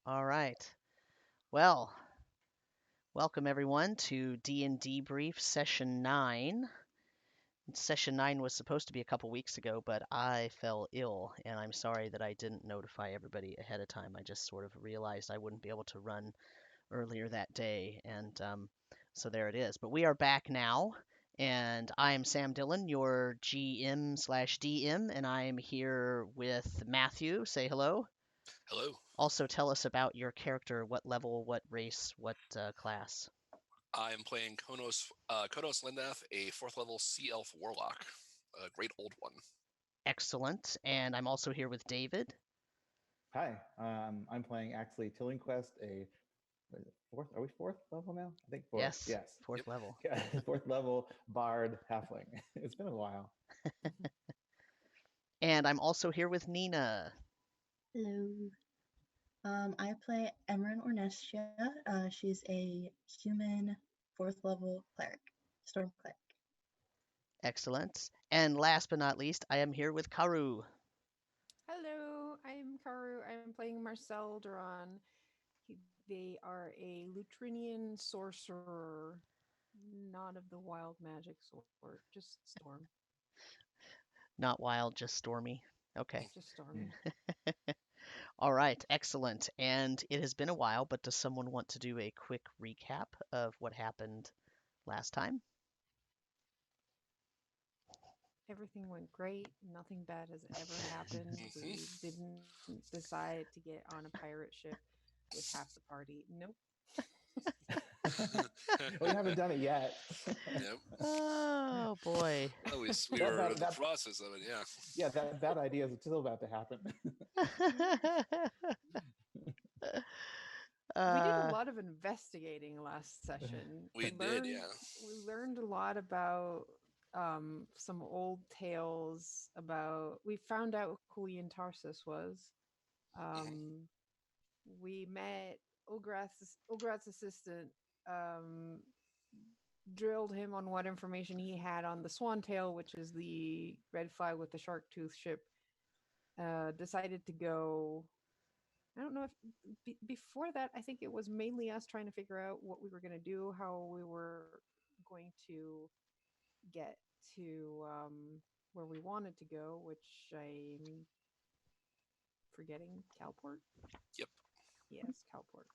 All right. Well, welcome everyone to DnDeBrief Session 9. Session 9 was supposed to be a couple weeks ago, but I fell ill, and I'm sorry that I didn't notify everybody ahead of time. I just sort of realized I wouldn't be able to run earlier that day, and so there it is. But we are back now, and I am Sam Dillon, your GM/DM, and I am here with Matthew. Say hello. Hello. Also, tell us about your character, what level, what race, what class. I am playing Khonnos Lindath, a 4th level Sea Elf Warlock, a great old one. Excellent. And I'm also here with David. Hi, I'm playing Axley Tillingquest, fourth. Are we 4th level now? I think 4th. Yes. 4th level. 4th level Bard Halfling. It's been a while. And I'm also here with Nina. Hello. I play Emmeryn and Marcel. She's a human 4th level cleric, storm cleric. Excellent. And last but not least, I am here with Karu. Hello, I'm Karu. I'm playing Marcel Duran. They are a Lutrinian sorcerer, not of the wild magic sort, just storm. Not wild, just stormy. Okay. Just stormy. All right, excellent. And it has been a while, but does someone want to do a quick recap of what happened last time? Everything went great. Nothing bad has ever happened. We didn't decide to get on a pirate ship with half the party. Nope. We haven't done it yet. Yep. Oh, boy. At least we were in the process of it, yeah. Yeah, that idea is still about to happen. We did a lot of investigating last session. We did, yeah. We learned a lot about some old tales about. We found out who Ian Tarsus was. We met Ulgrat's assistant. Drilled him on what information he had on the Swantail, which is the red flag with the shark tooth ship. Decided to go. I don't know if before that, I think it was mainly us trying to figure out what we were going to do, how we were going to get to where we wanted to go, which I'm forgetting. Calport? Yep. Yes, Calport.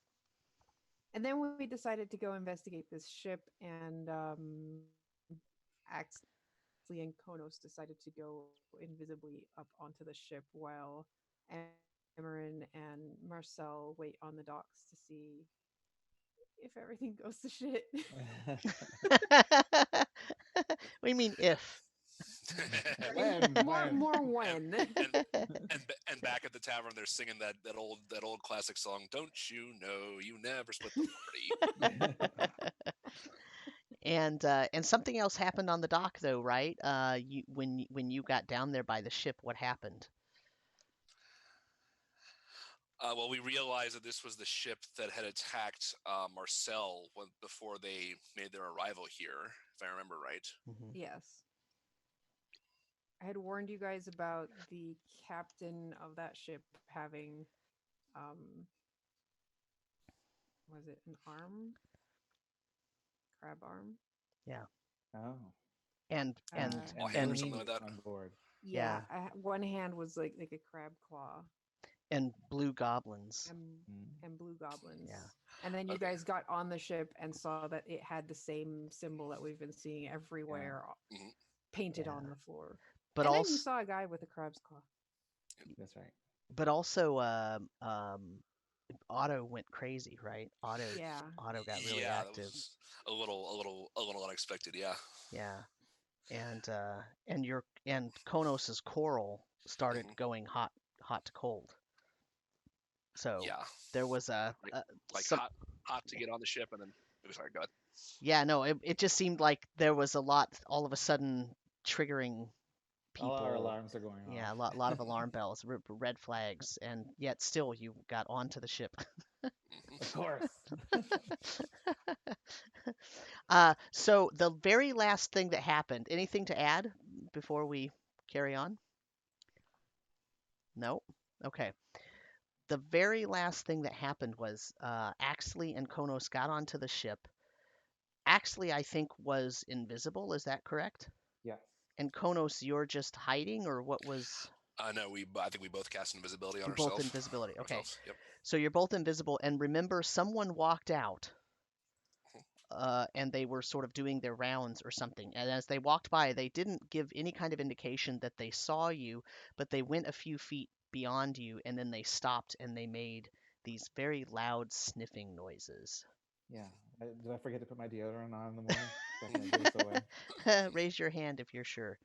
And then we decided to go investigate this ship, and Axley and Khonnos decided to go invisibly up onto the ship while Emmeryn and Marcel wait on the docks to see if everything goes to shit. do you mean if? More when. And back at the tavern, they're singing that old classic song. Don't you know you never split the party? And something else happened on the dock though, right? When you got down there by the ship, what happened? Well, we realized that this was the ship that had attacked Marcel before they made their arrival here, if I remember right. Mhm. Yes. I had warned you guys about the captain of that ship having, was it an arm? Crab arm? Yeah. Oh. And Claw hand or blue something like meat that. on board. Yeah. One hand was like a crab claw. and blue goblins. And blue goblins. Yeah. And then you Okay. guys got on the ship and saw that it had the same symbol that we've been seeing everywhere, Mhm. painted Yeah. on the floor. But and also, then you saw a guy with a crab's claw. That's right. but also, Otto went crazy, right? Otto got really Yeah, that active. was a little unexpected. Yeah. Yeah. And Khonnos's coral started Mhm. going hot to cold. So Yeah. there was Like some, hot to get on the ship, and then sorry, go ahead. yeah, no, it just seemed like there was a lot all of a sudden triggering people. All our alarms are going off. Yeah, a lot of alarm bells, red flags, and yet still you got onto the ship. Of course. So the very last thing that happened, anything to add before we carry on? No? Okay. The very last thing that happened was Axley and Khonnos got onto the ship. Axley, I think, was invisible. Is that correct? Yes. And Khonnos, you're just hiding, or what was? No, I think we both cast invisibility on Both ourselves. invisibility. Okay. Yep. So you're both invisible. And remember, someone walked out, and they were sort of doing their rounds or something. And as they walked by, they didn't give any kind of indication that they saw you, but they went a few feet beyond you, and then they stopped and they made these very loud sniffing noises. Yeah. Did I forget to put my deodorant on in the morning? So I can give this away. Raise your hand if you're sure.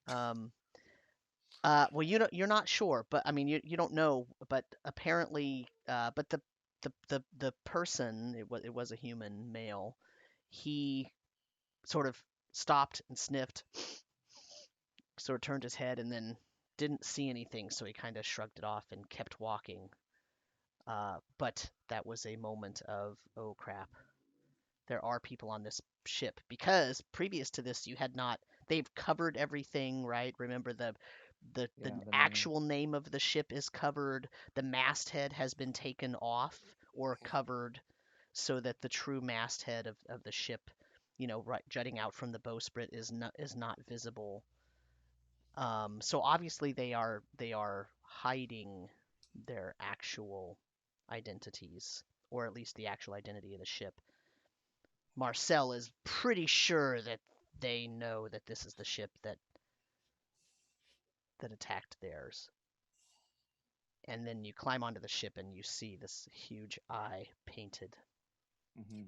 Well, you're not sure, but I mean, you don't know, but apparently, but the person, it was a human male, he sort of stopped and sniffed, sort of turned his head, and then didn't see anything, so he kind of shrugged it off and kept walking. But that was a moment of, oh crap, there are people on this ship, because previous to this, they've covered everything, right? Remember the name. actual name of the ship is covered. The masthead has been taken off or covered so that the true masthead of the ship, right, jutting out from the bowsprit is not visible. So obviously they are hiding their actual identities, or at least the actual identity of the ship. Marcel is pretty sure that they know that this is the ship that attacked theirs. And then you climb onto the ship and you see this huge eye painted. Mm-hmm.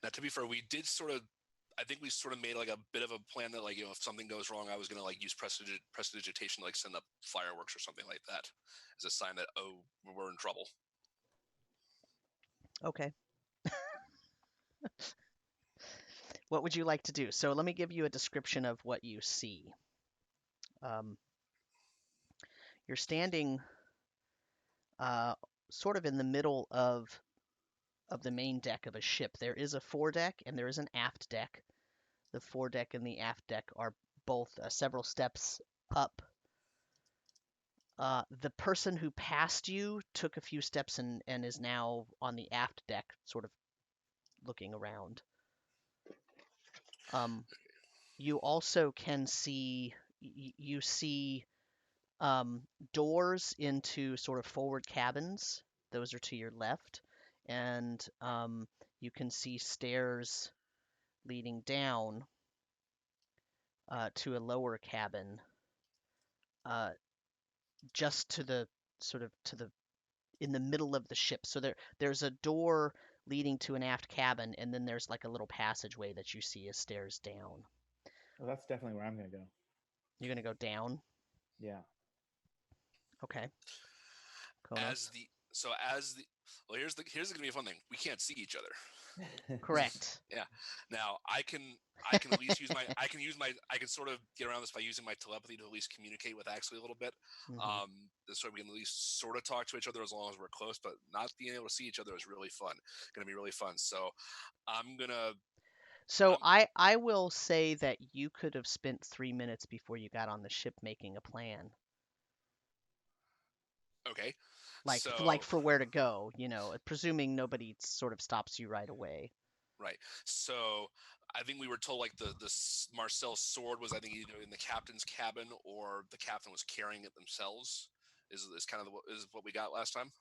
Now, to be fair, I think we sort of made like a bit of a plan that, like, if something goes wrong, I was going to like use prestidigitation to like send up fireworks or something like that as a sign that, oh, we're in trouble. Okay. What would you like to do? So let me give you a description of what you see. You're standing sort of in the middle of the main deck of a ship. There is a foredeck and there is an aft deck. The foredeck and the aft deck are both several steps up. The person who passed you took a few steps and is now on the aft deck, sort of looking around. You also can see, you see doors into sort of forward cabins. Those are to your left. And you can see stairs leading down to a lower cabin, just to the in the middle of the ship. So there's a door leading to an aft cabin, and then there's like a little passageway that you see as stairs down. Well, that's definitely where I'm gonna go. You're gonna go down. Yeah. Okay. As Khonnos. the well, here's gonna be a fun thing. We can't see each other. Correct. Yeah. Now I can at least use I can sort of get around this by using my telepathy to at least communicate with Axley a little bit. Mhm. So we can at least sort of talk to each other as long as we're close, but not being able to see each other is really fun. Gonna be really fun. So I'm gonna So I'm I will say that you could have spent 3 minutes before you got on the ship making a plan, okay. like So for where to go. Presuming nobody sort of stops you right away. right. So I think we were told like the Marcel's sword was I think either in the captain's cabin or the captain was carrying it themselves. Is kind of is what we got last time.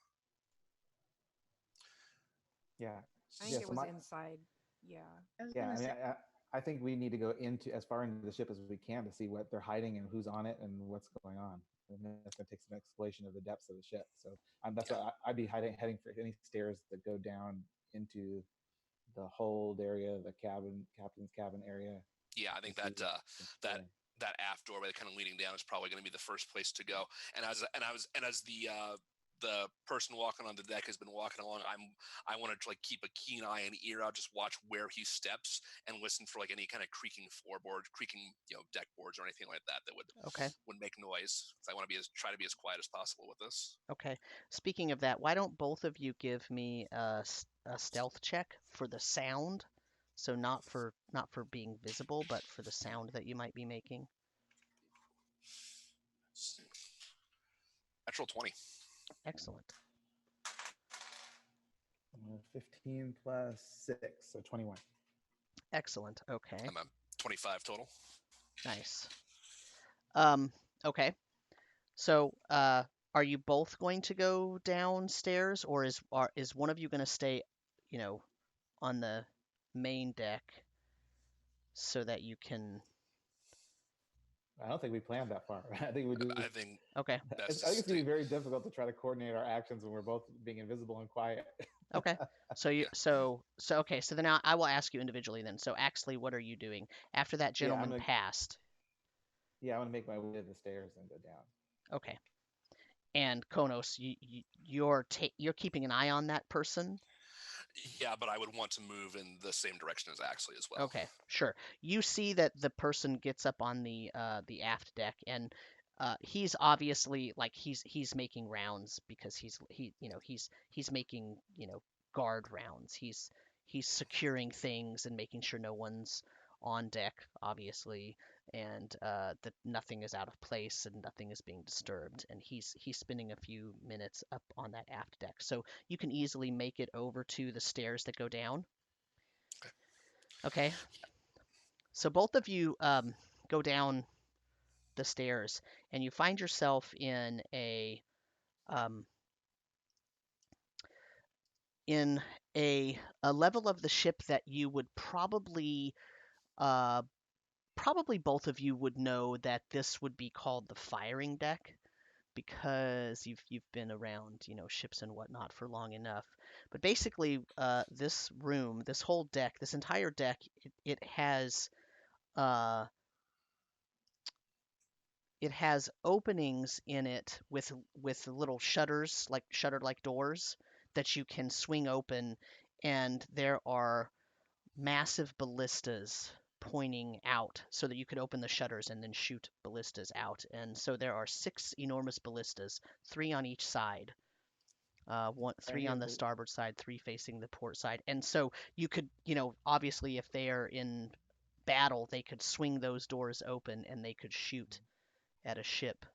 Yeah. I Yeah. think it So was my inside. Yeah. I was yeah. gonna I mean, say, I think we need to go into as far into the ship as we can to see what they're hiding and who's on it and what's going on. And that's going to take some exploration of the depths of the ship. So that's Yeah. why I'd be heading for any stairs that go down into the hold area, the captain's cabin area. Yeah, I To think see that what's that going. that aft doorway kind of leading down is probably going to be the first place to go. And as the person walking on the deck has been walking along, I want to like keep a keen eye and ear out, just watch where he steps and listen for like any kind of creaking floorboards, creaking deck boards or anything like that that Okay. would make noise. So I want to try to be as quiet as possible with this. Okay. Speaking of that, why don't both of you give me a stealth check for the sound? So not for being visible, but for the sound that you might be making. Natural 20. Excellent. 15 plus 6, so 21. Excellent. Okay. I'm at 25 total. Nice. Okay. So, are you both going to go downstairs, or is one of you going to stay, on the main deck so that you can? I don't think we planned that far. I think we do. I think Okay. best I think to it's gonna be stay. very difficult to try to coordinate our actions when we're both being invisible and quiet. Okay. So you Yeah. so okay. So then I will ask you individually then. So Axley, what are you doing after that Yeah, gentleman passed? Yeah, I want to make my way to the stairs and go down. Okay. And Khonnos, you're keeping an eye on that person. Yeah, but I would want to move in the same direction as Axley as well. Okay, sure. You see that the person gets up on the aft deck, and he's obviously like he's making rounds because he's making guard rounds. He's securing things and making sure no one's on deck, obviously, and that nothing is out of place and nothing is being disturbed. And he's spending a few minutes up on that aft deck, so you can easily make it over to the stairs that go down. Okay. So both of you go down the stairs, and you find yourself um, in a level of the ship that you would uh, probably both of you would know that this would be called the firing deck because you've been around ships and whatnot for long enough. But basically, this room, this whole deck, this entire deck, it has uh, it has openings in it with little shutters, like shuttered doors that you can swing open, and there are massive ballistas pointing out so that you could open the shutters and then shoot ballistas out. And so there are 6 enormous ballistas, 3 on each side. Three Any on of the the starboard side, 3 facing the port side. And so you could, obviously if they are in battle, they could swing those doors open and they could shoot at a ship.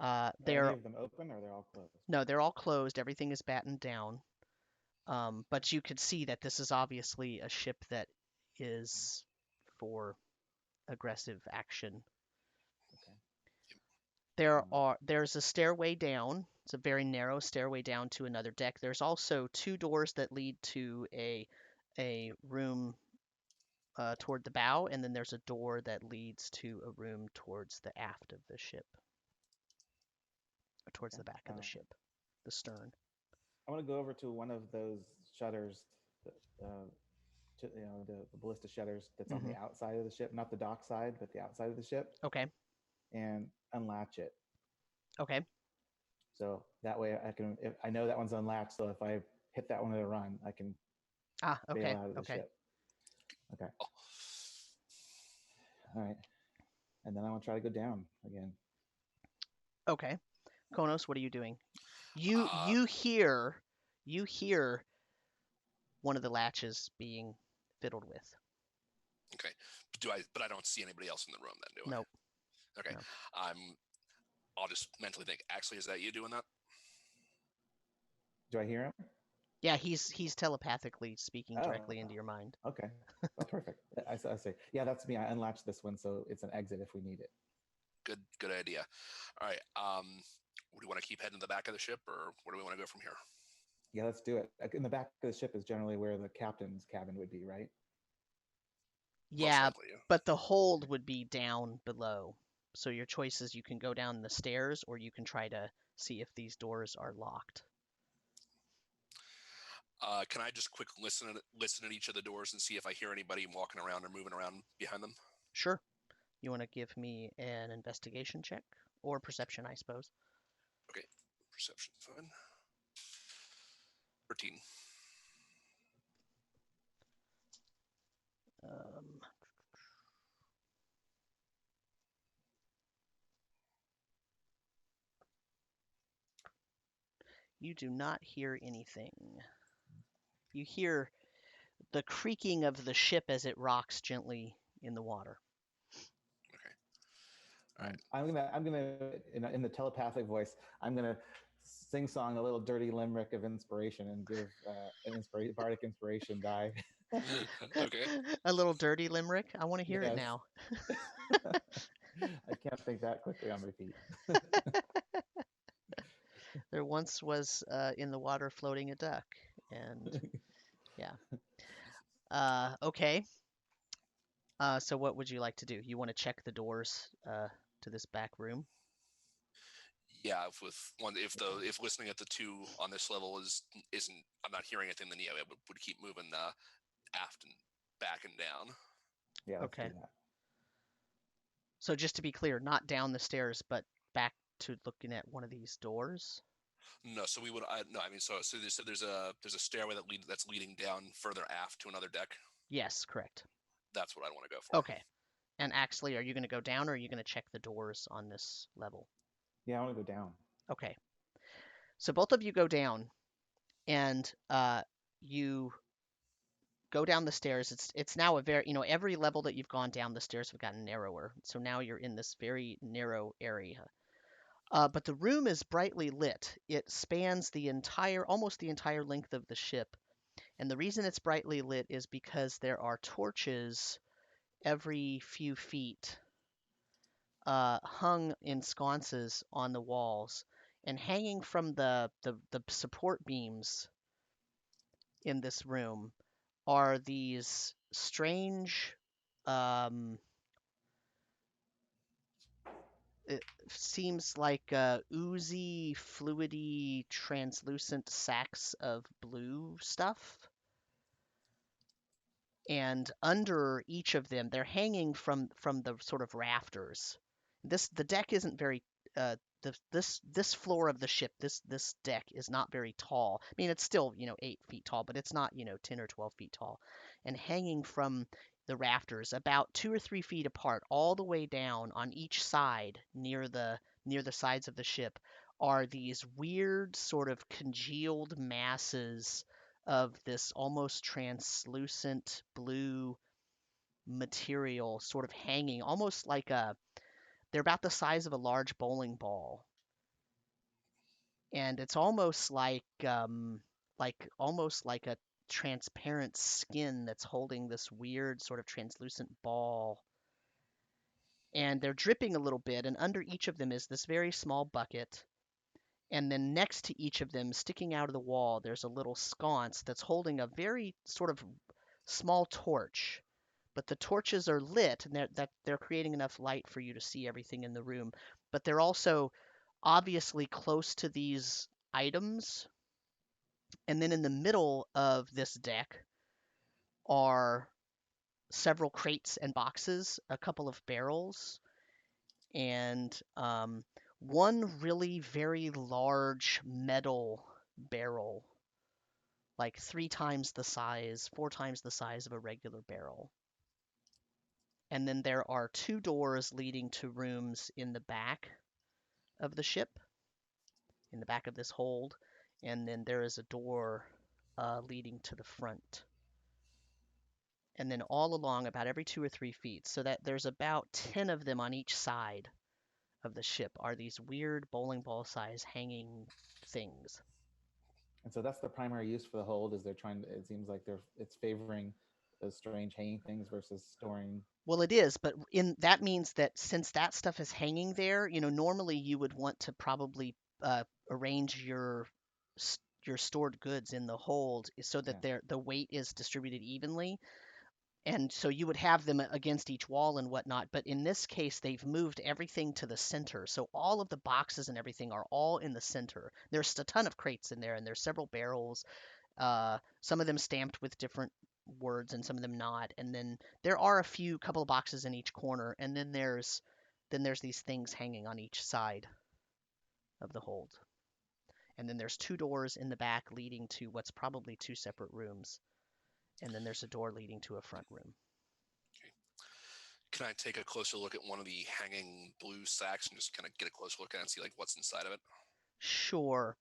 Are any They're of them open or they're all closed? No, they're all closed. Everything is battened down. But you could see that this is obviously a ship that is for aggressive action. Okay. There's a stairway down. It's a very narrow stairway down to another deck. There's also 2 doors that lead to a room toward the bow, and then there's a door that leads to a room towards the aft of the ship, or towards Okay. the back of the ship, the stern. I want to go over to one of those shutters, the ballista shutters that's on Mhm. the outside of the ship, not the dock side, but the outside of the ship, Okay. and unlatch it. Okay. So that way I can, if I know that one's unlatched, so if I hit that one at a run, I can bail Okay. out of the Okay. ship. Okay. All right. And then I want to try to go down again. Okay. Khonnos, what are you doing? You Uh, you hear one of the latches being fiddled with. Okay. But I don't see anybody else in the room then, do I? Nope. Okay. No. I'll just mentally think, Axley, is that you doing that? Do I hear him? Yeah, he's telepathically speaking Oh. directly into your mind. Okay. Oh, perfect. I say, yeah, that's me. I unlatched this one, so it's an exit if we need it. Good idea. All right. Do you want to keep heading to the back of the ship, or where do we want to go from here? Yeah, let's do it. In the back of the ship is generally where the captain's cabin would be, right? Most Yeah, likely, yeah. but the hold would be down below. So your choice is you can go down the stairs or you can try to see if these doors are locked. Can I just quick listen at each of the doors and see if I hear anybody walking around or moving around behind them? Sure. You want to give me an investigation check or perception, I suppose. Okay. Perception, fine. 13. You do not hear anything. You hear the creaking of the ship as it rocks gently in the water. Okay. All right. I'm gonna in the telepathic voice, I'm gonna sing song a little dirty limerick of inspiration and give an bardic inspiration die. Okay. A little dirty limerick. I want to hear it Yes. now. I can't think that quickly on my feet. There once was in the water floating a duck, and yeah. Okay. So what would you like to do? You want to check the doors to this back room? Yeah, if listening at the two on this level isn't I'm not hearing anything, then yeah, it would keep moving aft and back and down. Yeah, let's Okay. do that. So just to be clear, not down the stairs, but back to looking at one of these doors. No, so we would no, I mean so there's a stairway that's leading down further aft to another deck. Yes, correct. That's what I want to go for. Okay. And Axley, are you going to go down or are you going to check the doors on this level? Yeah, I want to go down. Okay. So both of you go down, and you go down the stairs. It's now a very, every level that you've gone down, the stairs have gotten narrower. So now you're in this very narrow area. But the room is brightly lit. It spans almost the entire length of the ship. And the reason it's brightly lit is because there are torches every few feet hung in sconces on the walls. And hanging from the support beams in this room are these strange, it seems like oozy, fluidy, translucent sacs of blue stuff. And under each of them, they're hanging from the sort of rafters. The deck isn't very this floor of the ship, this deck is not very tall. I mean, it's still 8 feet tall, but it's not 10 or 12 feet tall. And hanging from the rafters, about 2 or 3 feet apart, all the way down on each side near the sides of the ship, are these weird sort of congealed masses of this almost translucent blue material sort of hanging, almost like they're about the size of a large bowling ball. And it's almost like almost like a transparent skin that's holding this weird sort of translucent ball. And they're dripping a little bit, and under each of them is this very small bucket. And then next to each of them, sticking out of the wall, there's a little sconce that's holding a very sort of small torch. But the torches are lit, and they're creating enough light for you to see everything in the room. But they're also obviously close to these items. And then in the middle of this deck are several crates and boxes, a couple of barrels, and one really very large metal barrel, like 3 times the size, 4 times the size of a regular barrel. And then there are 2 doors leading to rooms in the back of the ship, in the back of this hold, and then there is a door leading to the front. And then all along, about every 2 or 3 feet, so that there's about 10 of them on each side of the ship, are these weird bowling ball size hanging things. And so that's the primary use for the hold. Is they're trying to? It seems like it's favoring those strange hanging things versus storing. Well, it is, but that means that since that stuff is hanging there, normally you would want to probably arrange your stored goods in the hold so that the weight is distributed evenly. And so you would have them against each wall and whatnot. But in this case, they've moved everything to the center. So all of the boxes and everything are all in the center. There's a ton of crates in there, and there's several barrels. Some of them stamped with different words and some of them not. And then there are a couple of boxes in each corner. And then there's these things hanging on each side of the hold. And then there's 2 doors in the back leading to what's probably 2 separate rooms. And then there's a door leading to a front room. Okay. Can I take a closer look at one of the hanging blue sacks and just kind of get a closer look at it and see like what's inside of it? Sure.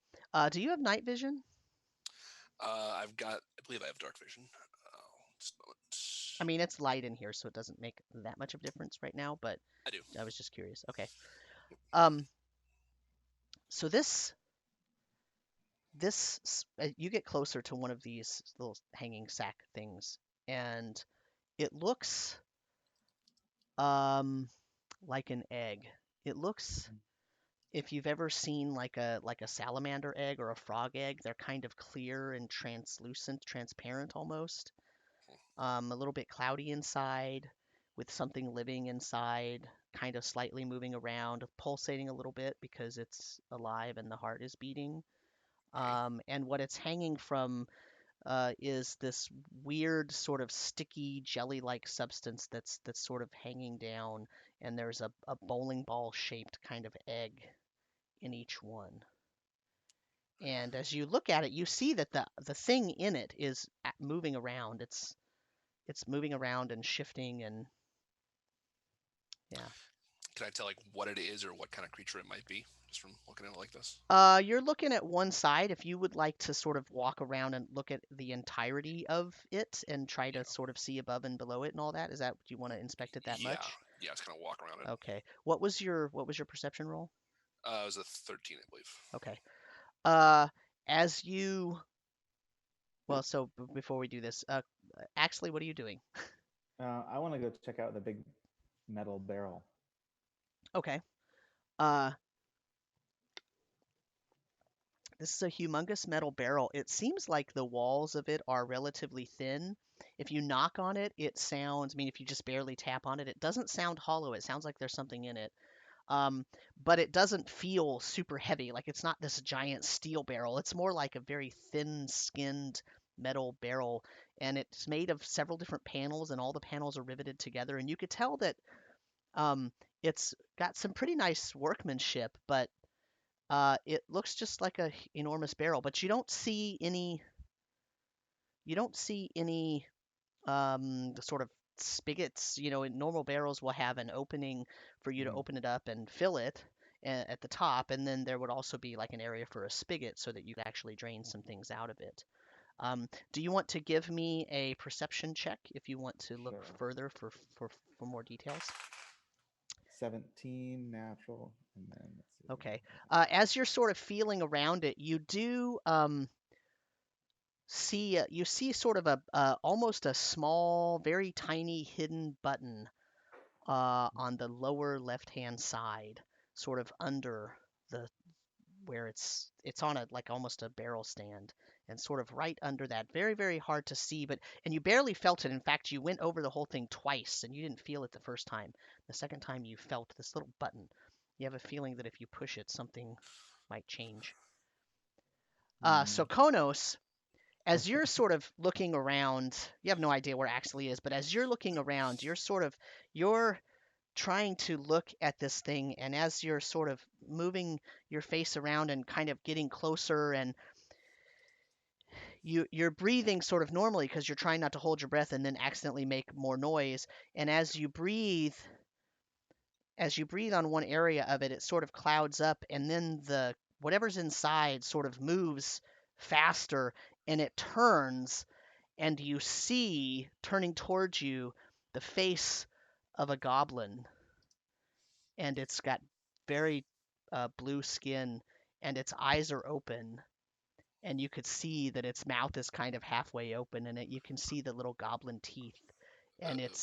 Do you have night vision? I believe I have dark vision. Just a moment. I mean, it's light in here, so it doesn't make that much of a difference right now, but I do. I was just curious. Okay. So this you get closer to one of these little hanging sack things, and it looks like an egg. It looks, if you've ever seen like a salamander egg or a frog egg, they're kind of clear and translucent, transparent almost. A little bit cloudy inside, with something living inside, kind of slightly moving around, pulsating a little bit because it's alive and the heart is beating. And what it's hanging from is this weird sort of sticky jelly-like substance that's sort of hanging down, and there's a bowling ball shaped kind of egg in each one. And as you look at it, you see that the thing in it is moving around. It's moving around and shifting, and yeah. Can I tell like what it is or what kind of creature it might be just from looking at it like this? You're looking at one side. If you would like to sort of walk around and look at the entirety of it and try to sort of see above and below it and all that, is that, do you want to inspect it that much? Yeah, just kind of walk around it. Okay. What was your perception roll? It was a 13, I believe. Okay. As you, well, so before we do this, Axley, what are you doing? I want to go check out the big metal barrel. Okay. This is a humongous metal barrel. It seems like the walls of it are relatively thin. If you knock on it, it sounds, I mean, if you just barely tap on it, it doesn't sound hollow. It sounds like there's something in it. But it doesn't feel super heavy. Like it's not this giant steel barrel. It's more like a very thin-skinned metal barrel. And it's made of several different panels, and all the panels are riveted together. And you could tell that it's got some pretty nice workmanship, but it looks just like a enormous barrel, but you don't see any sort of spigots. Normal barrels will have an opening for you to open it up and fill it at the top, and then there would also be like an area for a spigot so that you could actually drain some things out of it. Do you want to give me a perception check if you want to look further for more details? 17 natural, and then let's see. Okay. As you're sort of feeling around it, you do see sort of a almost a small, very tiny hidden button on the lower left-hand side, sort of under where it's on a like almost a barrel stand, and sort of right under that. Very, very hard to see, and you barely felt it. In fact, you went over the whole thing twice, and you didn't feel it the first time. The second time you felt this little button. You have a feeling that if you push it, something might change. So Khonnos, as you're sort of looking around, you have no idea where Axley is, but as you're looking around, you're trying to look at this thing, and as you're sort of moving your face around and kind of getting closer, and you're breathing sort of normally because you're trying not to hold your breath and then accidentally make more noise. And as you breathe on one area of it, it sort of clouds up, and then the whatever's inside sort of moves faster, and it turns, and you see turning towards you the face of a goblin, and it's got very blue skin, and its eyes are open, and you could see that its mouth is kind of halfway open, and you can see the little goblin teeth, and it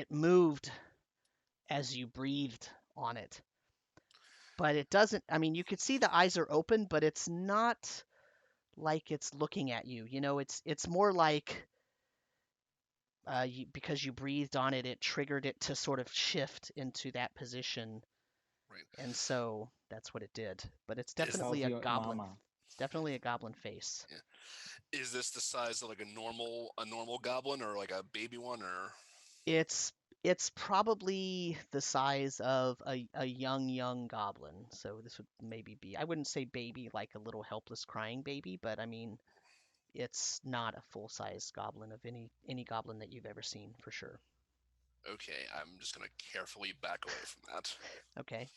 moved as you breathed on it, but it doesn't. I mean, you could see the eyes are open, but it's not like it's looking at you. It's more like because you breathed on it, it triggered it to sort of shift into that position, Right. and so that's what it did. But it's Is- definitely a Tells you goblin. mama. It's definitely a goblin face. Yeah. Is this the size of like a normal goblin or like a baby one or? It's probably the size of a young goblin. So this would maybe be, I wouldn't say baby like a little helpless crying baby, but I mean it's not a full-size goblin of any goblin that you've ever seen for sure. Okay, I'm just gonna carefully back away from that. Okay.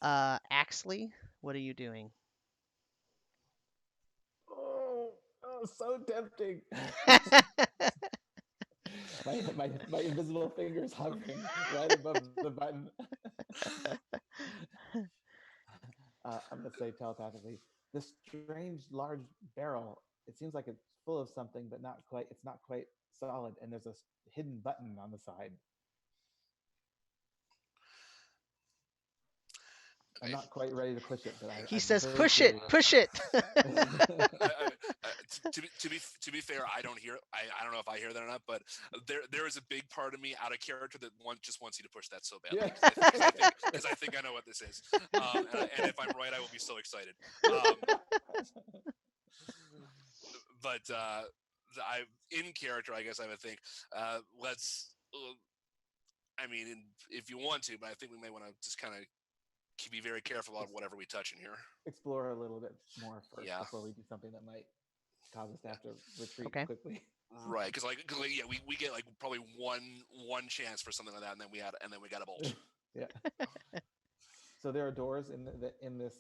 Axley, what are you doing? Oh, so tempting. my invisible fingers hovering right above the button. I'm gonna say telepathically, this strange large barrel. It seems like it's full of something, but not quite. It's not quite solid, and there's a hidden button on the side. I'm Okay. not quite ready to push it, but He I'm says, very "Push it, curious. push it." To be fair, I don't hear. I don't know if I hear that or not, but there is a big part of me out of character that just wants you to push that so badly because I think I know what this is, and if I'm right, I will be so excited. But I in character, I guess I would think let's. I mean, if you want to, but I think we may want to just kind of be very careful about whatever we touch in here. Explore a little bit more first Yeah. before we do something that might cause us to have to retreat Okay. quickly. Right, because yeah, we get like probably one chance for something like that, and then we got a bolt. Yeah. So there are doors in this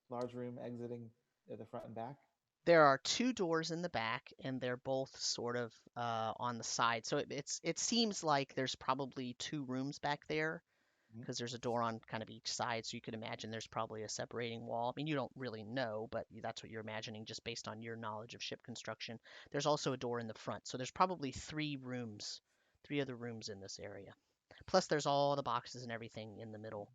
large room exiting at the front and back. There are two doors in the back, and they're both sort of on the side. So it seems like there's probably two rooms back there, because there's a door on kind of each side. So you could imagine there's probably a separating wall. I mean, you don't really know, but that's what you're imagining just based on your knowledge of ship construction. There's also a door in the front. So there's probably three other rooms in this area. Plus there's all the boxes and everything in the middle.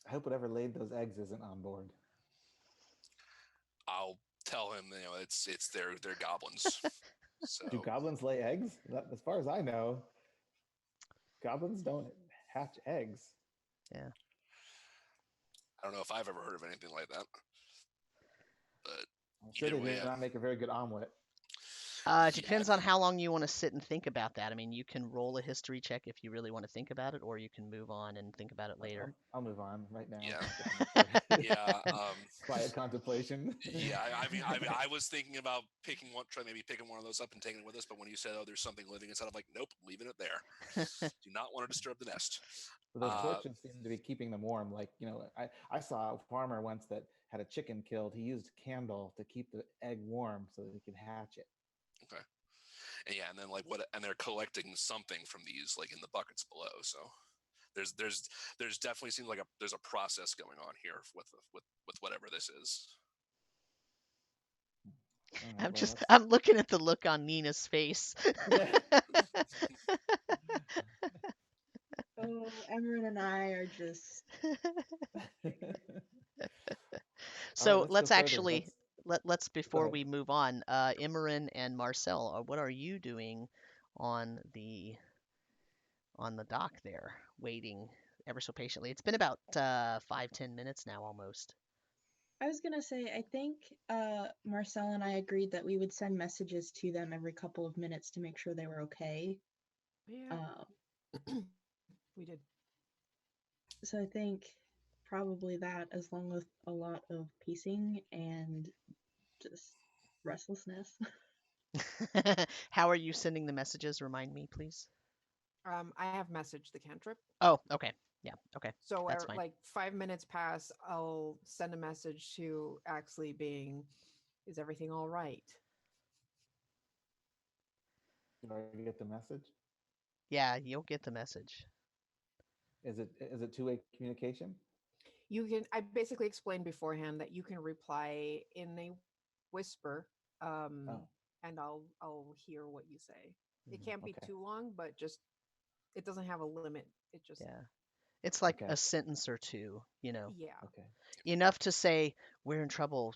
I hope whatever laid those eggs isn't on board. I'll tell him, it's their goblins. So Do goblins lay eggs? As far as I know, goblins don't hatch eggs. Yeah. I don't know if I've ever heard of anything like that. But I'm sure either they way, do not make a very good omelet. It depends on how long you want to sit and think about that. I mean, you can roll a history check if you really want to think about it, or you can move on and think about it later. I'll move on right now. Yeah. Yeah. Quiet contemplation. Yeah. I mean, I was thinking about maybe picking one of those up and taking it with us, but when you said, "Oh, there's something living inside," I'm like, "Nope, leaving it there. Do not want to disturb the nest." Well, the torches seem to be keeping them warm. Like, I saw a farmer once that had a chicken killed. He used a candle to keep the egg warm so that he could hatch it. Okay. And yeah, and then and they're collecting something from these like in the buckets below. So there's definitely seems like there's a process going on here with whatever this is. Right, I'm looking at the look on Nina's face. Oh, Emmeryn and I are just. So right, let's actually let's before we move on, Emmeryn and Marcel, what are you doing on the dock there, waiting ever so patiently? It's been about 5-10 minutes now almost. I was gonna say, I think Marcel and I agreed that we would send messages to them every couple of minutes to make sure they were okay. Yeah, we did. So I think probably that, as long with a lot of pacing and just restlessness. How are you sending the messages? Remind me, please. I have messaged the cantrip. Oh, okay. Yeah, okay. So That's fine. like 5 minutes pass, I'll send a message to Axley being, "Is everything all right?" Do I get the message? Yeah, you'll get the message. Is it two-way communication? You can. I basically explained beforehand that you can reply in a whisper, Oh. and I'll hear what you say. It can't be Okay. too long, but just it doesn't have a limit. It just Yeah. It's like Okay. a sentence or two, yeah. Okay. enough to say, we're in trouble,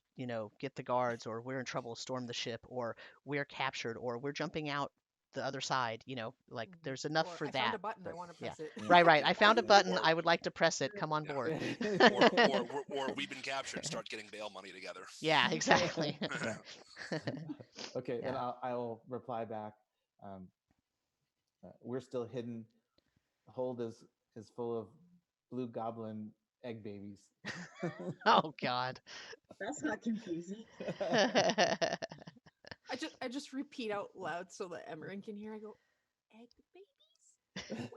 get the guards, or we're in trouble, storm the ship, or we're captured, or we're jumping out the other side, like there's enough Or for I found that. a button. I But want to yeah. press it. Right. I found a Yeah. button. Or- I would like to press it. Come on Yeah. board. or we've been captured. Start getting bail money together. Yeah, exactly. Yeah. Okay, then Yeah. I'll reply back. We're still hidden. Hold is full of blue goblin egg babies. Oh God. That's not confusing. I just repeat out loud so that Emmeryn can hear. I go, "Egg babies."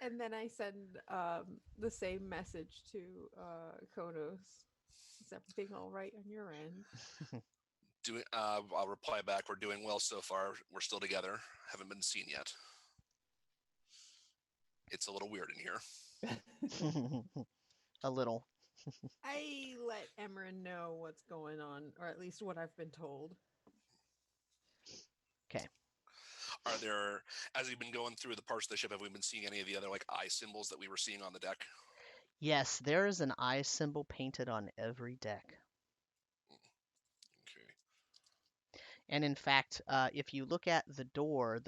And then I send the same message to Khonnos. Is everything all right on your end? I'll reply back. We're doing well so far. We're still together. Haven't been seen yet. It's a little weird in here. A little. I let Emmeryn know what's going on, or at least what I've been told. Okay. Are there, as we've been going through the parts of the ship, have we been seeing any of the other like eye symbols that we were seeing on the deck? Yes, there is an eye symbol painted on every deck. Okay. And in fact, if you look at the door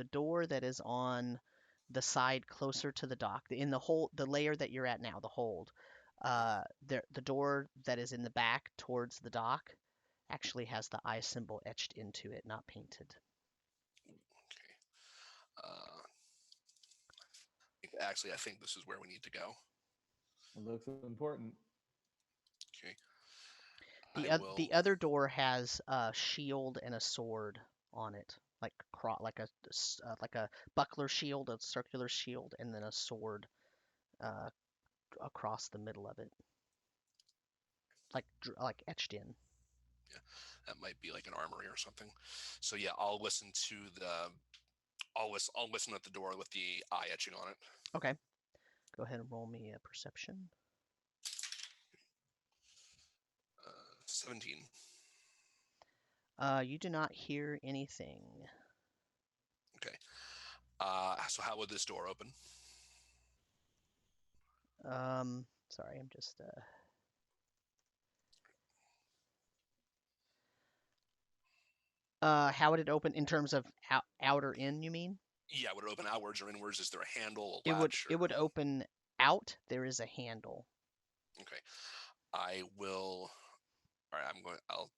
that is on the side closer to the dock, in the layer that you're at now, the hold, the door that is in the back towards the dock actually has the eye symbol etched into it, not painted. Actually, I think this is where we need to go. It looks important. Okay. The other door has a shield and a sword on it, like a buckler shield, a circular shield, and then a sword across the middle of it, like etched in. Yeah, that might be like an armory or something. So yeah, I'll listen to I'll listen at the door with the eye etching on it. Okay. Go ahead and roll me a perception. 17. You do not hear anything. Okay. So how would this door open? Sorry, I'm just how would it open in terms of out or in, you mean? Yeah, would it open outwards or inwards? Is there a handle, a It latch? would open out. There is a handle. Okay. I will. All right. I'll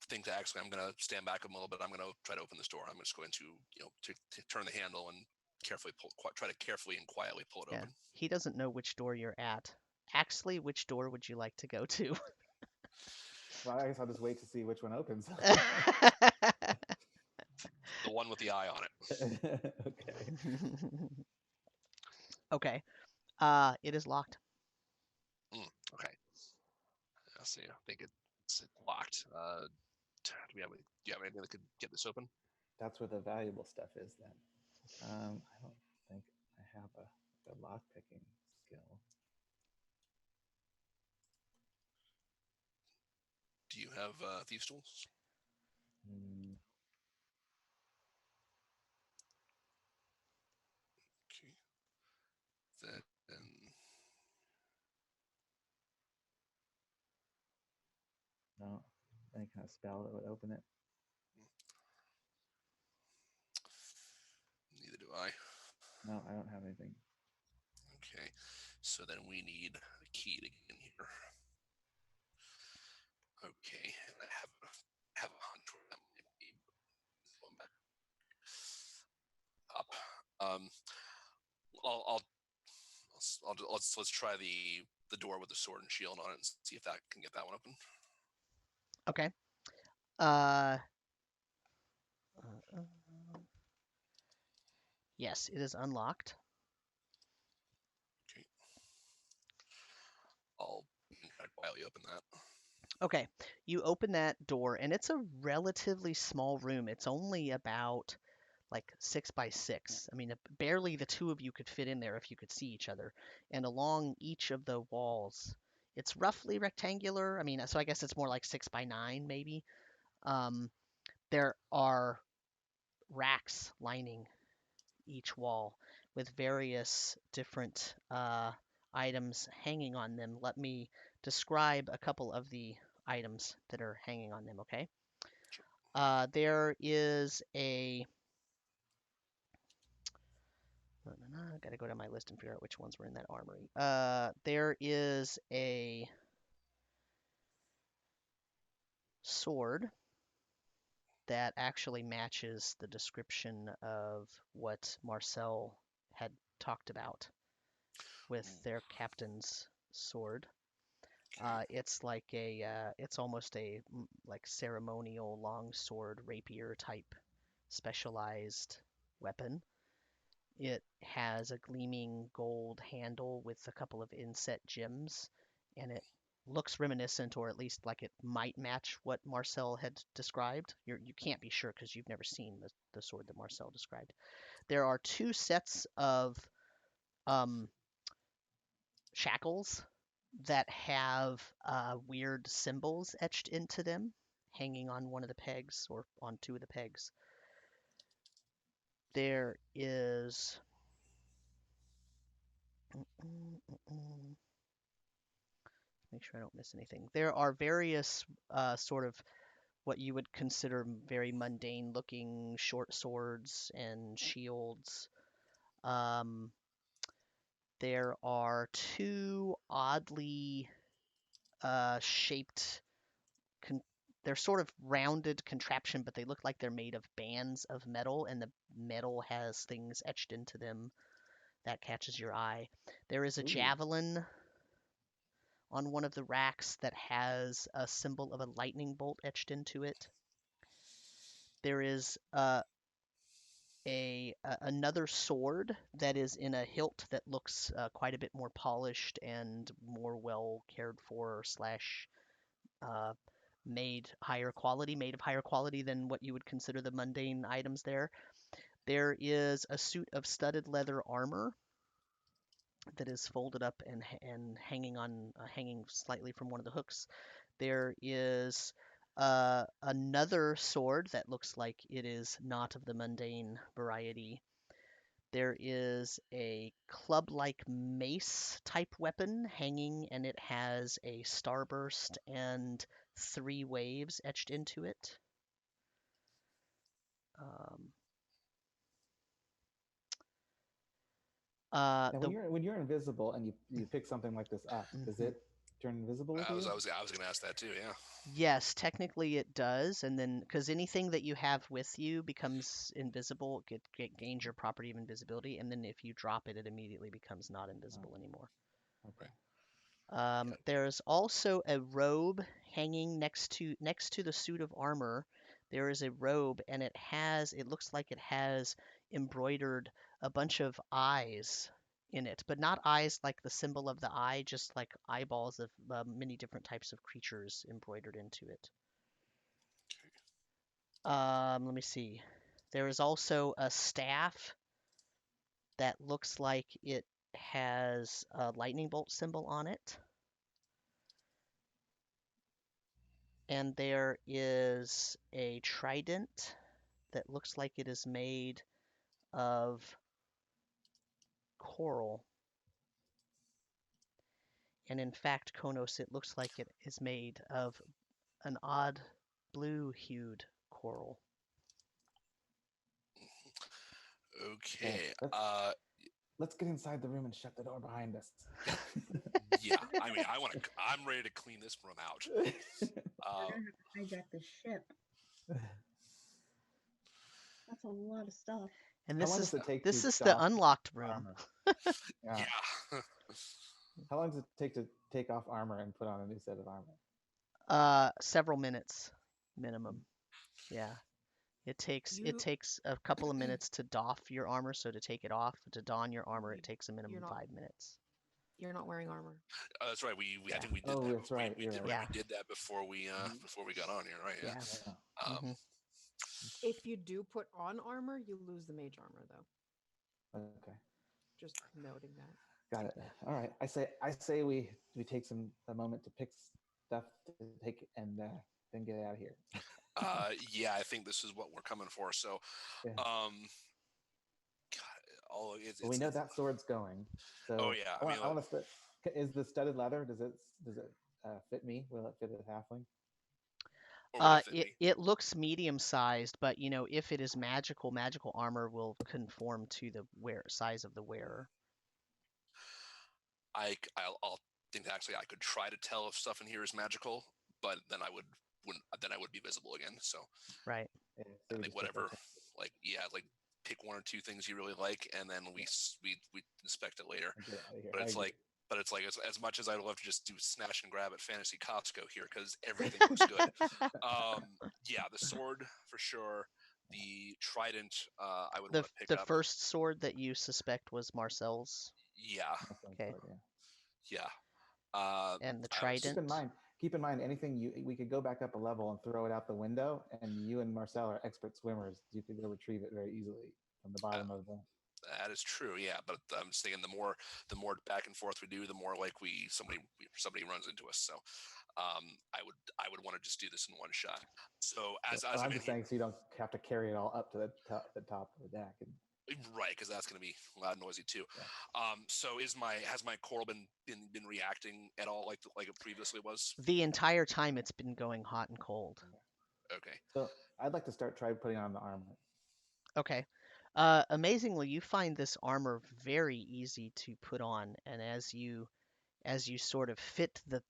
think to Axley. I'm going to stand back a little bit. I'm going to try to open this door. I'm just going to, to turn the handle and try to carefully and quietly pull it open. He doesn't know which door you're at. Axley, which door would you like to go to? Well, I guess I'll just wait to see which one opens. The one with the eye on it. Okay. Okay. It is locked. Okay. Let's see. I think it's locked. Do you have anything that could get this open? That's where the valuable stuff is then. I don't think I have a lock picking skill. Do you have thieves' tools? Okay. Then No, any kind of spell that would open it. neither do I. No, I don't have anything. Okay. So then we need a key to get in here. Okay, and I have a hunch where that might be. Going back up. Let's try the door with the sword and shield on it and see if that can get that one open. Okay. Yes, it is unlocked. Okay. I'll try to quietly open that. Okay, you open that door, and it's a relatively small room. It's only about like 6 by 6. I mean, barely the two of you could fit in there if you could see each other. And along each of the walls, it's roughly rectangular. I mean, so I guess it's more like 6 by 9 maybe. There are racks lining each wall with various different items hanging on them. Let me describe a couple of the items that are hanging on them, okay? There is a... I gotta go to my list and figure out which ones were in that armory. There is a sword that actually matches the description of what Marcel had talked about with their captain's sword. It's like it's almost a like ceremonial longsword rapier type specialized weapon. It has a gleaming gold handle with a couple of inset gems, and it looks reminiscent, or at least like it might match what Marcel had described. You can't be sure because you've never seen the sword that Marcel described. There are 2 sets of shackles that have weird symbols etched into them, hanging on one of the pegs or on 2 of the pegs. There is make sure I don't miss anything. There are various sort of what you would consider very mundane looking short swords and shields. There are 2 oddly shaped, they're sort of rounded contraption, but they look like they're made of bands of metal, and the metal has things etched into them that catches your eye. There is a javelin on one of the racks that has a symbol of a lightning bolt etched into it. There is another sword that is in a hilt that looks quite a bit more polished and more well cared for slash made of higher quality than what you would consider the mundane items there. There is a suit of studded leather armor that is folded up and hanging slightly from one of the hooks. There is another sword that looks like it is not of the mundane variety. There is a club-like mace type weapon hanging, and it has a starburst and 3 waves etched into it. Now, when you're invisible and you pick something like this up, does it turn invisible with you? I was going to ask that too. Yeah. Yes, technically it does, and then because anything that you have with you becomes invisible, it gains your property of invisibility, and then if you drop it, it immediately becomes not invisible anymore. Okay. There's also a robe hanging next to the suit of armor. There is a robe, and it looks like it has embroidered a bunch of eyes in it, but not eyes like the symbol of the eye, just like eyeballs of many different types of creatures embroidered into it. Let me see. There is also a staff that looks like it has a lightning bolt symbol on it. And there is a trident that looks like it is made of coral. And in fact, Khonnos, it looks like it is made of an odd blue-hued coral. Okay. let's get inside the room and shut the door behind us. Yeah, I mean, I'm ready to clean this room out. We're gonna hijack the ship. That's a lot of stuff. And How this long is does it take this to is the doff unlocked room. armor? Yeah. Yeah. How long does it take to take off armor and put on a new set of armor? Several minutes minimum. Yeah. It takes You- a couple of minutes to doff your armor, so to take it off, to don your armor, it takes a minimum not- 5 minutes. You're not wearing armor. That's right. I Yeah. think we did Oh, that. that's right, you're right. Yeah. We did that before we got on here, right? Yeah. Yeah. Mhm. If you do put on armor, you lose the mage armor, though. Okay. Just noting that. Got it. All right. I say we take a moment to pick stuff to take and then get out of here. Yeah, I think this is what we're coming for. So, Yeah. God, Well, we know that sword's going. So Oh, yeah, I mean, I want to. Is the studded leather? Does it fit me? Will it fit a halfling? or would it fit me? It looks medium sized, but if it is magical armor will conform to the size of the wearer. I'll think actually I could try to tell if stuff in here is magical, but then I would be visible again. So Right. Yeah, I think whatever, like pick one or two things you really like, and then we inspect it later. But it's like as much as I'd love to just do snatch and grab at Fantasy Costco here because everything looks good. Yeah, the sword for sure. The trident, I would want to pick The up. first sword that you suspect was Marcel's. Yeah, Okay. yeah. And the I was- trident. Keep in mind, anything we could go back up a level and throw it out the window, and you and Marcel are expert swimmers. You could go retrieve it very easily from the bottom of the. That is true, yeah. But I'm just thinking the more back and forth we do, the more likely somebody runs into us. So, I would want to just do this in one shot. So I'm just saying, so you don't have to carry it all up to the top of the deck. Right, because that's going to be loud, and noisy too. Yeah. So has my coral been reacting at all like it previously was? The entire time it's been going hot and cold. Okay. So I'd like to try putting on the armor. Okay. Amazingly, you find this armor very easy to put on, and as you sort of fit the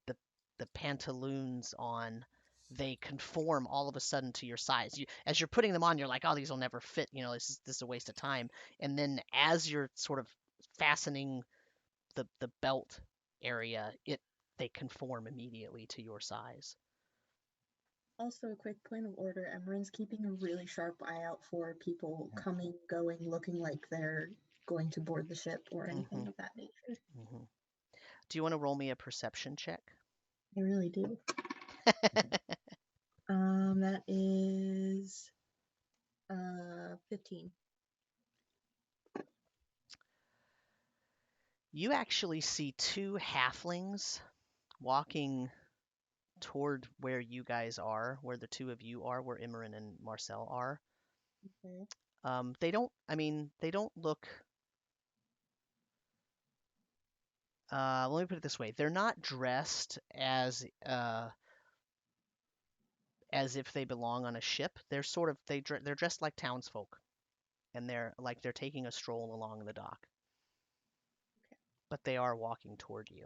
pantaloons on, they conform all of a sudden to your size. As you're putting them on, you're like, oh, these will never fit. This is a waste of time. And then as you're sort of fastening the belt area, they conform immediately to your size. Also, a quick point of order, Emmeryn's keeping a really sharp eye out for people coming, going, looking like they're going to board the ship or anything of that nature. Mm-hmm. Do you want to roll me a perception check? I really do. That is 15. You actually see two halflings walking toward where you guys are, where the two of you are, where Emmeryn and Marcel are. Okay. They don't look. Let me put it this way: they're not dressed as if they belong on a ship. They're sort of they're dressed like townsfolk, and they're taking a stroll along the dock. Okay. But they are walking toward you.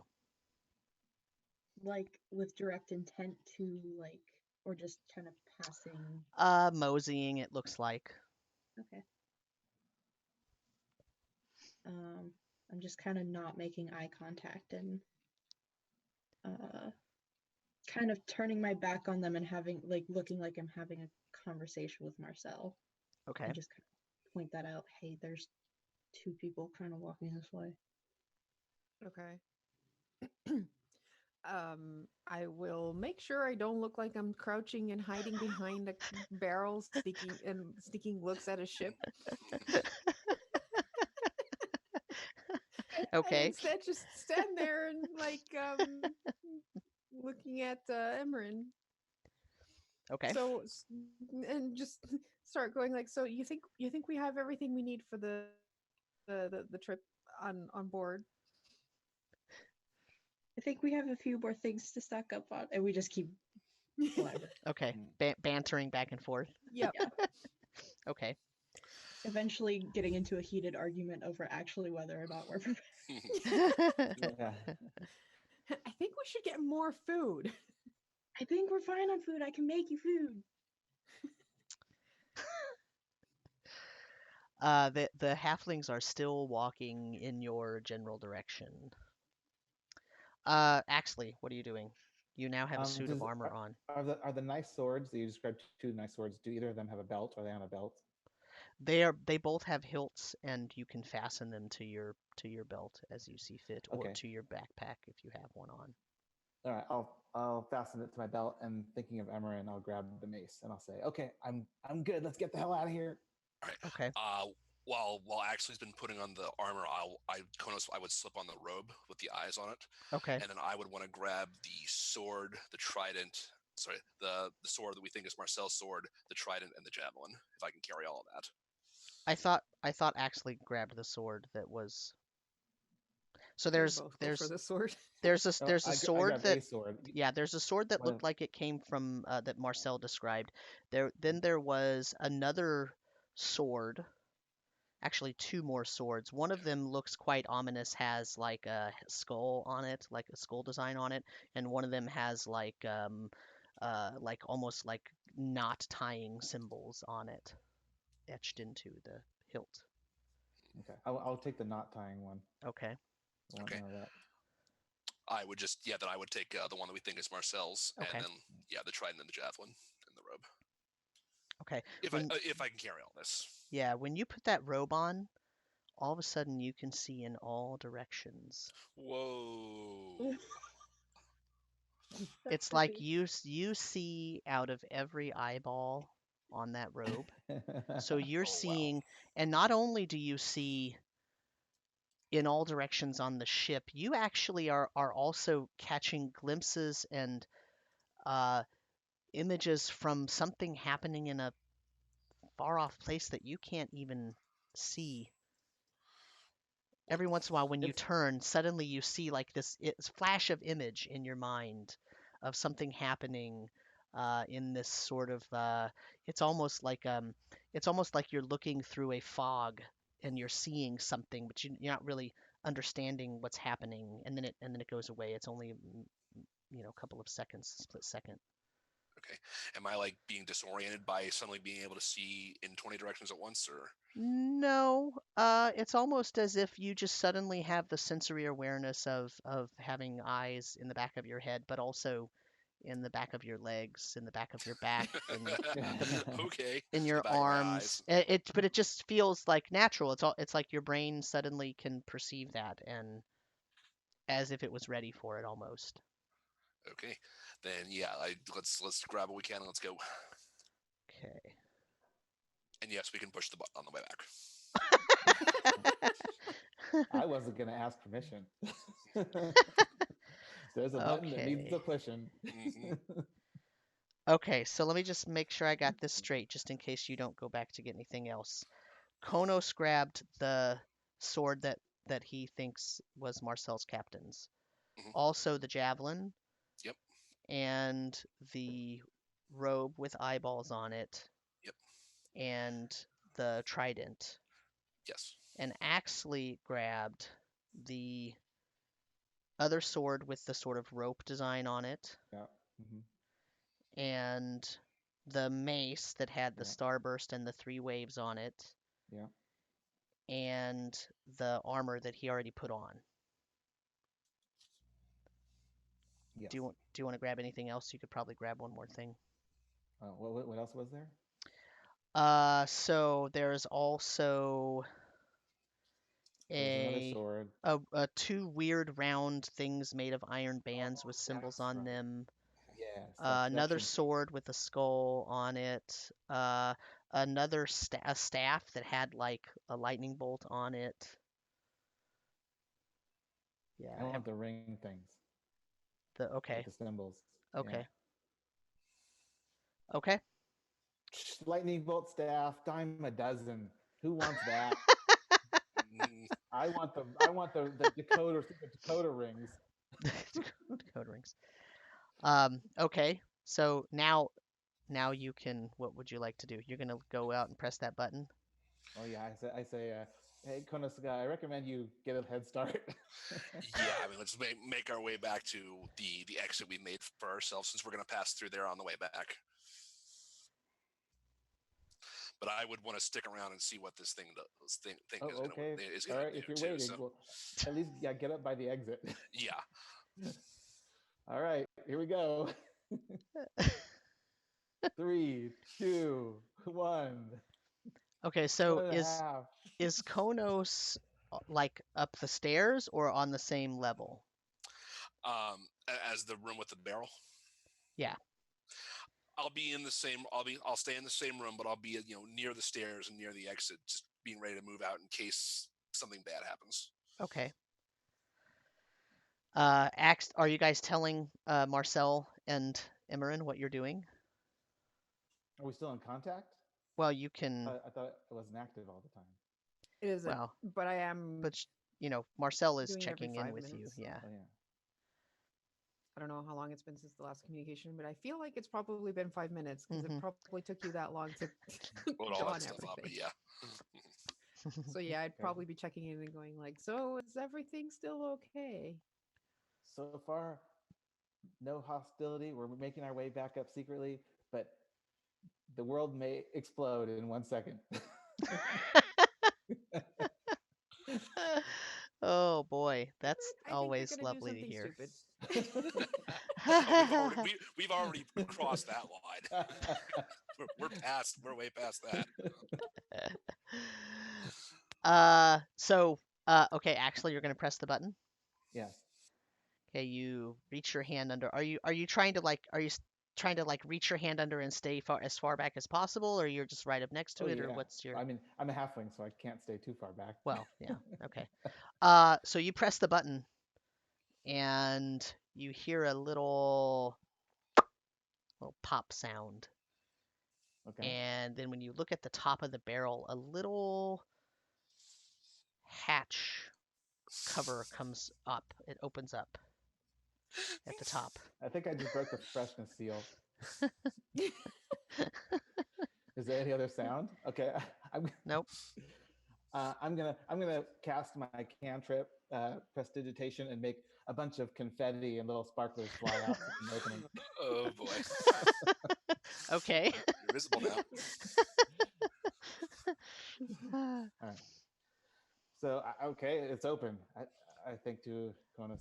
Like with direct intent to or just kind of passing. Moseying, it looks like. Okay. I'm just kind of not making eye contact and kind of turning my back on them and having looking like I'm having a conversation with Marcel. Okay. And just kind of point that out. Hey, there's two people kind of walking this way. Okay. I will make sure I don't look like I'm crouching and hiding behind a barrel, sneaking looks at a ship. Okay. And instead, just stand there and looking at Emmeryn. Okay. So, and just start going so you think we have everything we need for the trip on board? I think we have a few more things to stock up on, and we just keep blabbering. Okay. Bantering back and forth. Yep. Okay. Eventually getting into a heated argument over actually whether or not we're prepared. Yeah. I think we should get more food. I think we're fine on food. I can make you food. The halflings are still walking in your general direction. Axley, what are you doing? You now have a suit of armor on. Are the nice swords that you described, two nice swords? Do either of them have a belt? Are they on a belt? They both have hilts, and you can fasten them to your belt as you see fit, or Okay. to your backpack if you have one on. All right, I'll fasten it to my belt, and thinking of Emmeryn, I'll grab the mace and I'll say, "Okay, I'm good. Let's get the hell out of here." All right. Okay. While Axley's been putting on the armor, Khonnos, I would slip on the robe with the eyes on it, Okay. and then I would want to grab the sword, the trident. Sorry, the sword that we think is Marcel's sword, the trident, and the javelin. If I can carry all of that. I thought Axley grabbed the sword that was. So We both go for the sword. there's a No, I sword grabbed that a sword. yeah, there's a sword that One looked like it came from that Marcel described. There was another sword, actually two more swords. One of them looks quite ominous, has like a skull on it, like a skull design on it, and one of them has like almost like knot tying symbols on it, etched into the hilt. Okay, I'll take the knot tying one. Okay. I want Okay. none of that. I would just then I would take the one that we think is Marcel's, Okay. and then the trident and the javelin and the robe. Okay. If I can carry all this. Yeah, when you put that robe on, all of a sudden you can see in all directions. Whoa. It's like you see out of every eyeball on that robe. So you're seeing, and not only do you see in all directions on the ship, you actually are also catching glimpses and images from something happening in a far off place that you can't even see. Every once in a while, when you turn, suddenly you see like this flash of image in your mind of something happening in this sort of. It's almost like you're looking through a fog and you're seeing something, but you're not really understanding what's happening, and then it goes away. It's only a couple of seconds, split second. Okay. Am I like being disoriented by suddenly being able to see in 20 directions at once, or? No, it's almost as if you just suddenly have the sensory awareness of having eyes in the back of your head, but also in the back of your legs, in the back of your back, Okay. in your The back of my arms. eyes. But it just feels like natural. It's like your brain suddenly can perceive that, and as if it was ready for it almost. Okay. Then let's grab what we can and let's go. Okay. And yes, we can push the button on the way back. I wasn't going to ask permission. There's a button that needs a pushing. Mm-hmm. Okay, so let me just make sure I got this straight, just in case you don't go back to get anything else. Khonnos grabbed the sword that he thinks was Marcel's captain's. Mhm. Also the javelin. Yep. And the robe with eyeballs on it. Yep. And the trident. Yes. And Axley grabbed the other sword with the sort of rope design on it. Yeah. Mm-hmm. And the mace that had the starburst and the 3 waves on it. Yeah. And the armor that he already put on. Yes. Do you want to grab anything else? You could probably grab one more thing. What else was there? So there's also There's another sword. 2 weird round things made of iron bands with symbols on them. Yeah. Another sword with a skull on it. Another a staff that had like a lightning bolt on it. Yeah. I want the ring things. Okay. With the symbols. Okay. Yeah. Okay. Lightning bolt staff, dime a dozen. Who wants that? I want the decoder rings. Decoder rings. Okay. So now you can. What would you like to do? You're gonna go out and press that button. Oh yeah, I say, hey, Khonnos, I recommend you get a head start. Yeah, I mean, let's make our way back to the exit we made for ourselves, since we're going to pass through there on the way back. But I would want to stick around and see what this thing Oh, is okay. going All to right, do if you're too. waiting, So well, at least get up by the exit. yeah, All right, here we go. 3, 2, 1. Okay, One so and a half. is Khonnos like up the stairs or on the same level? as the room with the barrel. Yeah. I'll be in the same. I'll stay in the same room, but I'll be near the stairs and near the exit, just being ready to move out in case something bad happens. Okay. Are you guys telling Marcel and Emmeryn what you're doing? Are we still in contact? Well, you can. I thought it wasn't active all the time. It isn't, Well, but I am but Marcel is doing it every checking in 5 with you. minutes. Yeah. Oh yeah. I don't know how long it's been since the last communication, but I feel like it's probably been 5 minutes because it probably took you that long to Load all that stuff up, but yeah. So yeah, I'd Okay. probably be checking in and going like, so is everything still okay? So far, no hostility. We're making our way back up secretly, but the world may explode in 1 second. Oh boy, that's I think they're always gonna do lovely to something hear. stupid. Oh, we've already crossed that line. We're way past that. Okay, Axley, you're gonna press the button. Yes. Okay, you reach your hand under. Are you trying to reach your hand under and stay as far back as possible, or you're just right up next to Oh it, or yeah. what's your? I mean, I'm a halfling, so I can't stay too far back. Well, yeah, okay. So you press the button, and you hear a little pop sound. Okay. And then when you look at the top of the barrel, a little hatch cover comes up. It opens up at the top. I think I just broke the freshness seal. Is there any other sound? Okay. Nope. I'm gonna cast my cantrip, prestidigitation, and make a bunch of confetti and little sparklers fly out from the opening. Oh boy. Okay. You're visible now. All right. So okay, it's open. I think to Khonnos,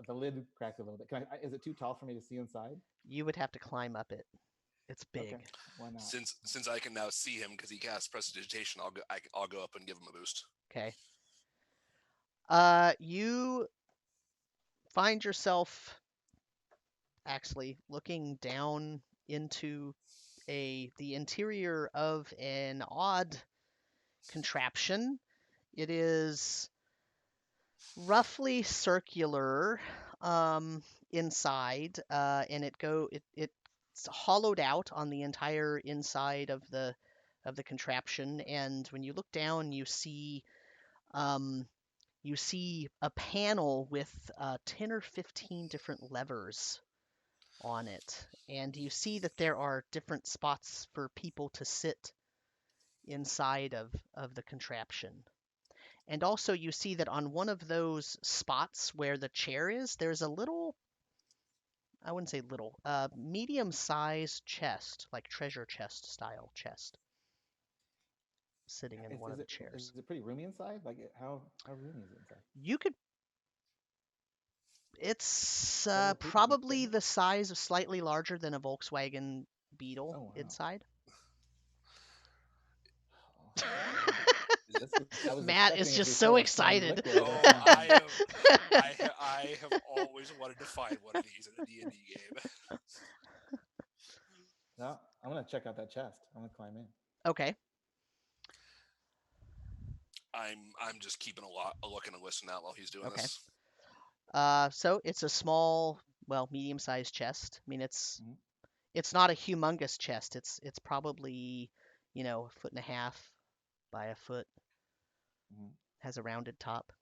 the lid cracked a little bit. Is it too tall for me to see inside? You would have to climb up it. It's big. Okay, why not? Since I can now see him because he casts prestidigitation, I'll go up and give him a boost. Okay. You find yourself actually looking down into the interior of an odd contraption. It is roughly circular inside, and it's hollowed out on the entire inside of the contraption. And when you look down, you see a panel with 10 or 15 different levers on it, and you see that there are different spots for people to sit inside of the contraption. And also you see that on one of those spots where the chair is, there's a little, I wouldn't say little, medium-sized chest, like treasure chest style chest, sitting in one of the chairs. Is it pretty roomy inside? Like how roomy is it inside? It's Several people can fit probably in it? the size of slightly larger than a Volkswagen Beetle Oh wow. inside. I was Matt is expecting it to just be so full of excited. liquid or Oh, something. I have always wanted to find one of these in a D&D game. No, I'm gonna check out that chest. I'm gonna climb in. Okay. I'm just keeping a look and a listen out while he's doing Okay. this. So it's a small, medium-sized chest. I mean, Mhm. it's not a humongous chest. It's probably, a foot and a half by a foot. Mhm. Has a rounded top.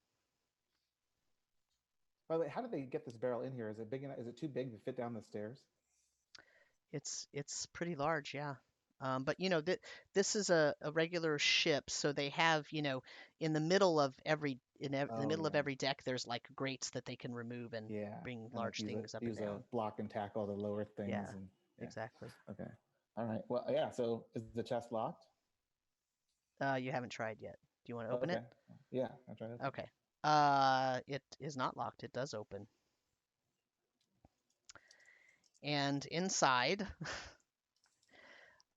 By the way, how did they get this barrel in here? Is it big enough? Is it too big to fit down the stairs? It's pretty large, yeah. But this is a regular ship, so they have, in the middle of every the middle of every deck, there's like grates that they can remove and bring and large use things up use and down. a block and tackle to lower things. Yeah, and exactly. Okay. All right. Well, yeah. So is the chest locked? You haven't tried yet. Do you want to open it? Yeah, I tried it. Okay. It is not locked. It does open. And inside,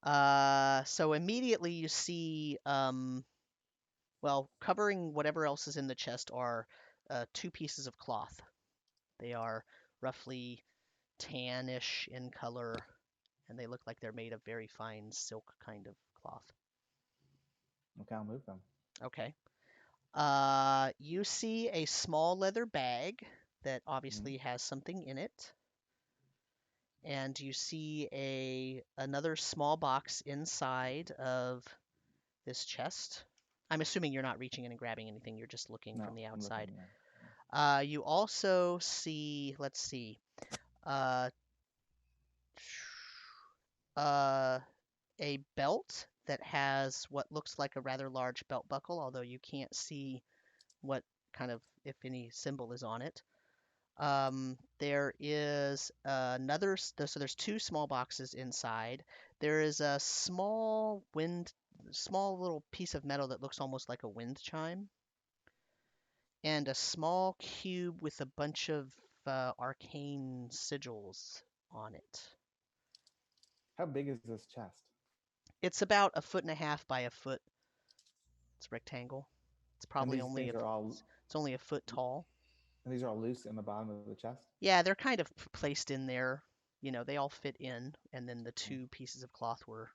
so immediately you see, well, covering whatever else is in the chest are 2 pieces of cloth. They are roughly tannish in color, and they look like they're made of very fine silk kind of cloth. Okay, I'll move them. Okay. You see a small leather bag that obviously has something in it. And you see another small box inside of this chest. I'm assuming you're not reaching in and grabbing anything. You're just looking from the outside. I'm looking, You also see, let's see, a belt that has what looks like a rather large belt buckle, although you can't see what kind of, if any, symbol is on it. There is another, so there's 2 small boxes inside. There is a small little piece of metal that looks almost like a wind chime, and a small cube with a bunch of arcane sigils on it. How big is this chest? It's about 1.5 feet by a foot. It's a rectangle. It's probably only it's only a foot tall. And these are all loose in the bottom of the chest? Yeah, they're kind of placed in there. They all fit in, and then the 2 pieces of cloth were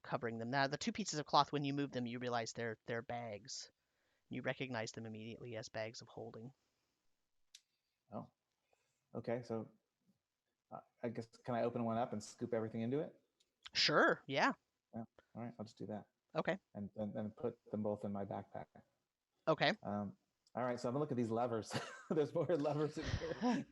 covering them. Now, the 2 pieces of cloth, when you move them, you realize they're bags. You recognize them immediately as bags of holding. Oh, okay. So I guess, can I open one up and scoop everything into it? Sure, yeah. All right, I'll just do that. Okay. And put them both in my backpack. Okay. All right, so I'm gonna look at these levers. There's more levers in here.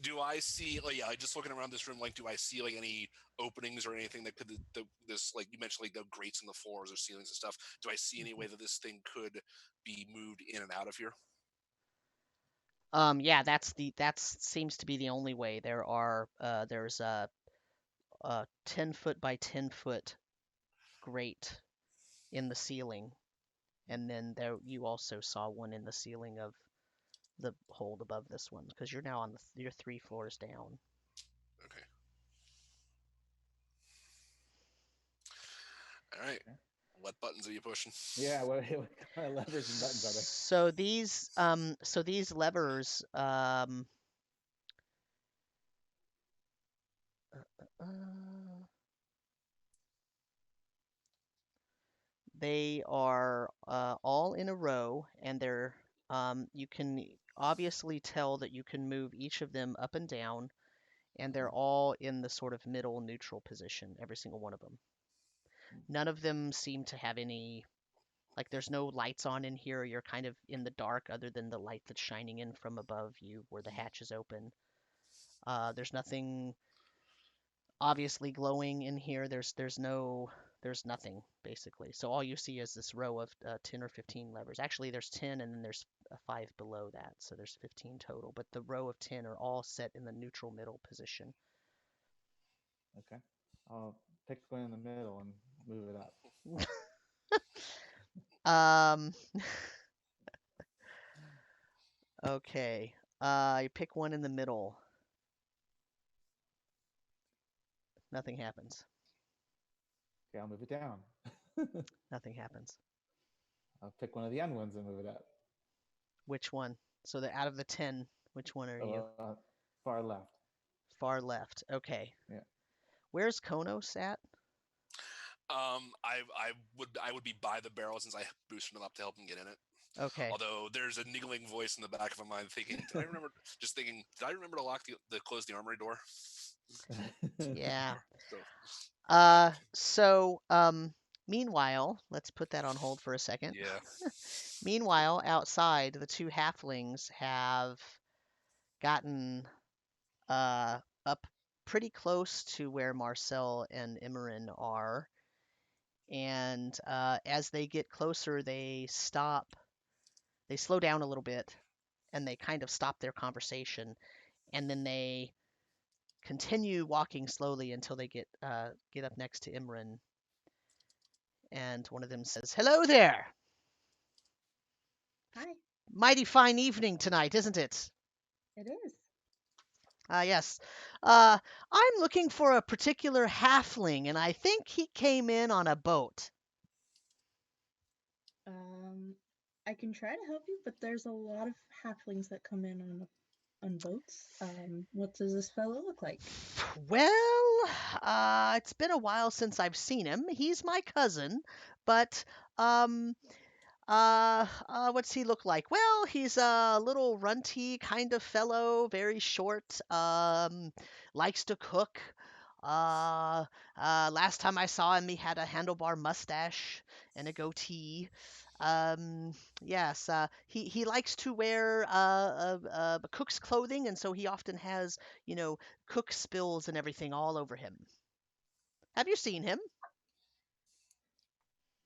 Do I see, like, just looking around this room, like, do I see like any openings or anything that could this, like you mentioned, like the grates in the floors or ceilings and stuff? Do I see any way that this thing could be moved in and out of here? Yeah, that seems to be the only way. There's a 10-foot by 10-foot grate in the ceiling, and then you also saw one in the ceiling of the hold above this one, because you're now you're 3 floors down. Okay. All right. Okay. What buttons are you pushing? Yeah, what kind of levers and buttons are there? So these levers, they are all in a row, and they're you can obviously tell that you can move each of them up and down, and they're all in the sort of middle neutral position, every single one of them. None of them seem to have any, like, there's no lights on in here. You're kind of in the dark, other than the light that's shining in from above you where the hatch is open. There's nothing obviously glowing in here. There's nothing, basically. So all you see is this row of 10 or 15 levers. Actually, there's 10, and then there's 5 below that, so there's 15 total. But the row of 10 are all set in the neutral middle position. Okay. I'll pick one in the middle and move it up. Okay. You pick one in the middle. Nothing happens. Okay, I'll move it down. Nothing happens. I'll pick one of the end ones and move it up. Which one? So out of the 10, which one are you? Far left. Far left. Okay. Yeah. Where's Khonnos at? I would be by the barrel, since I boosted him up to help him get in it. Okay. Although there's a niggling voice in the back of my mind thinking, did I remember to close the armory door? Yeah. So, meanwhile, let's put that on hold for a second. Yeah. Meanwhile, outside, the 2 halflings have gotten up pretty close to where Marcel and Emmeryn are. And as they get closer, they stop. They slow down a little bit, and they kind of stop their conversation. And then they continue walking slowly until they get up next to Emmeryn. And one of them says, "Hello there. Hi, Mighty fine evening tonight, isn't it?" it is. Yes. I'm looking for a particular halfling, and I think he came in on a boat. I can try to help you, but there's a lot of halflings that come in on boats. What does this fellow look like? Well, it's been a while since I've seen him. He's my cousin, but what's he look like? Well, he's a little runty kind of fellow, very short, likes to cook. Last time I saw him, he had a handlebar mustache and a goatee. Yes, he likes to wear cook's clothing, and so he often has, cook spills and everything all over him. Have you seen him?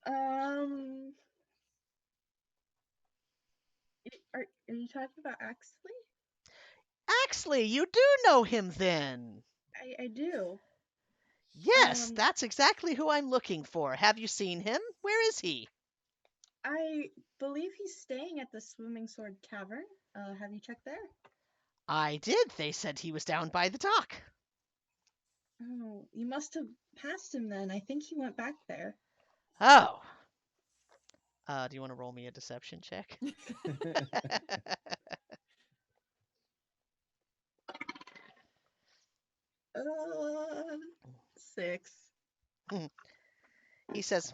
Um, are you talking about Axley? Axley, you do know him then. I do. Yes, Um, that's exactly who I'm looking for. Have you seen him? Where is he? I believe he's staying at the Swimming Sword Tavern. Have you checked there? I did. They said he was down by the dock. Oh, you must have passed him then. I think he went back there. Oh. Do you want to roll me a deception check? 6. He says,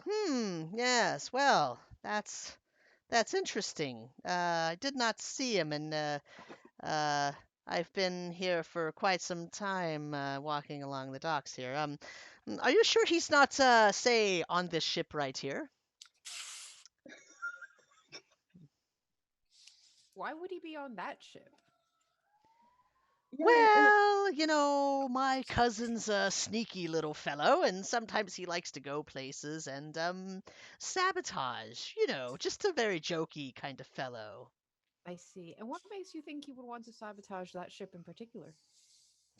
yes, well, that's interesting. I did not see him, and I've been here for quite some time, walking along the docks here. Are you sure he's not, say, on this ship right here? Why would he be on that ship? Yeah, Well, my cousin's a sneaky little fellow, and sometimes he likes to go places and, sabotage. Just a very jokey kind of fellow. I see. And what makes you think he would want to sabotage that ship in particular?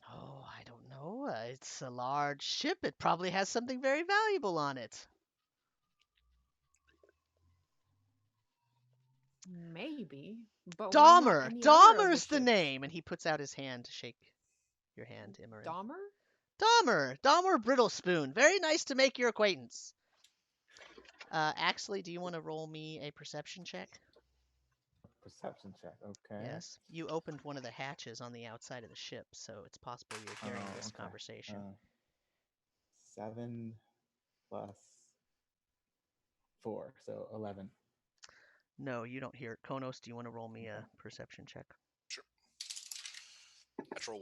Oh, I don't know. It's a large ship. It probably has something very valuable on it. Maybe, but why not Dawmer! any other of the Dawmer's the ships? name. And he puts out his hand to shake your hand, Emmeryn. Dahmer? Dawmer Brittlespoon. Very nice to make your acquaintance. Axley, do you want to roll me a perception check? Perception check. Okay. Yes. You opened one of the hatches on the outside of the ship, so it's possible you're hearing this Okay. conversation. 7 plus 4, so 11. No, you don't hear it. Khonnos, do you want to roll me a perception check? Sure. Natural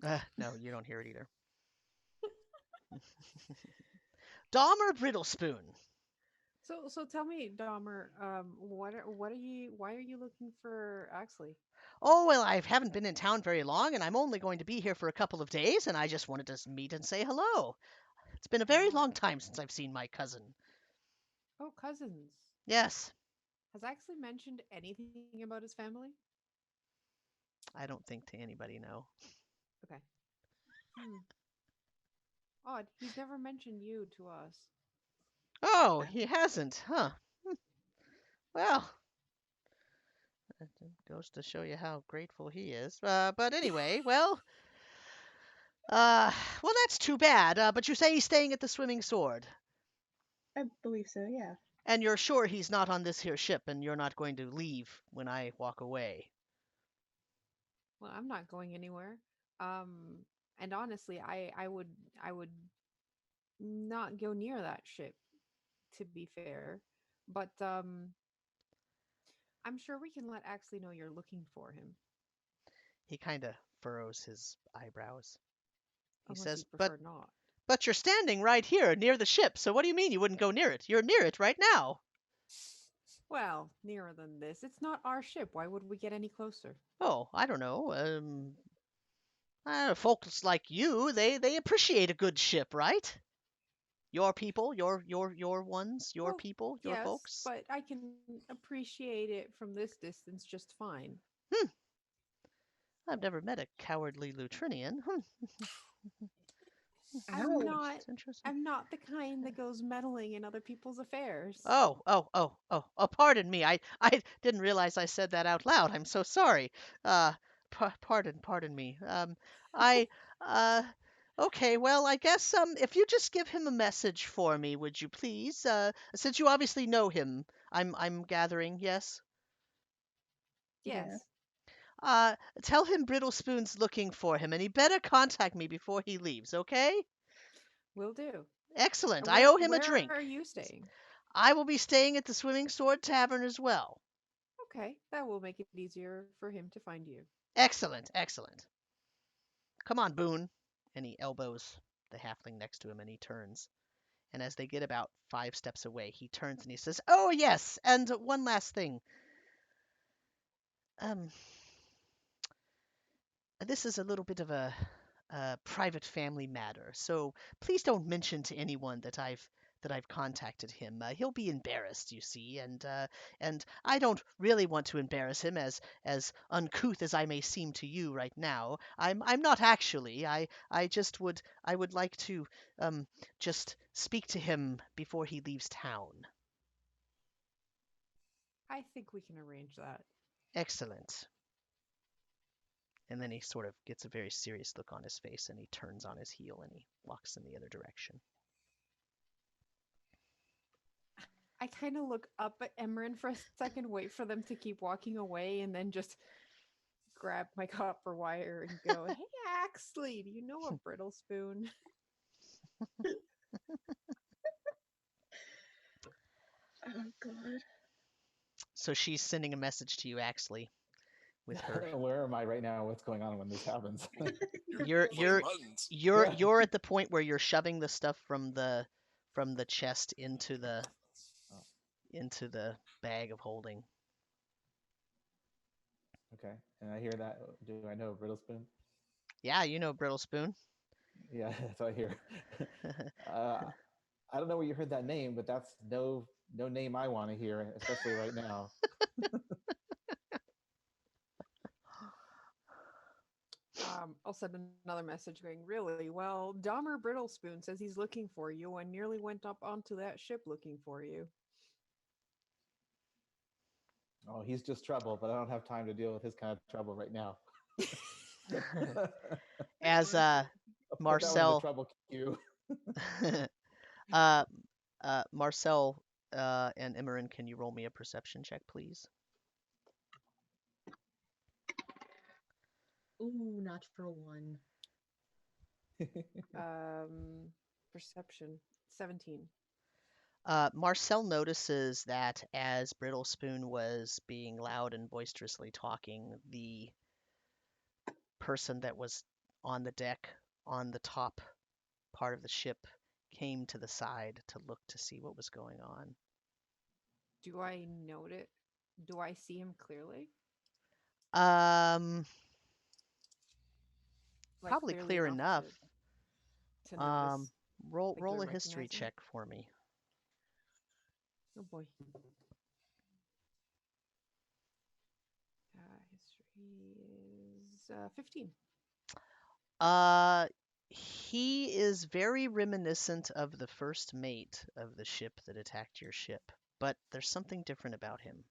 1. No, you don't hear it either. Dawmer Brittlespoon. So tell me, Dahmer, why are you looking for Axley? Oh, well, I haven't been in town very long, and I'm only going to be here for a couple of days, and I just wanted to meet and say hello. It's been a very long time since I've seen my cousin. Oh, cousins. Yes. Has Axley mentioned anything about his family? I don't think to anybody, no. Okay. Odd. He's never mentioned you to us. Oh, he hasn't, huh? Well, that goes to show you how grateful he is. But anyway, well, that's too bad. But you say he's staying at the Swimming Sword, I believe so, yeah. and you're sure he's not on this here ship, and you're not going to leave when I walk away. Well, I'm not going anywhere. And honestly, I would not go near that ship, to be fair. But I'm sure we can let Axley know you're looking for him. He kind of furrows his eyebrows. He Unless says, you prefer not. But you're standing right here near the ship, so what do you mean you wouldn't go near it? You're near it right now. Well, nearer than this. It's not our ship. Why would we get any closer? Oh, I don't know. Folks like you, they appreciate a good ship, right? Your people, your ones, your Well, people, your yes, folks. but I can appreciate it from this distance just fine. Hmm. I've never met a cowardly Lutrinian. I'm Ouch. not It's interesting. I'm not the kind that goes meddling in other people's affairs. Oh, pardon me. I didn't realize I said that out loud. I'm so sorry. Uh, pardon me. I, uh, okay, well, I guess, if you just give him a message for me, would you please? Since you obviously know him, I'm gathering, yes? Yes. Yeah. Tell him Brittlespoon's looking for him, and he better contact me before he leaves, okay? Will do. Excellent. And I owe him a where drink. are you staying? I will be staying at the Swimming Sword Tavern as well. Okay, that will make it easier for him to find you. Excellent. Come on, Boone. And he elbows the halfling next to him and he turns. And as they get about 5 steps away, he turns and he says, "Oh, yes, and one last thing. Um, this is a little bit of a private family matter, so please don't mention to anyone that I've contacted him. He'll be embarrassed, you see, and I don't really want to embarrass him, as uncouth as I may seem to you right now. I'm not actually. I would like to just speak to him before he leaves town." I think we can arrange that. Excellent. And then he sort of gets a very serious look on his face and he turns on his heel and he walks in the other direction. I kind of look up at Emmeryn for a second, wait for them to keep walking away, and then just grab my copper wire and go, "Hey, Axley, do you know a Brittlespoon?" Oh god. So she's sending a message to you, Axley, with her. Where am I right now? What's going on when this happens? You're Flicking buttons. you're Yeah. you're at the point where you're shoving the stuff from the chest into the bag of holding. Okay, and I hear that. Do I know Brittlespoon? Yeah, you know Brittlespoon. Yeah, that's what I hear. I don't know where you heard that name, but that's no name I want to hear, especially right now. I'll send another message going, "Really? Well, Dawmer Brittlespoon says he's looking for you and nearly went up onto that ship looking for you." Oh, he's just trouble, but I don't have time to deal with his kind of trouble right now. As Put that one in the Marcel trouble queue. uh Marcel and Emmeryn, can you roll me a perception check, please? Ooh, natural one. Perception 17. Marcel notices that as Brittlespoon was being loud and boisterously talking, the person that was on the deck on the top part of the ship came to the side to look to see what was going on. Do I note it? Do I see him clearly? Like, Probably clearly clear enough. to notice. Roll like, do I a history recognize him? check for me. Oh boy. History is 15. He is very reminiscent of the first mate of the ship that attacked your ship, but there's something different about him.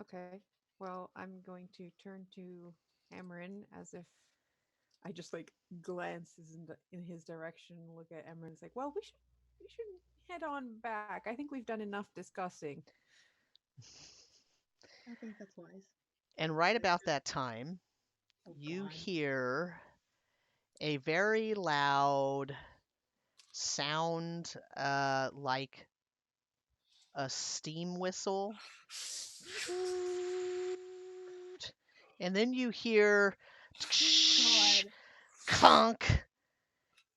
Okay. Well, I'm going to turn to Emmeryn as if I just like glances in his direction, look at Emmeryn. It's like, well, we should head on back. I think we've done enough discussing. I think that's wise. And right about that time, Oh you god. hear a very loud sound, like a steam whistle. And then you hear God. conk,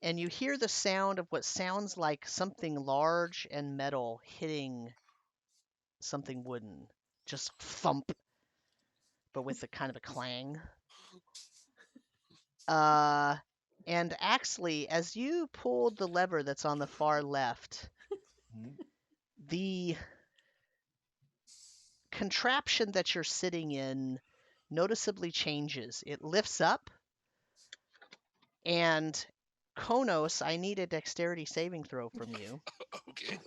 and you hear the sound of what sounds like something large and metal hitting something wooden. Just thump. but with a kind of a clang. And Axley, as you pulled the lever that's on the far left, Mhm. the contraption that you're sitting in noticeably changes. It lifts up, and Khonnos, I need a dexterity saving throw from you. Okay.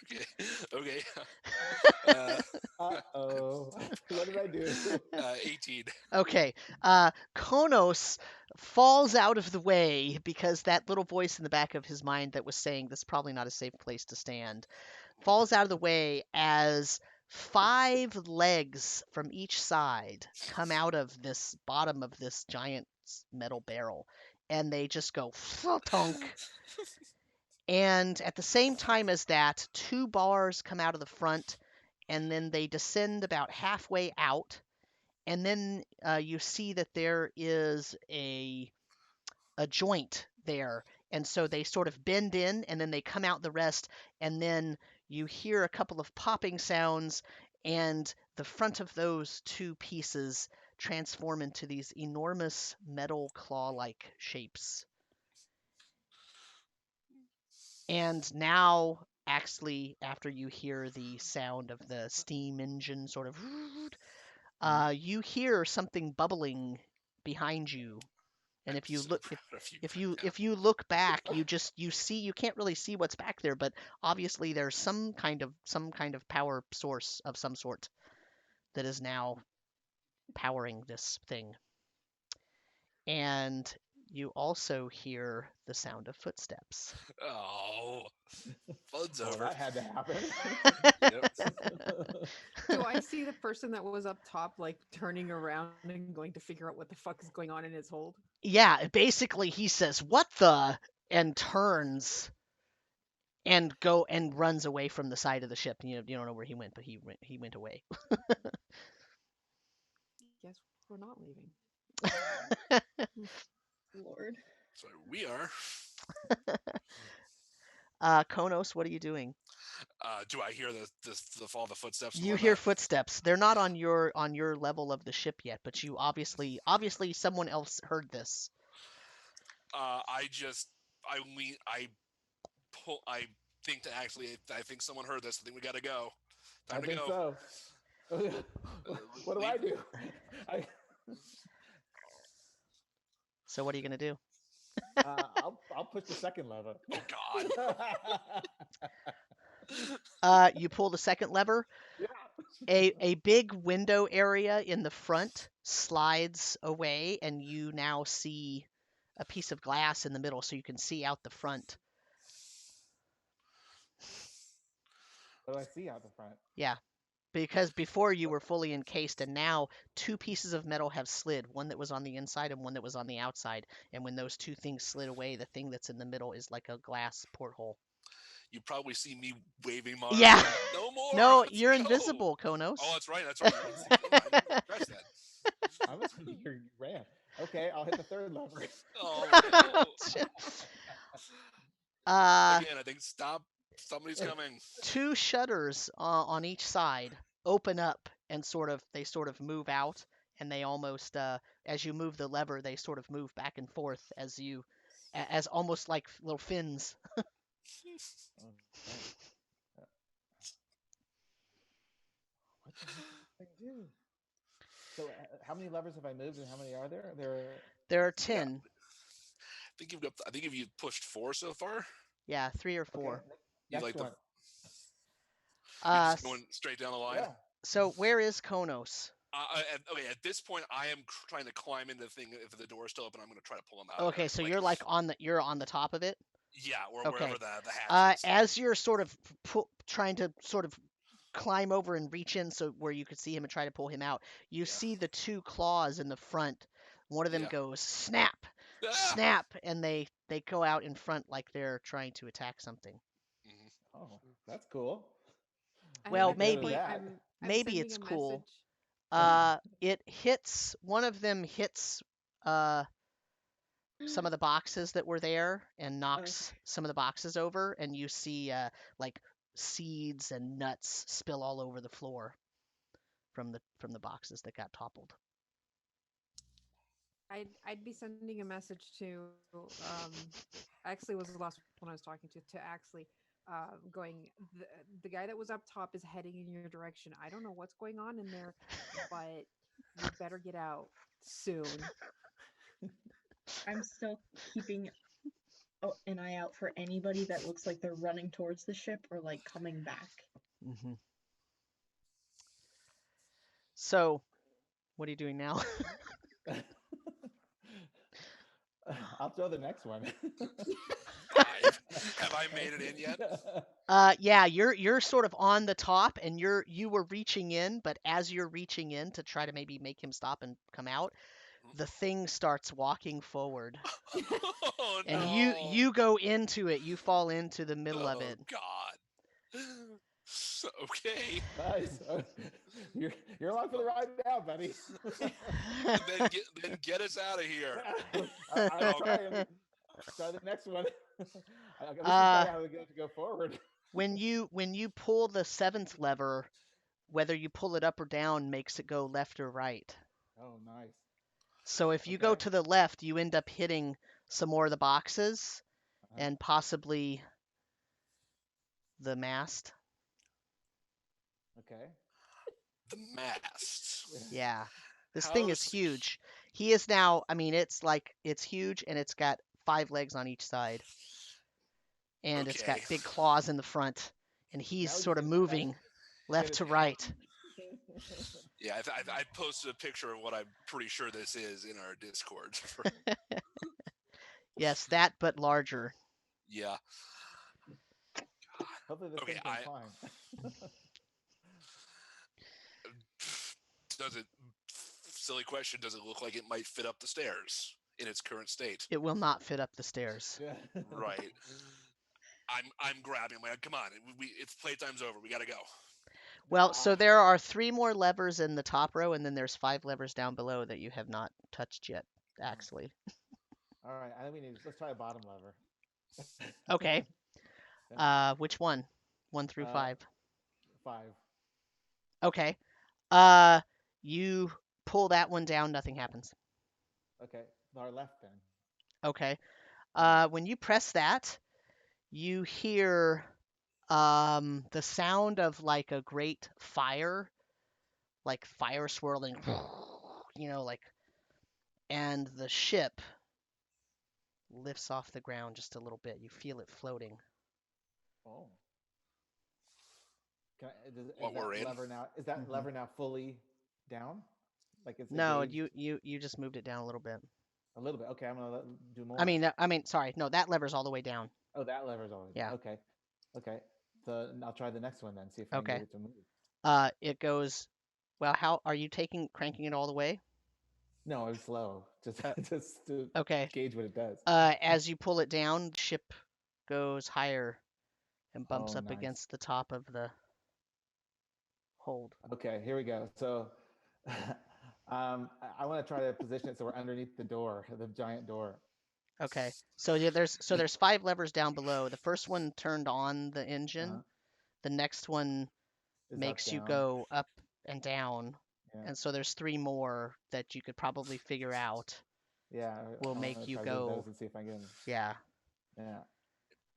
Okay. Okay. Uh-oh. What did I do? 18. Okay, Khonnos falls out of the way because that little voice in the back of his mind that was saying this is probably not a safe place to stand falls out of the way as 5 legs from each side come out of this bottom of this giant metal barrel, and they just go tonk. And at the same time as that, 2 bars come out of the front, and then they descend about halfway out. And then you see that there is a joint there, and so they sort of bend in, and then they come out the rest, and then you hear a couple of popping sounds, and the front of those 2 pieces transform into these enormous metal claw-like shapes. And now, actually, after you hear the sound of the steam engine sort of, you hear something bubbling behind you. And if you look, if you look back, you can't really see what's back there, but obviously there's some kind of power source of some sort that is now powering this thing. And you also hear the sound of footsteps. Oh, fun's Well, over. that had to happen. Yep. Do I see the person that was up top, like, turning around and going to figure out what the fuck is going on in his hold? Yeah, basically he says, "What the?" and turns and runs away from the side of the ship. You don't know where he went, but he went away. Guess we're not leaving. Lord. So we are. Khonnos, what are you doing? Do I hear the fall of the footsteps? And You hear whatnot? footsteps. They're not on your level of the ship yet, but you obviously someone else heard this. I think to actually, I think someone heard this. I think we gotta go. Time I to think go. so. What do I do? So what are you gonna do? I'll push the second lever. Oh God. You pull the second lever. Yeah. A big window area in the front slides away, and you now see a piece of glass in the middle, so you can see out the front. What do I see out the front? Yeah, because before you were fully encased, and now 2 pieces of metal have slid, one that was on the inside and one that was on the outside. And when those 2 things slid away, the thing that's in the middle is like a glass porthole. You probably see me waving my Yeah. arms. No more. No, Let's you're go. invisible, Khonnos. Oh, that's right. That's right. I didn't press that. I was you ran. Okay, I'll hit the third lever. Oh no. Uh, Again, I think stop. Somebody's coming. 2 shutters on each side open up, and they sort of move out, and they almost as you move the lever, they sort of move back and forth as almost like little fins. Oh, nice. What the heck does this thing do? So, how many levers have I moved, and how many are there? There are 10. I think you've pushed 4 so far. Yeah, 3 or 4. Okay, You next like one. you're just going straight down the line. Yeah. So where is Khonnos? Okay, at this point, I am trying to climb into the thing. If the door is still open, I'm going to try to pull him out. Okay, so you're you're on the top of it. Yeah, or Okay. wherever the hatch is. As you're sort of trying to sort of climb over and reach in so where you could see him and try to pull him out, you see the 2 claws in the front. One of them goes snap, snap, and they go out in front like they're trying to attack something. Mm-hmm. Oh, that's cool. Well, Make note of maybe that. I'm maybe sending it's a cool. message. It hits one of them hits some of the boxes that were there and knocks some of the boxes over, and you see like seeds and nuts spill all over the floor from the boxes that got toppled. I'd be sending a message to Axley was the last one I was talking to Axley, going the guy that was up top is heading in your direction. I don't know what's going on in there, but you better get out soon. I'm still keeping an eye out for anybody that looks like they're running towards the ship or like coming back. Mm-hmm. So, what are you doing now? I'll throw the next one. 5. Have I made it in yet? Yeah, you're sort of on the top, and you were reaching in, but as you're reaching in to try to maybe make him stop and come out, the thing starts walking forward, Oh and no! you go into it. You fall into the middle of it. God. Okay. Nice. You're along for the ride now, buddy. then get us out of here. I'll try the next one. I guess how to go forward. When you pull the 7th lever, whether you pull it up or down makes it go left or right. Oh, nice. So if you go to the left, you end up hitting some more of the boxes and possibly the mast. Okay. The mast. Yeah. This thing is huge. He is now, I mean, it's huge, and it's got 5 legs on each side. And it's got big claws in the front, and he's sort of moving left to right. Yeah, I posted a picture of what I'm pretty sure this is in our Discord. Yes, that, but larger. Yeah. Hopefully this thing can climb. Silly question, does it look like it might fit up the stairs in its current state? It will not fit up the stairs. Yeah. Right. I'm grabbing. I'm like, come on, it's playtime's over. We gotta go. Well, so there are 3 more levers in the top row, and then there's 5 levers down below that you have not touched yet, Axley. All right, let's try a bottom lever. Okay. Which one? 1 through 5. 5. Okay. You pull that one down, nothing happens. Okay, our left then. Okay. When you press that, you hear the sound of like a great fire, like fire swirling, and the ship lifts off the ground just a little bit. You feel it floating. Oh. Is that lever now fully down? Like it's No, engaged? you just moved it down a little bit. A little bit. Okay, I'm gonna do more. I mean, sorry, no, that lever's all the way down. Oh, that lever's all the way down. Yeah. Okay. So I'll try the next one then. See if I can get it to move. It goes. Well, how are you cranking it all the way? No, I'm slow. Just to gauge what it does. As you pull it down, the ship goes higher and bumps up against the top of the hold. Okay, here we go. So I want to try to position it so we're underneath the door, the giant door. Okay. So yeah, there's 5 levers down below. The first one turned on the engine. The next one makes you go up and down. Yeah. And so there's 3 more that you could probably figure out. Yeah. Will make you go. Those and see if I can. Yeah. Yeah.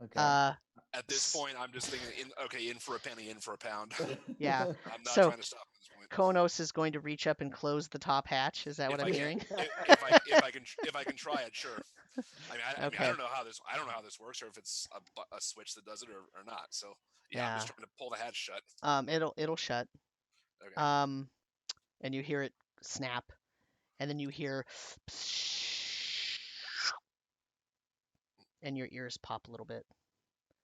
Okay. At this point, I'm just thinking, in for a penny, in for a pound. Yeah. I'm not trying to stop at this point. Khonnos is going to reach up and close the top hatch. Is that what I'm hearing? If I can try it, sure. I mean, I don't know how this works, or if it's a switch that does it or not. So I'm just trying to pull the hatch shut. It'll shut. Okay. And you hear it snap, and then you hear, and your ears pop a little bit.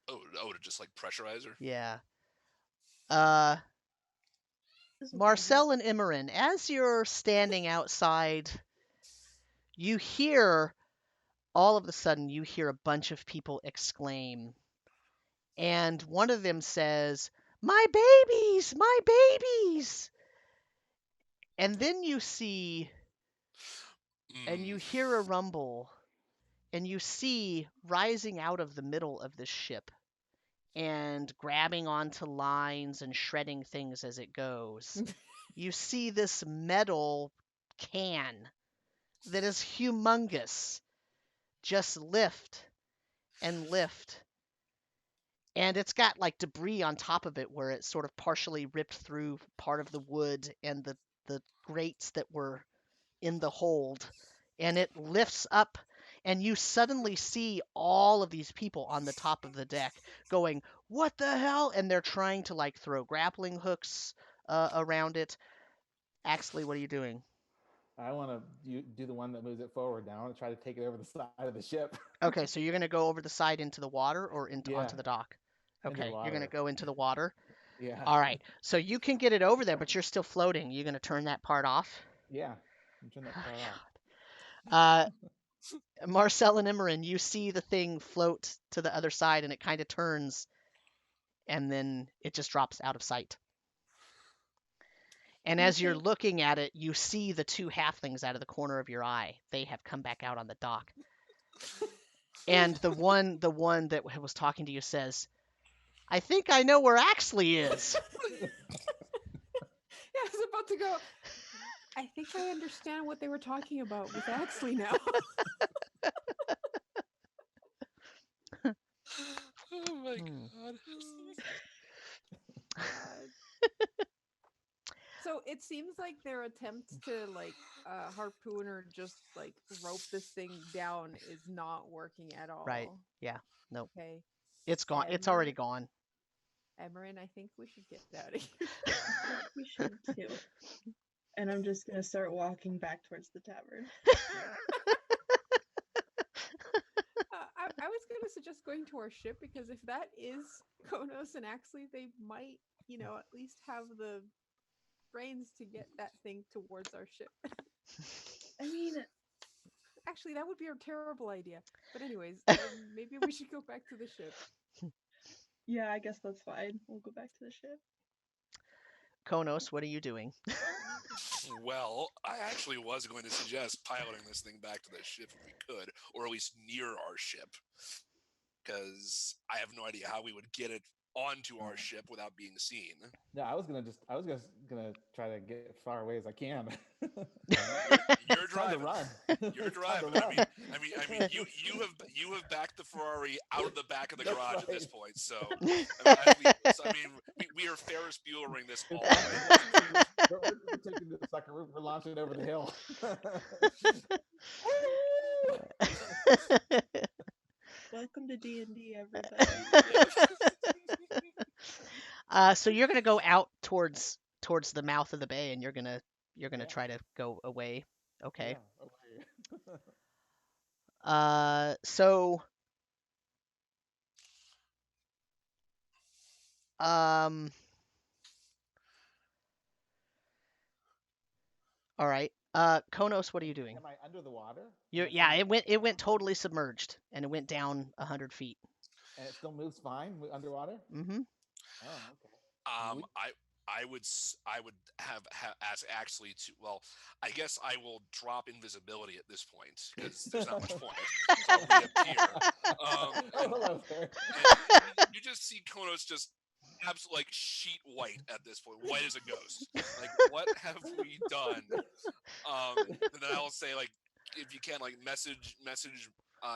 Oh, to just like pressurize her? Yeah. Marcel and Emmeryn, as you're standing outside, you hear, all of a sudden, you hear a bunch of people exclaim. And one of them says, "My babies! My babies!" And then you see, and you hear a rumble, and you see rising out of the middle of this ship and grabbing onto lines and shredding things as it goes you see this metal can that is humongous just lift and lift. And it's got like debris on top of it where it sort of partially ripped through part of the wood and the grates that were in the hold. And it lifts up, and you suddenly see all of these people on the top of the deck going, "What the hell?" And they're trying to like throw grappling hooks around it. Axley, what are you doing? I want to do the one that moves it forward now. I want to try to take it over the side of the ship. Okay, so you're going to go over the side into the water or Yeah. onto the dock? Into the Okay, you're going to water. go into the water. Yeah. All right, so you can get it over there, but you're still floating. You're going to turn that part off? Yeah. I'm turning that Oh, part off. God. Marcel and Emmeryn, you see the thing float to the other side, and it kind of turns, and then it just drops out of sight. And as you're looking at it, you see the two halflings out of the corner of your eye. They have come back out on the dock. And the one that was talking to you says, "I think I know where Axley is." Yeah, I was about to go. I think I understand what they were talking about with Axley now. Oh my god. So it seems like their attempts to like harpoon or just like rope this thing down is not working at all. Right. Yeah. Nope. Okay. It's gone. It's already gone. Emmeryn, I think we should get out of here. We should too. And I'm just gonna start walking back towards the tavern. I was gonna suggest going to our ship because if that is Khonnos and Axley, they might, at least have the brains to get that thing towards our ship. I mean, actually, that would be a terrible idea. But anyways, maybe we should go back to the ship. Yeah, I guess that's fine. We'll go back to the ship. Khonnos, what are you doing? Well, I actually was going to suggest piloting this thing back to the ship if we could, or at least near our ship, because I have no idea how we would get it onto our ship without being seen. No, I was gonna try to get as far away as I can. You're driving. Run. You're driving. I mean, you have backed the Ferrari out of the back of the garage at this point. So, we are Ferris Buellering this all the way. We're taking the sucker. We're launching it over the hill. Welcome to D&D, everybody. So you're gonna go out towards the mouth of the bay, and you're gonna try to go away. Okay. Yeah, So all right. Khonnos, what are you doing? Am I under the water? Yeah, it went totally submerged, and it went down 100 feet. And it still moves fine underwater? Mm-hmm. Oh, okay. I would have asked Axley to. Well, I guess I will drop invisibility at this point because there's not much point. So I'll reappear. Hello there. And you just see Khonnos just absolutely like sheet white at this point, white as a ghost. Like, what have we done? And then I'll say, like, if you can, like, message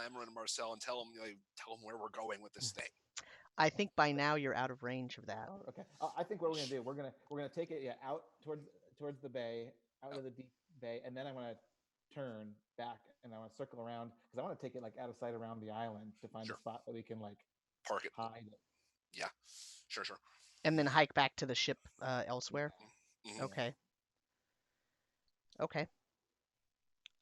Emmeryn and Marcel and tell them where we're going with this thing. I think by now you're out of range of that. Oh, okay. I think what we're gonna do, we're gonna take it out towards the bay, out of the deep bay, and then I'm gonna turn back and I want to circle around because I want to take it like out of sight around the island to find a spot that we can like park it, hide it. Yeah, sure. And then hike back to the ship elsewhere. Mm-hmm. Okay.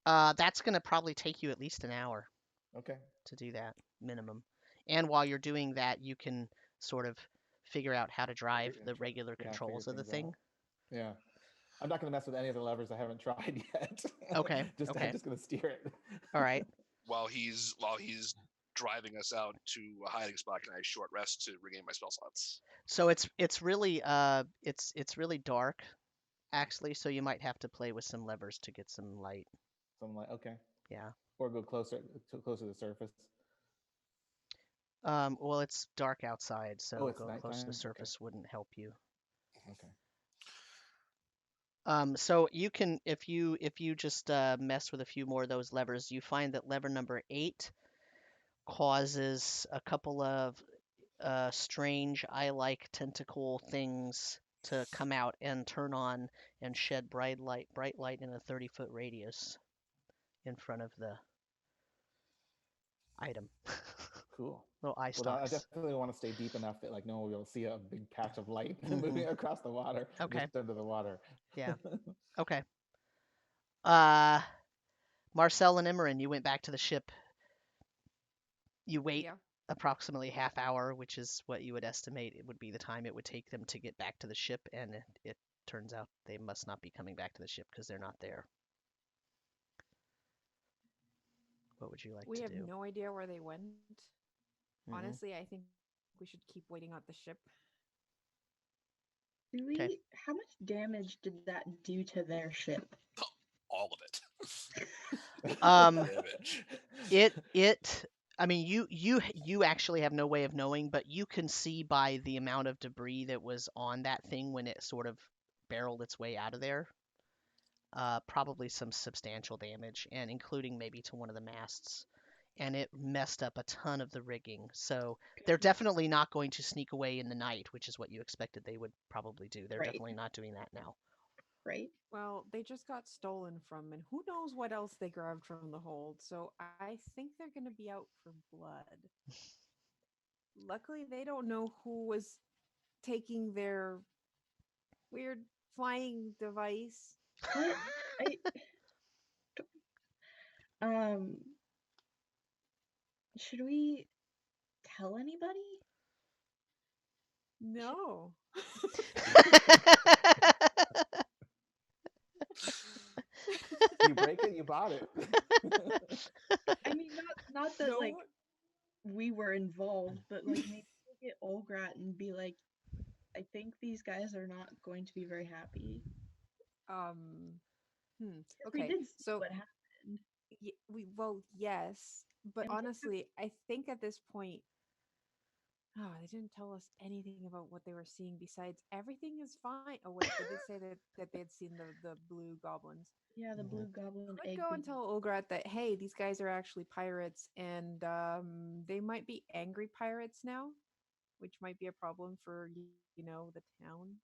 That's gonna probably take you at least an hour. Okay. To do that minimum. And while you're doing that, you can sort of figure out how to drive the regular controls of the thing. Yeah. I'm not going to mess with any of the levers I haven't tried yet. Okay. I'm just going to steer it. All right. While he's driving us out to a hiding spot, can I short rest to regain my spell slots? So it's really it's really dark, actually. So you might have to play with some levers to get some light. Some light. Okay. Yeah. Or go closer to the surface. Well, it's dark outside, so it's go close to the nighttime? surface wouldn't help you. Okay. So you can, if you just mess with a few more of those levers, you find that lever number 8 causes a couple of strange eye-like tentacle things to come out and turn on and shed bright light in a 30-foot radius in front of the item. Cool. Little eye Well, I stalks. definitely want to stay deep enough that like no one will see a big patch of light Mhm. moving across the water, Okay. just under the water. Yeah. Okay. Marcel and Emmeryn, you went back to the ship. You wait Yeah. approximately half hour, which is what you would estimate it would be the time it would take them to get back to the ship, and it turns out they must not be coming back to the ship because they're not there. What would you like We to have do? no idea where they went. Mhm. Honestly, I think we should keep waiting at the ship. Do we? Okay. How much damage did that do to their ship? All of it. Um, Damage. I mean, you actually have no way of knowing, but you can see by the amount of debris that was on that thing when it sort of barreled its way out of there. Probably some substantial damage, and including maybe to one of the masts. And it messed up a ton of the rigging. So they're definitely not going to sneak away in the night, which is what you expected they would probably do. They're Right. definitely not doing that now. Right? Well, they just got stolen from, and who knows what else they grabbed from the hold. So I think they're going to be out for blood. Luckily, they don't know who was taking their weird flying device. What? Um. Should we tell anybody? No. You break it, you bought it. I mean, not that No. like we were involved, but like maybe we'll get Ulgrat and be like, I think these guys are not going to be very happy. We Okay. did see So what happened. yes, but And we honestly, I think at this point, they didn't tell us anything about what they were seeing besides everything is fine. Oh wait, they did say that they had seen the blue goblins. Yeah, the blue goblin Could egg. go and tell Ulgrat that hey, these guys are actually pirates, and they might be angry pirates now, which might be a problem for the town.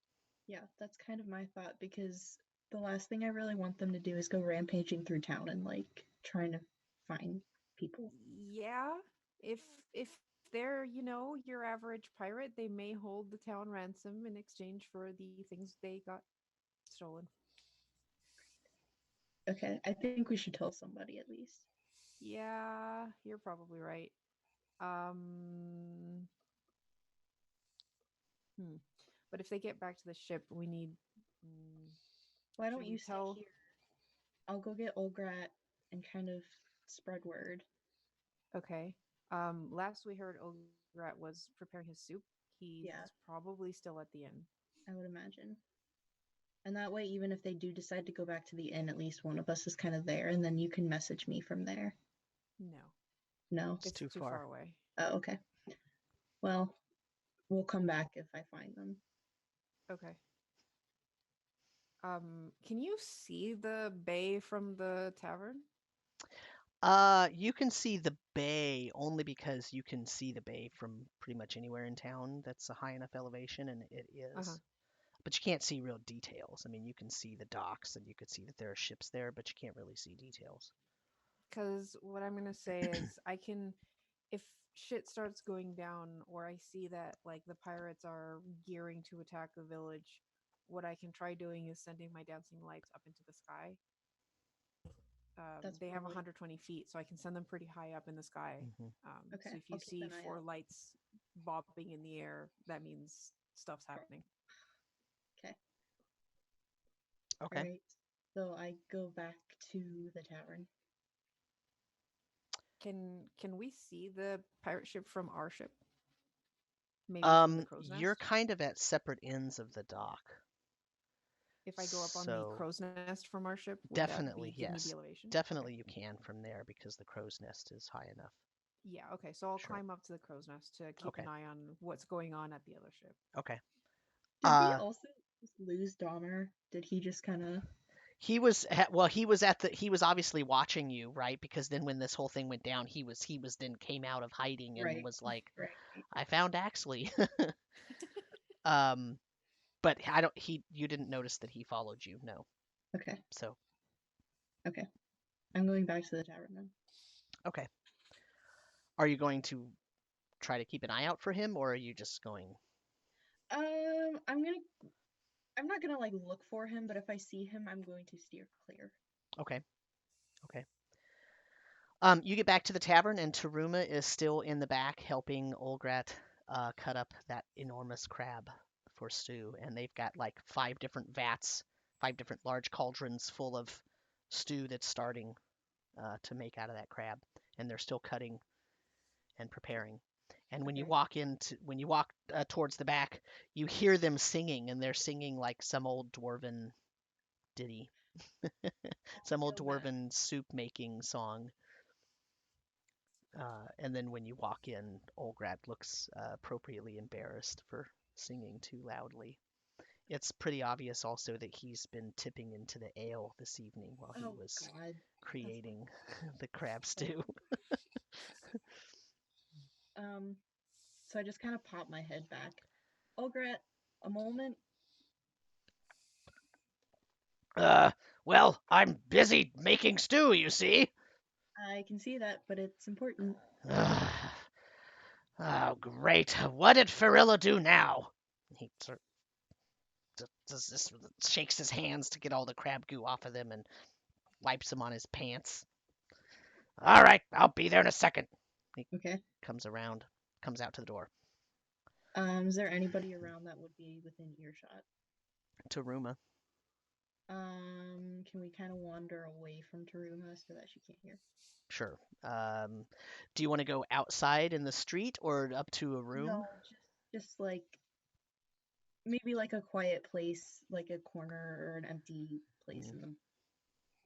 Yeah, that's kind of my thought because the last thing I really want them to do is go rampaging through town and like trying to find people. Yeah, if they're your average pirate, they may hold the town ransom in exchange for the things they got stolen. Okay, I think we should tell somebody at least. Yeah, you're probably right. Um, But if they get back to the ship, we need. Why Should don't we you stay tell? here? I'll go get Ulgrat and kind of spread word. Okay. Last we heard, Ulgrat was preparing his soup. He's Yeah. probably still at the inn. I would imagine. And that way, even if they do decide to go back to the inn, at least one of us is kind of there, and then you can message me from there. No, No? It's too far. away. Oh, okay. Well, we'll come back if I find them. Okay. Can you see the bay from the tavern? You can see the bay only because you can see the bay from pretty much anywhere in town that's a high enough elevation, and it is. But you can't see real details. I mean, you can see the docks and you could see that there are ships there, but you can't really see details. Because what I'm gonna say is, I can, if shit starts going down, or I see that like the pirates are gearing to attack the village, what I can try doing is sending my dancing lights up into the sky. They have 120 feet, so I can send them pretty high up in the sky. Okay, So if I'll you keep see an eye 4 out. lights bobbing in the air, that means stuff's happening. Okay. Okay. All right. So I go back to the tavern. Can we see the pirate ship from our ship? Maybe from the crow's nest? You're kind of at separate ends of the dock. If I go up on the crow's nest from our ship, would definitely, that give me yes. the elevation? Definitely you can from there because the crow's nest is high enough. Yeah, okay. So I'll Sure. climb up to the crow's nest to keep an eye on what's going on at the other ship. Okay. Did we also lose Dawmer? Did he just kind of? He was he was obviously watching you, right? Because then when this whole thing went down, he then came out of hiding and was like, Right. "I found Axley." But you didn't notice that he followed you, no. Okay. So. Okay. I'm going back to the tavern then. Okay. Are you going to try to keep an eye out for him, or are you just going? I'm not gonna like look for him, but if I see him, I'm going to steer clear. Okay. You get back to the tavern, and Taruma is still in the back helping Ulgrat cut up that enormous crab for stew. And they've got like 5 different vats, 5 different large cauldrons full of stew that's starting to make out of that crab. And they're still cutting and preparing. And when you walk towards the back, you hear them singing, and they're singing like some old dwarven ditty, some old dwarven soup making song. And then when you walk in, Ulgrat looks appropriately embarrassed for singing too loudly. It's pretty obvious also that he's been tipping into the ale this evening while he was creating the crab stew. So I just kind of pop my head back. Ulgrat, a moment. Well, I'm busy making stew, you see. I can see that, but it's important. Oh, great. What did Farilla do now? He sort of does this, shakes his hands to get all the crab goo off of them and wipes them on his pants. All right, I'll be there in a second. He comes out to the door. Is there anybody around that would be within earshot? Taruma. Can we kind of wander away from Taruma so that she can't hear? Sure. Do you want to go outside in the street or up to a room? No, just like maybe like a quiet place, like a corner or an empty place in the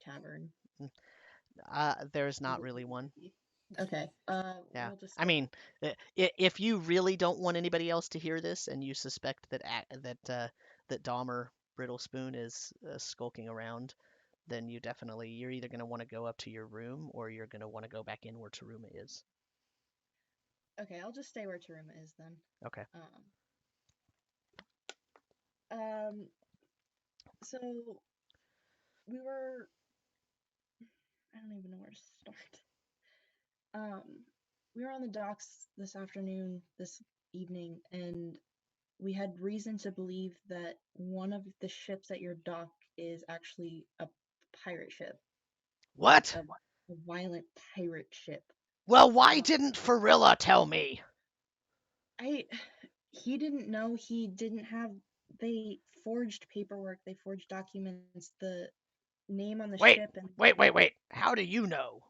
tavern. There's not really one. Okay. Yeah. We'll just... I mean, if you really don't want anybody else to hear this, and you suspect that Dawmer Brittlespoon is skulking around, then you're either going to want to go up to your room, or you're going to want to go back in where Taruma is. Okay, I'll just stay where Taruma is then. Okay. So we were... I don't even know where to start. We were on the docks this evening, and we had reason to believe that one of the ships at your dock is actually a pirate ship. What? A violent pirate ship. Well, why didn't Farilla tell me? He didn't know. He didn't have... They forged paperwork. They forged documents. The name on the ship and... Wait. How do you know?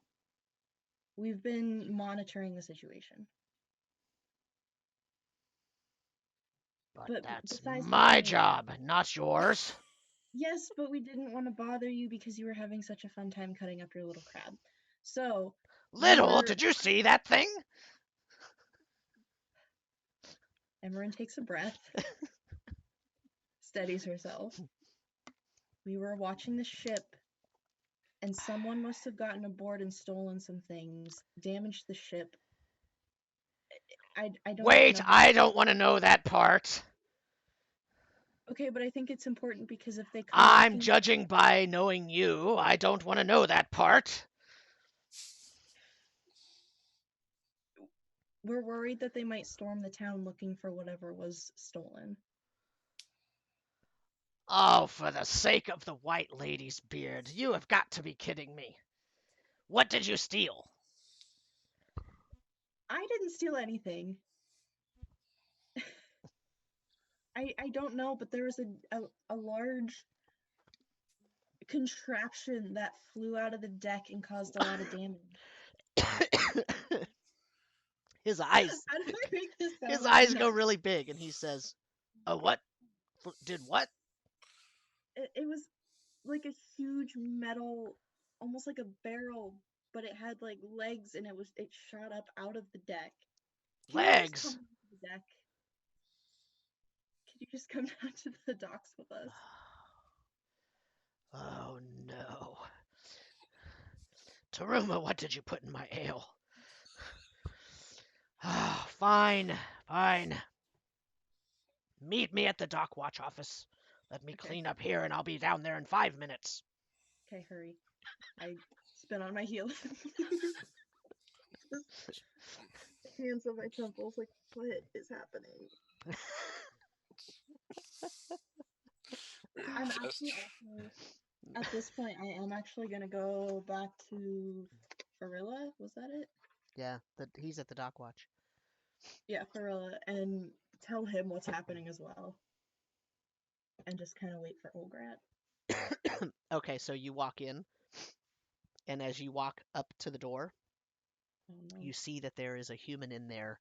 We've been monitoring the situation. But that's my job, not yours. Yes, but we didn't want to bother you because you were having such a fun time cutting up your little crab. So... Did you see that thing? Emmeryn takes a breath. Steadies herself. We were watching the ship, and someone must have gotten aboard and stolen some things, damaged the ship. I don't... Wait, I don't want to know that part. Okay, but I think it's important because if they come... I'm judging by knowing you. I don't want to know that part. We're worried that they might storm the town looking for whatever was stolen. Oh, for the sake of the white lady's beard, you have got to be kidding me. What did you steal? I didn't steal anything. I don't know, but there was a large contraption that flew out of the deck and caused a lot of damage. His eyes... How did I make this sound? His eyes go really big, and he says, what? Did what? It was like a huge metal, almost like a barrel, but it had like legs, and it shot up out of the deck. Legs? The deck? you just come down to the docks with us? Oh no. Taruma, what did you put in my ale? Fine. Meet me at the dock watch office. Let me clean up here and I'll be down there in 5 minutes. Okay, hurry. I spin on my heels. Hands on my temples, like, what is happening? I'm actually also, at this point, I am actually gonna go back to Farilla. Was that it? Yeah, he's at the dock watch. Yeah, Farilla, and tell him what's happening as well. And just kind of wait for Ulgrat. Okay, so you walk in, and as you walk up to the door, you see that there is a human in there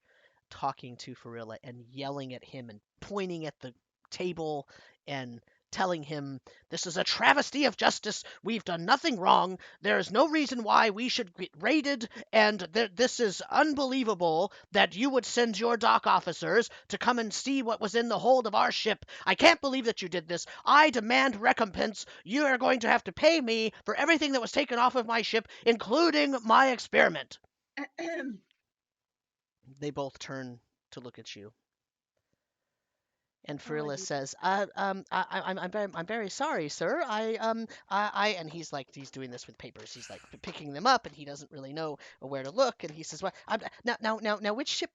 talking to Farilla and yelling at him and pointing at the table and telling him, "This is a travesty of justice. We've done nothing wrong. There is no reason why we should get raided, and this is unbelievable that you would send your dock officers to come and see what was in the hold of our ship. I can't believe that you did this. I demand recompense. You are going to have to pay me for everything that was taken off of my ship, including my experiment." They both turn to look at you. And Farilla says, I'm very sorry, sir. And he's doing this with papers. He's like picking them up, and he doesn't really know where to look. And he says, "Well, now, which ship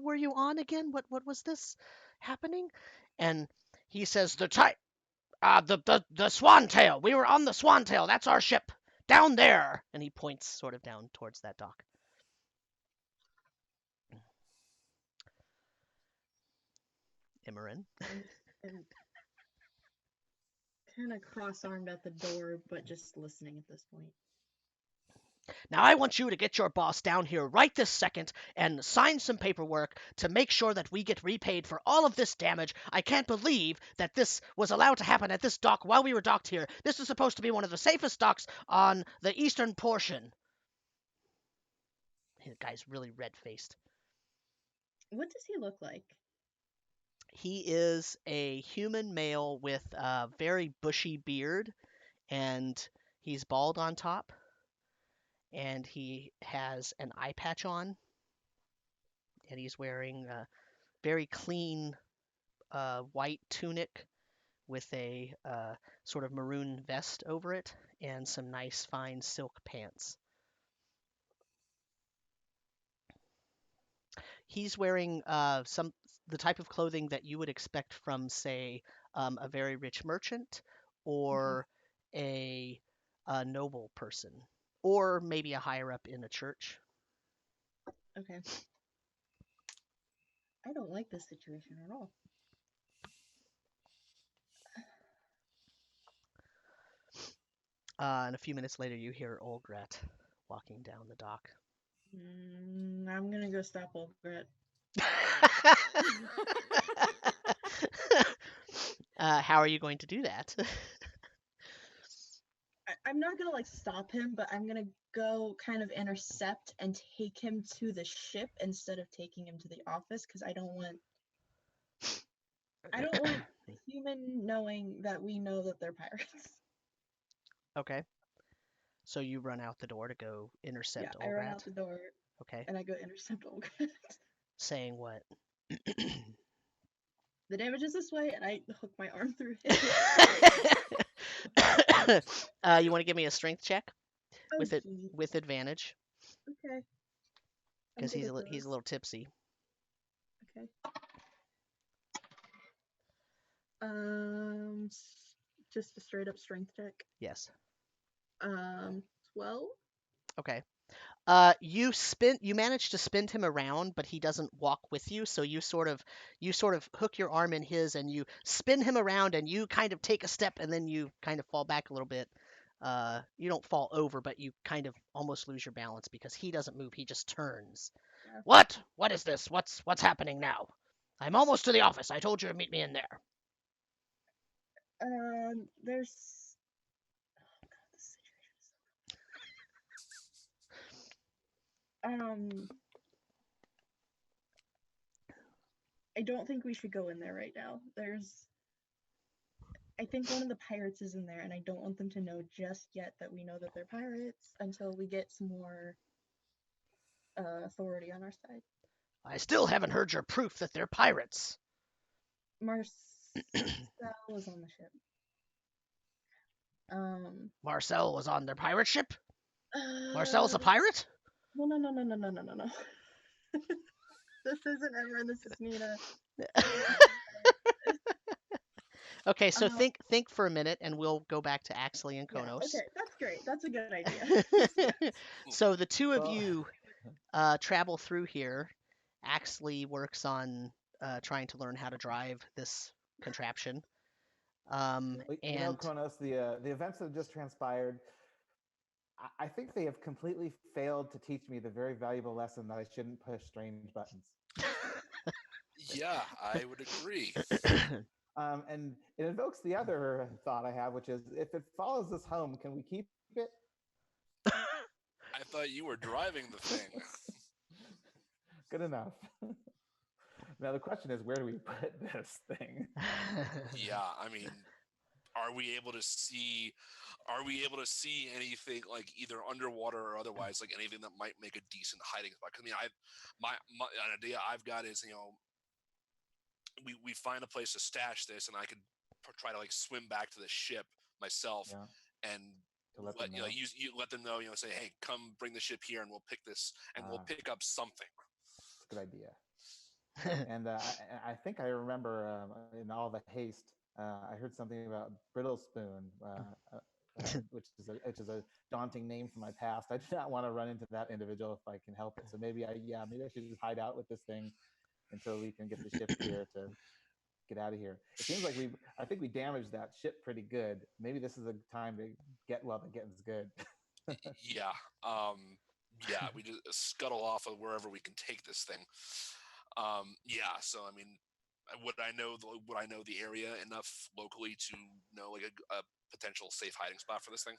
were you on again? What was this happening?" And he says, "The Swantail. We were on the Swantail. That's our ship down there." And he points sort of down towards that dock. Emmeryn. And kind of cross-armed at the door, but just listening at this point. Now I want you to get your boss down here right this second and sign some paperwork to make sure that we get repaid for all of this damage. I can't believe that this was allowed to happen at this dock while we were docked here. This is supposed to be one of the safest docks on the eastern portion. The guy's really red-faced. What does he look like? He is a human male with a very bushy beard, and he's bald on top. And he has an eye patch on, and he's wearing a very clean white tunic with a sort of maroon vest over it and some nice fine silk pants. He's wearing the type of clothing that you would expect from, say, a very rich merchant or a noble person, or maybe a higher up in a church. Okay. I don't like this situation at all. And a few minutes later, you hear Ulgrat walking down the dock. I'm gonna go stop Ulgrat. How are you going to do that? I'm not gonna like stop him, but I'm gonna go kind of intercept and take him to the ship instead of taking him to the office, because I don't want a human knowing that we know that they're pirates. Okay. So you run out the door to go intercept Ulgrat? I run out the door. Okay. And I go intercept Ulgrat. Saying what? The damage is this way, and I hook my arm through his. You want to give me a strength check? With advantage. Okay. Because he's a little tipsy. Okay. Just a straight up strength check. Yes. 12. Okay. You manage to spin him around, but he doesn't walk with you, so you sort of hook your arm in his and you spin him around, and you kind of take a step and then you kind of fall back a little bit. You don't fall over, but you kind of almost lose your balance because he doesn't move, he just turns. Yeah. What is this? What's happening now? I'm almost to the office. I told you to meet me in there. There's I don't think we should go in there right now. I think one of the pirates is in there, and I don't want them to know just yet that we know that they're pirates until we get some more authority on our side. I still haven't heard your proof that they're pirates. Marcel was on the ship. Marcel was on their pirate ship? Marcel's a pirate? No. This isn't Emmeryn, this is Nina. Okay, so think for a minute, and we'll go back to Axley and Khonnos. Yeah, okay, that's great. That's a good idea. So the two of you travel through here. Axley works on trying to learn how to drive this contraption. Khonnos, the events that have just transpired, I think they have completely failed to teach me the very valuable lesson that I shouldn't push strange buttons. Yeah, I would agree. And it invokes the other thought I have, which is, if it follows us home, can we keep it? I thought you were driving the thing. Good enough. Now the question is, where do we put this thing? Yeah, I mean, are we able to see anything like either underwater or otherwise, like anything that might make a decent hiding spot? Because I mean, my an idea I've got is, we find a place to stash this, and I could try to like swim back to the ship myself, and let them know, say, hey, come bring the ship here, and we'll pick this, and we'll pick up something. Good idea. And I think I remember in all the haste, I heard something about Brittlespoon, which is a daunting name from my past. I do not want to run into that individual if I can help it. So maybe I should just hide out with this thing until we can get the ship here to get out of here. It seems like I think we damaged that ship pretty good. Maybe this is a time to get while the getting's good. We just scuttle off of wherever we can take this thing. So I mean, would I know the area enough locally to know like a potential safe hiding spot for this thing?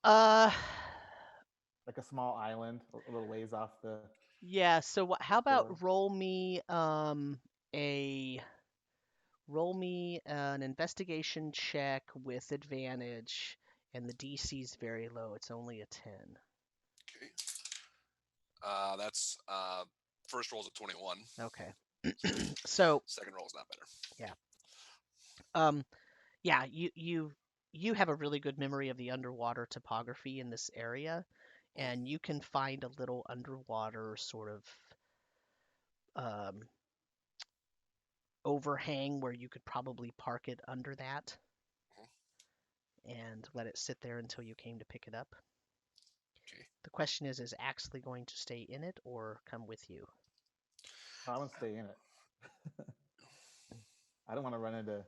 Like a small island, a little ways off the. Yeah. So how about roll me an investigation check with advantage, and the DC's very low. It's only a 10. Okay. That's first roll's a 21. Okay. So second roll's not better. Yeah. You have a really good memory of the underwater topography in this area, and you can find a little underwater sort of overhang where you could probably park it under that and let it sit there until you came to pick it up. Okay. The question is Axley going to stay in it or come with you? I want to stay in it. I don't want to run into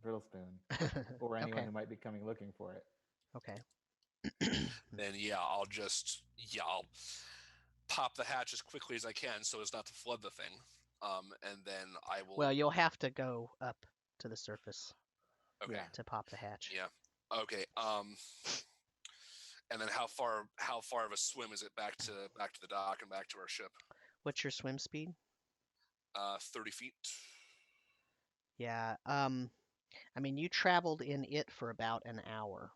Brittlespoon or anyone who might be coming looking for it. Okay. Then I'll pop the hatch as quickly as I can so as not to flood the thing. And then I will. Well, you'll have to go up to the surface. Okay. To pop the hatch. Yeah. Okay. And then how far of a swim is it back to the dock and back to our ship? What's your swim speed? 30 feet. Yeah. I mean, you traveled in it for about an hour.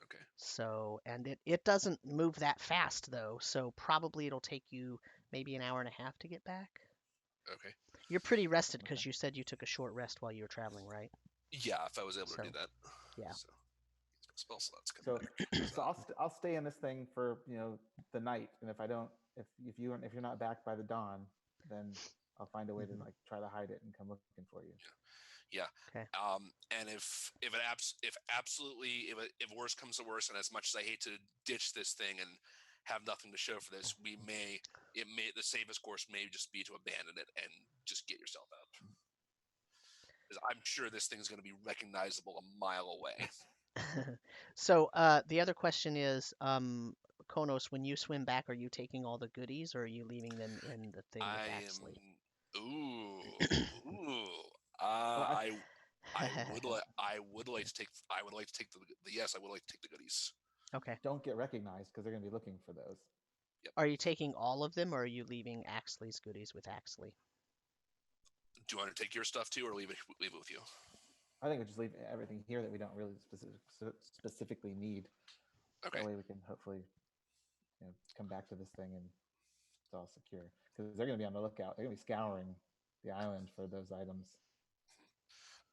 Okay. So, and it doesn't move that fast though. So probably it'll take you maybe an hour and a half to get back. Okay. You're pretty rested because you said you took a short rest while you were traveling, right? Yeah, if I was able to do that. Yeah. So, spell slots come so I'll stay in this thing for the night, and if you're not back by the dawn, then I'll find a way to like try to hide it and come looking for you. Yeah. Okay. And if worse comes to worse, and as much as I hate to ditch this thing and have nothing to show for this, the safest course may just be to abandon it and just get yourself out. Because I'm sure this thing's going to be recognizable a mile away. So the other question is, Khonnos, when you swim back, are you taking all the goodies or are you leaving them in the thing with Axley? I would like to take the goodies. Okay. Don't get recognized because they're going to be looking for those. Yep. Are you taking all of them, or are you leaving Axley's goodies with Axley? Do you want to take your stuff too, or leave it with you? I think we just leave everything here that we don't really specifically need. Okay. That way we can hopefully come back to this thing and it's all secure. Because they're going to be on the lookout. They're going to be scouring the island for those items.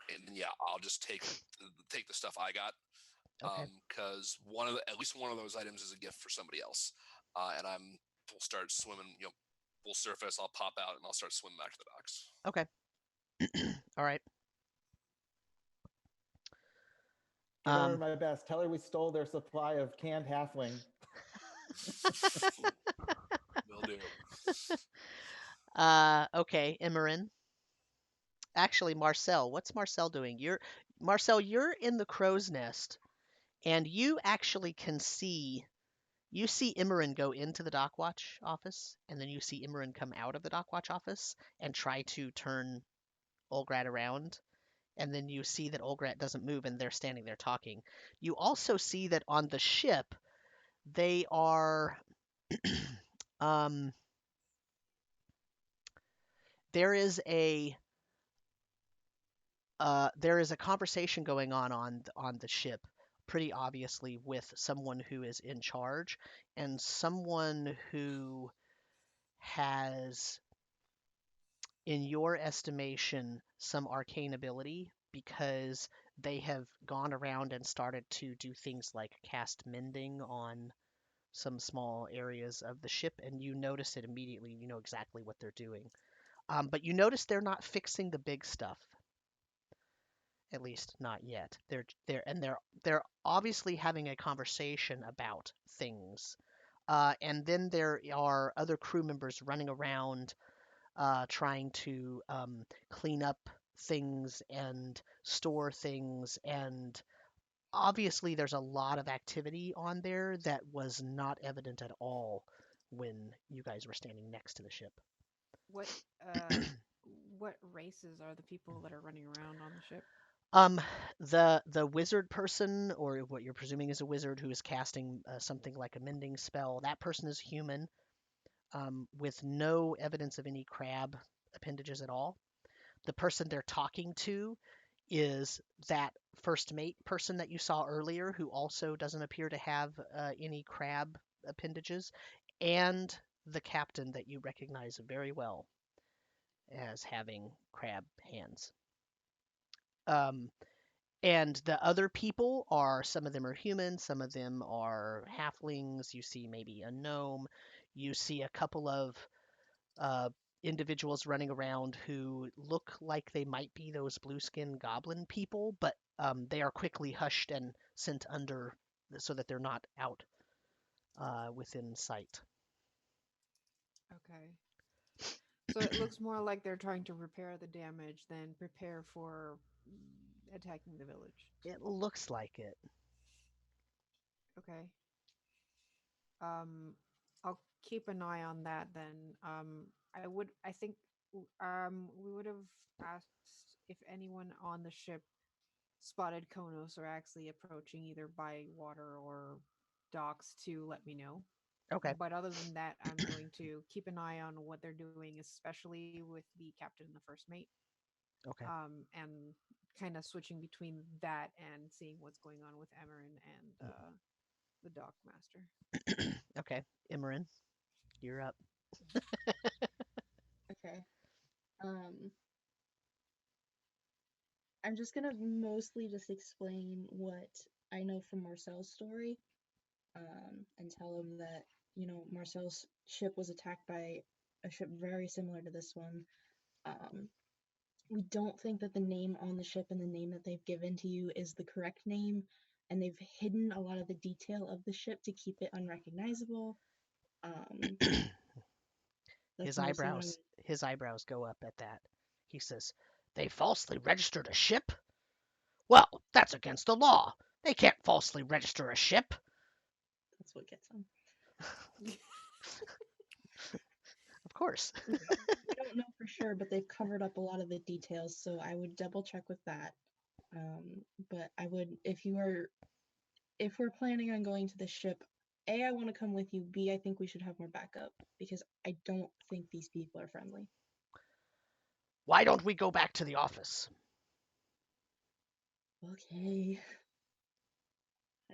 And then, yeah, I'll just take the stuff I got. Okay. Because at least one of those items is a gift for somebody else. And we'll start swimming. We'll surface. I'll pop out and I'll start swimming back to the docks. Okay. All right. Give her my best. Tell her we stole their supply of canned halfling. Will do. Okay, Emmeryn. Actually, Marcel. What's Marcel doing? Marcel, you're in the crow's nest, and you actually can see. You see Emmeryn go into the Dockwatch office, and then you see Emmeryn come out of the Dockwatch office and try to turn Ulgrat around. And then you see that Ulgrat doesn't move, and they're standing there talking. You also see that on the ship, they are there is a conversation going on the ship, pretty obviously with someone who is in charge and someone who has, in your estimation, some arcane ability, because they have gone around and started to do things like cast mending on some small areas of the ship, and you notice it immediately. You know exactly what they're doing. But you notice they're not fixing the big stuff. At least not yet. They're obviously having a conversation about things. And then there are other crew members running around trying to clean up things and store things, and obviously there's a lot of activity on there that was not evident at all when you guys were standing next to the ship. What what races are the people that are running around on the ship? The wizard person, or what you're presuming is a wizard who is casting something like a mending spell, that person is human, with no evidence of any crab appendages at all. The person they're talking to is that first mate person that you saw earlier, who also doesn't appear to have any crab appendages, and the captain that you recognize very well as having crab hands. And the other people are, some of them are human, some of them are halflings. You see maybe a gnome. You see a couple of individuals running around who look like they might be those blue skin goblin people, but they are quickly hushed and sent under so that they're not out within sight. Okay. So it looks more like they're trying to repair the damage than prepare for attacking the village. It looks like it. Okay. I'll keep an eye on that then. I think we would have asked if anyone on the ship spotted Khonnos or Axley approaching either by water or docks to let me know. Okay. But other than that, I'm going to keep an eye on what they're doing, especially with the captain and the first mate. Okay. And kind of switching between that and seeing what's going on with Emmeryn and the dock master. Okay. Emmeryn, you're up. Okay. I'm just gonna mostly just explain what I know from Marcel's story, and tell him that, Marcel's ship was attacked by a ship very similar to this one. We don't think that the name on the ship and the name that they've given to you is the correct name, and they've hidden a lot of the detail of the ship to keep it unrecognizable. His eyebrows go up at that. He says, "They falsely registered a ship? Well, that's against the law. They can't falsely register a ship." That's what gets them. Of course. We don't know for sure, but they've covered up a lot of the details, so I would double check with that. But I would, if we're planning on going to the ship, A, I want to come with you. B, I think we should have more backup because I don't think these people are friendly. Why don't we go back to the office? Okay.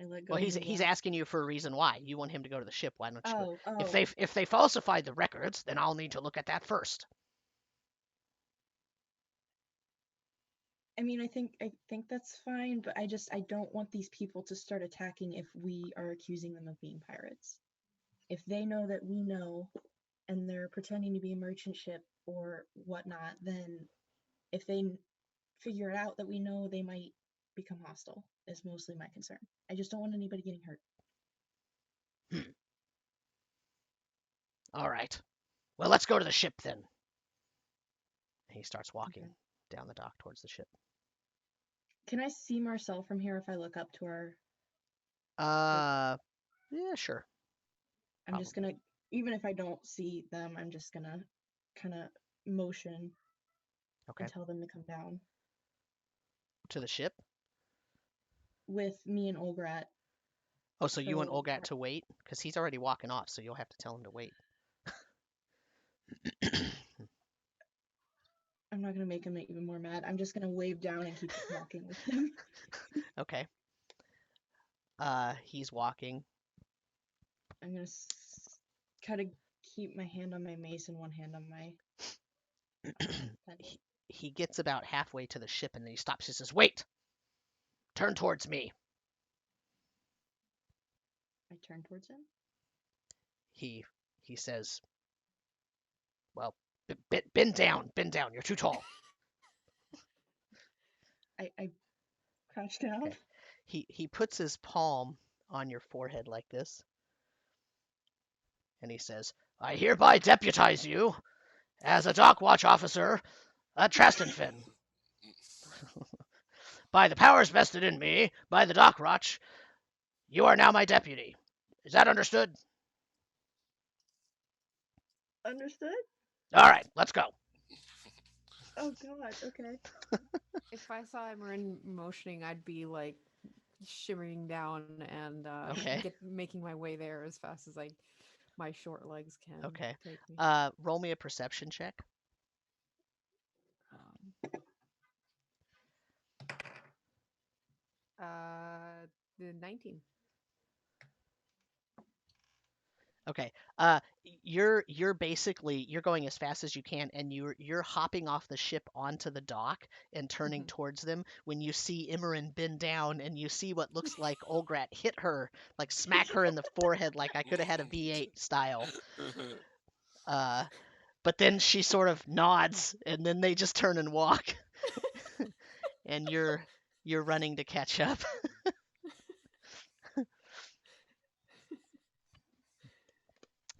I let go. Well, of the he's latch. asking you for a reason why. You want him to go to the ship. Why don't you? Oh. If they falsified the records, then I'll need to look at that first. I mean, I think that's fine, but I don't want these people to start attacking if we are accusing them of being pirates. If they know that we know, and they're pretending to be a merchant ship or whatnot, then if they figure it out that we know, they might become hostile. Is mostly my concern. I just don't want anybody getting hurt. All right. Well, let's go to the ship then. He starts walking down the dock towards the ship. Can I see Marcel from here if I look up to our... Yeah, sure. I'm just gonna, even if I don't see them, I'm just gonna kind of motion and tell them to come down. To the ship? With me and Ulgrat. Oh, so you want Ulgrat to wait? Because he's already walking off, so you'll have to tell him to wait. I'm not going to make him even more mad. I'm just going to wave down and keep walking with him. Okay. He's walking. I'm going to kind of keep my hand on my mace and one hand on my... He gets about halfway to the ship and then he stops. He says, "Wait! Turn towards me." I turn towards him? He says, "Well, bend down. You're too tall." I crouch down. Okay. He puts his palm on your forehead like this. And he says, "I hereby deputize you as a dock watch officer at Trastenfin. By the powers vested in me by the dock watch, you are now my deputy. Is that understood?" Understood? All right, let's go. Oh god, okay. If I saw Emmeryn motioning, I'd be like shimmering down and making my way there as fast as my short legs can. Okay. Take me. Roll me a perception check. The 19. Okay. You're basically going as fast as you can, and you're hopping off the ship onto the dock and turning towards them when you see Emmeryn bend down and you see what looks like Ulgrat hit her, like smack her in the forehead, like I could have had a V8 style. But then she sort of nods, and then they just turn and walk, and you're running to catch up.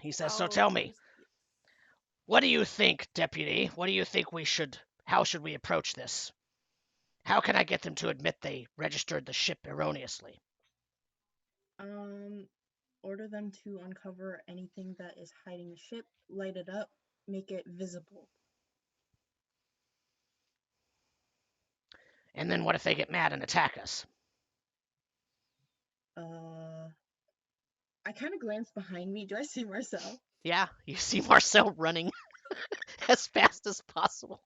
He says, "So tell me, what do you think, deputy? What do you think how should we approach this? How can I get them to admit they registered the ship erroneously?" Order them to uncover anything that is hiding the ship, light it up, make it visible. And then what if they get mad and attack us? I kind of glance behind me. Do I see Marcel? Yeah, you see Marcel running as fast as possible.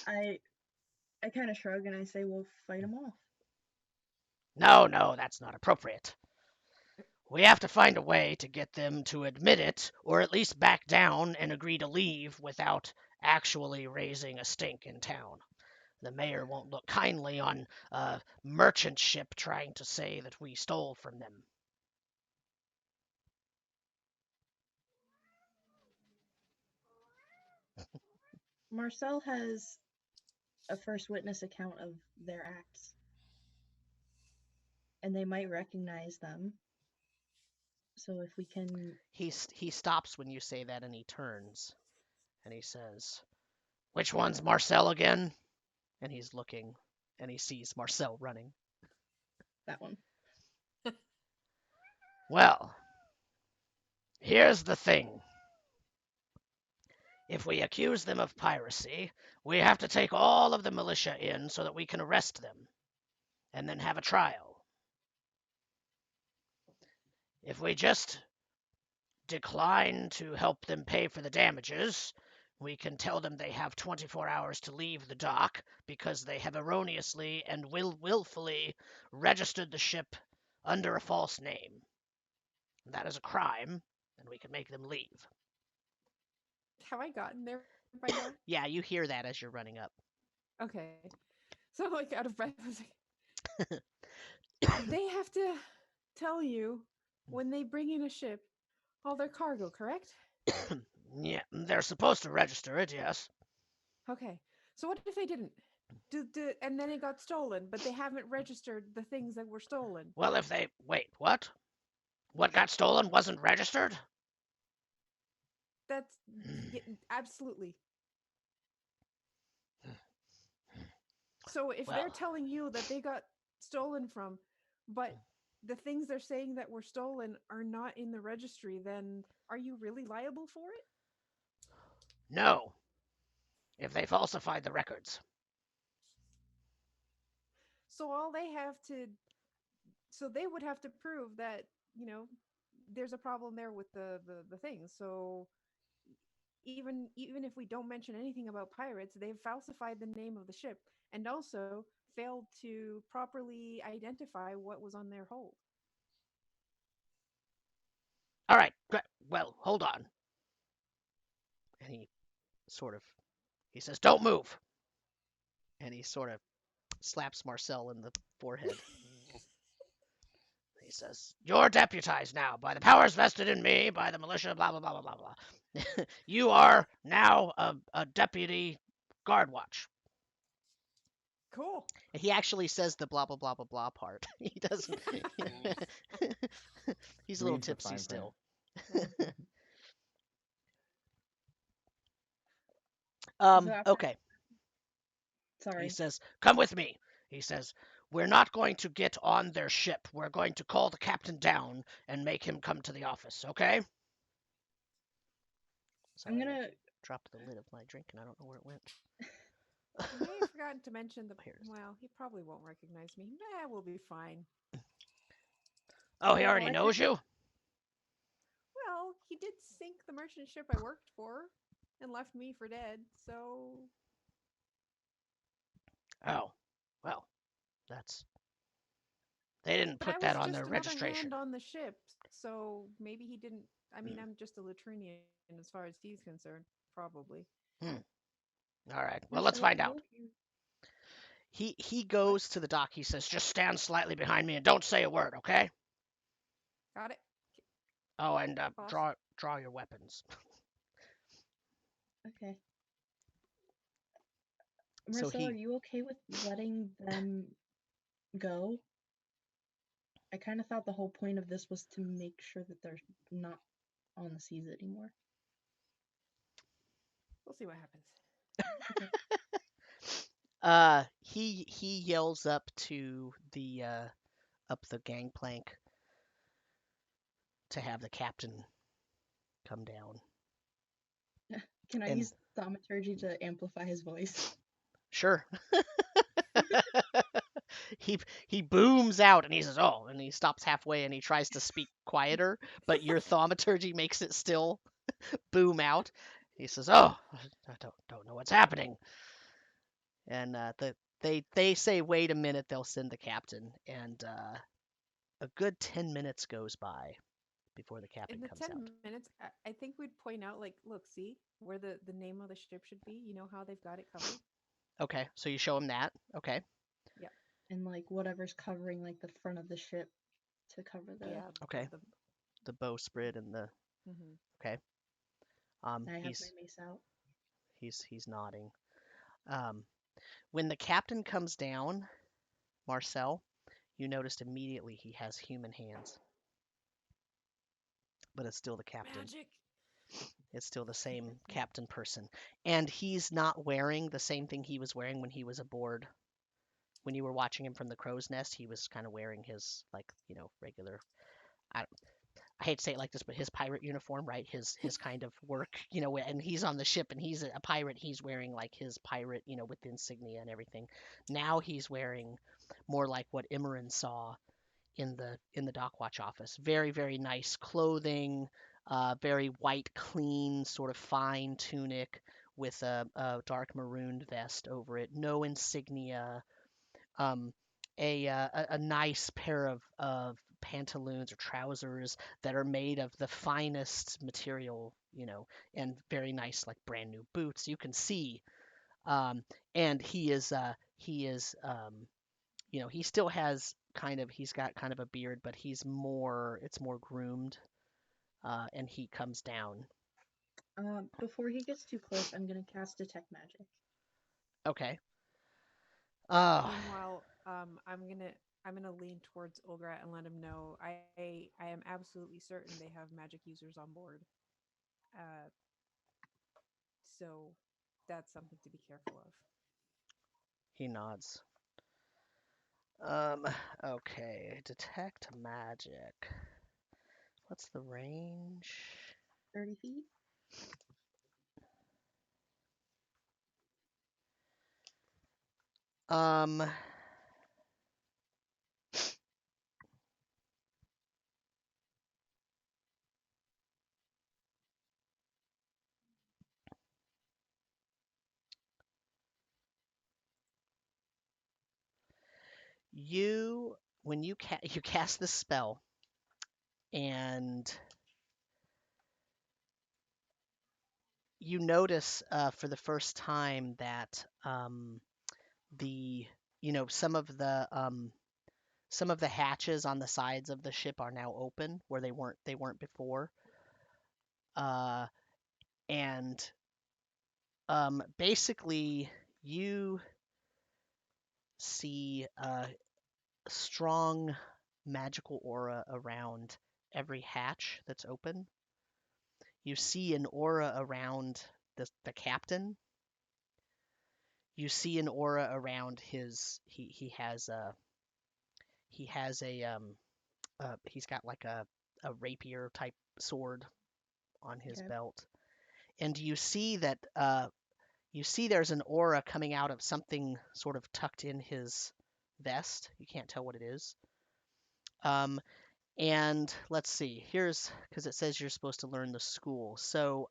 I kind of shrug and I say, "We'll fight them off." No, that's not appropriate. We have to find a way to get them to admit it, or at least back down and agree to leave without actually raising a stink in town. The mayor won't look kindly on a merchant ship trying to say that we stole from them. Marcel has a first witness account of their acts, and they might recognize them. So if we can... He stops when you say that, and he turns, and he says, "Which one's Marcel again?" And he's looking, and he sees Marcel running. That one. Well, here's the thing. If we accuse them of piracy, we have to take all of the militia in so that we can arrest them. and then have a trial. If we just decline to help them pay for the damages, we can tell them they have 24 hours to leave the dock because they have erroneously and willfully registered the ship under a false name. That is a crime, and we can make them leave. Have I gotten there by now? Yeah, you hear that as you're running up. Okay. So I'm like out of breath. I was like, they have to tell you when they bring in a ship all their cargo, correct? Yeah, they're supposed to register it, yes. Okay. So what if they didn't? And then it got stolen, but they haven't registered the things that were stolen. Well, if they... Wait, what? What got stolen wasn't registered? That's absolutely. So if they're telling you that they got stolen from, but the things they're saying that were stolen are not in the registry, then are you really liable for it? No. If they falsified the records. So they would have to prove that, there's a problem there with the things. So even if we don't mention anything about pirates, they've falsified the name of the ship and also failed to properly identify what was on their hold. All right. Well, hold on. And he says, don't move. And he sort of slaps Marcel in the forehead. He says, you're deputized now by the powers vested in me, by the militia, blah, blah, blah, blah, blah, blah. You are now a deputy guard watch. Cool. And he actually says the blah, blah, blah, blah, blah part. He doesn't. He's a little tipsy still. Okay. Sorry. He says, come with me. He says, we're not going to get on their ship. We're going to call the captain down and make him come to the office, okay? Sorry, I'm gonna drop the lid of my drink and I don't know where it went. You may have forgotten to mention well, he probably won't recognize me. Nah, we'll be fine. Oh, he already knows you? Well, he did sink the merchant ship I worked for and left me for dead, so... Oh, well, they didn't put that on their registration. Hand on the ship, so maybe he didn't. I mean, I'm just a Latrinian as far as he's concerned, probably. All right. Well, let's find out. He goes to the dock. He says, just stand slightly behind me and don't say a word, okay? Got it. Oh, and draw your weapons. Okay. Marcel, are you okay with letting them go? I kind of thought the whole point of this was to make sure that they're not on the seas anymore. We'll see what happens. Okay. He yells up to the gangplank to have the captain come down. Can I use thaumaturgy to amplify his voice? Sure. He booms out and he says, oh, and he stops halfway and he tries to speak quieter, but your thaumaturgy makes it still boom out. He says, oh, I don't know what's happening. And they say, wait a minute, they'll send the captain. And a good 10 minutes goes by before the captain comes out. In the 10 minutes, I think we'd point out, like, look, see where the name of the ship should be? You know how they've got it covered? Okay, so you show him that. Okay. Yeah. And, like, whatever's covering, like, the front of the ship to cover the... Yeah. Okay. The bowsprit and the... Mm-hmm. Okay. I have my mace out. He's nodding. When the captain comes down, Marcel, you noticed immediately he has human hands. But it's still the captain. Magic. It's still the same captain person. And he's not wearing the same thing he was wearing when he was aboard. When you were watching him from the crow's nest, he was kind of wearing his, like, regular... I hate to say it like this, but his pirate uniform, right? His kind of work, and he's on the ship and he's a pirate. He's wearing like his pirate, with the insignia and everything. Now he's wearing more like what Emmeryn saw in the Dockwatch office. Very, very nice clothing, very white, clean, sort of fine tunic with a dark marooned vest over it. No insignia. A nice pair of pantaloons or trousers that are made of the finest material, and very nice, like brand new boots. You can see, and he is, he still has he's got kind of a beard, but it's more groomed, and he comes down. Before he gets too close, I'm gonna cast Detect Magic. Okay. Meanwhile, I'm gonna lean towards Ulgrat and let him know I am absolutely certain they have magic users on board. So that's something to be careful of. He nods. Okay. Detect magic. What's the range? 30 feet. When you cast the spell, and you notice for the first time that the some of the hatches on the sides of the ship are now open where they weren't before, and basically you see a strong magical aura around every hatch that's open. You see an aura around the captain. You see an aura around he has a he's got like a rapier type sword on his Okay. belt. And you see that there's an aura coming out of something sort of tucked in his vest. You can't tell what it is. And let's see. Here's because it says you're supposed to learn the school. So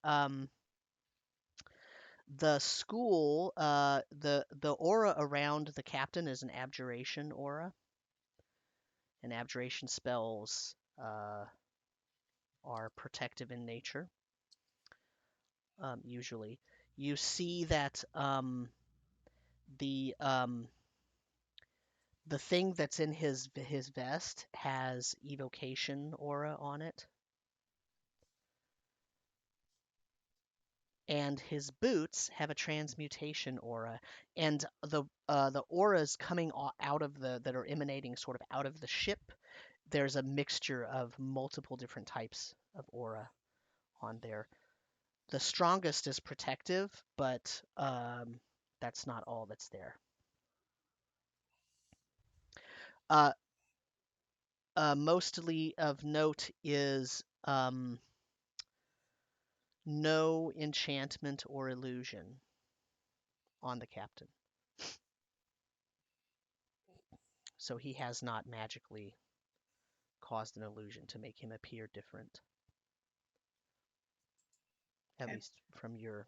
the school, the aura around the captain is an abjuration aura. And abjuration spells are protective in nature. Usually, you see that the thing that's in his vest has evocation aura on it, and his boots have a transmutation aura, and the auras coming out of that are emanating sort of out of the ship. There's a mixture of multiple different types of aura on there. The strongest is protective, but that's not all that's there. Mostly of note is no enchantment or illusion on the captain. So he has not magically caused an illusion to make him appear different. At least from your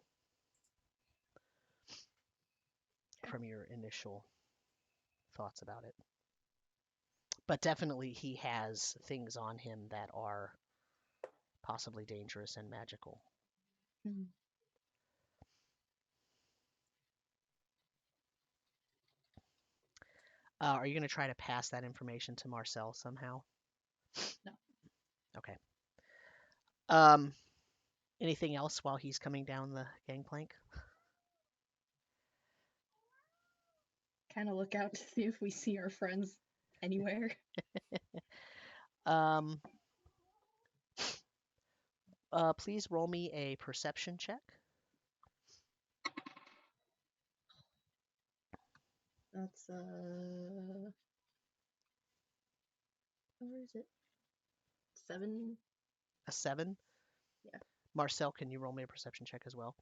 initial thoughts about it. But definitely he has things on him that are possibly dangerous and magical. Mm-hmm. Are you going to try to pass that information to Marcel somehow? No. Okay. Anything else while he's coming down the gangplank? Kind of look out to see if we see our friends anywhere. Please roll me a perception check. That's where is it? 7. A 7? Yeah. Marcel, can you roll me a perception check as well?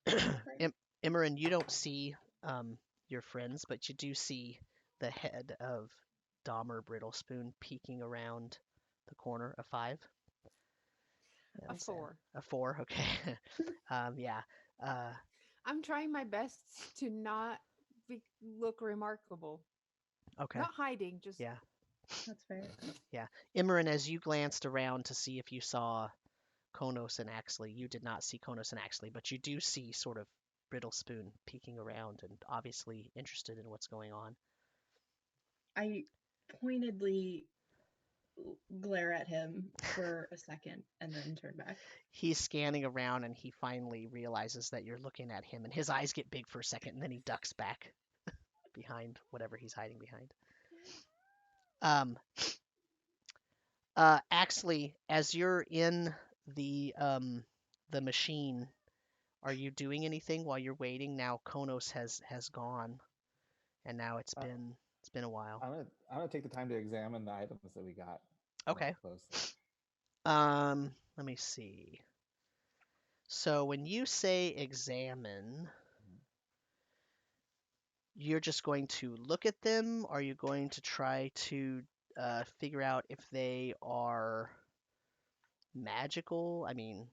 Okay. Emmeryn, you don't see your friends, but you do see the head of Dawmer Brittlespoon peeking around the corner. A 5? A And 4. a 4, okay. Yeah. I'm trying my best to not look remarkable. Okay. Not hiding, just Yeah. That's fair. Yeah. Emmeryn, as you glanced around to see if you saw Khonnos and Axley, you did not see Khonnos and Axley, but you do see sort of Brittlespoon peeking around and obviously interested in what's going on. I pointedly glare at him for a second and then turn back. He's scanning around and he finally realizes that you're looking at him, and his eyes get big for a second, and then he ducks back behind whatever he's hiding behind. Axley, as you're in the machine, are you doing anything while you're waiting? Now Khonnos has gone, and now it's been a while. I'm gonna take the time to examine the items that we got. Okay. Closely. Let me see. So when you say examine, you're just going to look at them? Are you going to try to figure out if they are magical? I mean,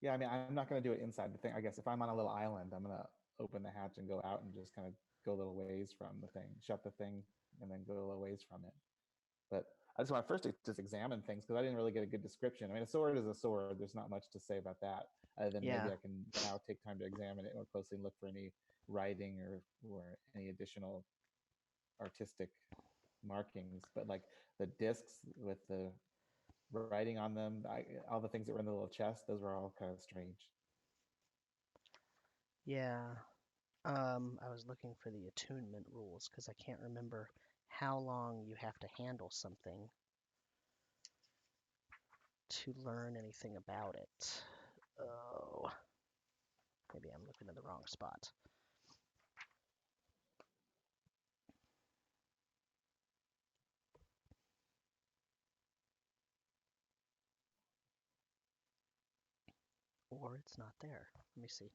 Yeah, I mean, I'm not going to do it inside the thing. I guess if I'm on a little island, I'm going to open the hatch and go out and just kind of go a little ways from the thing, shut the thing, and then go a little ways from it. But I just want to first just examine things because I didn't really get a good description. I mean, a sword is a sword. There's not much to say about that, other than yeah. maybe I can now take time to examine it more closely and look for any writing or any additional artistic markings. But like the discs with the writing on them, all the things that were in the little chest, those were all kind of strange. Yeah. I was looking for the attunement rules because I can't remember how long you have to handle something to learn anything about it. Oh, maybe I'm looking in the wrong spot. Or it's not there. Let me see.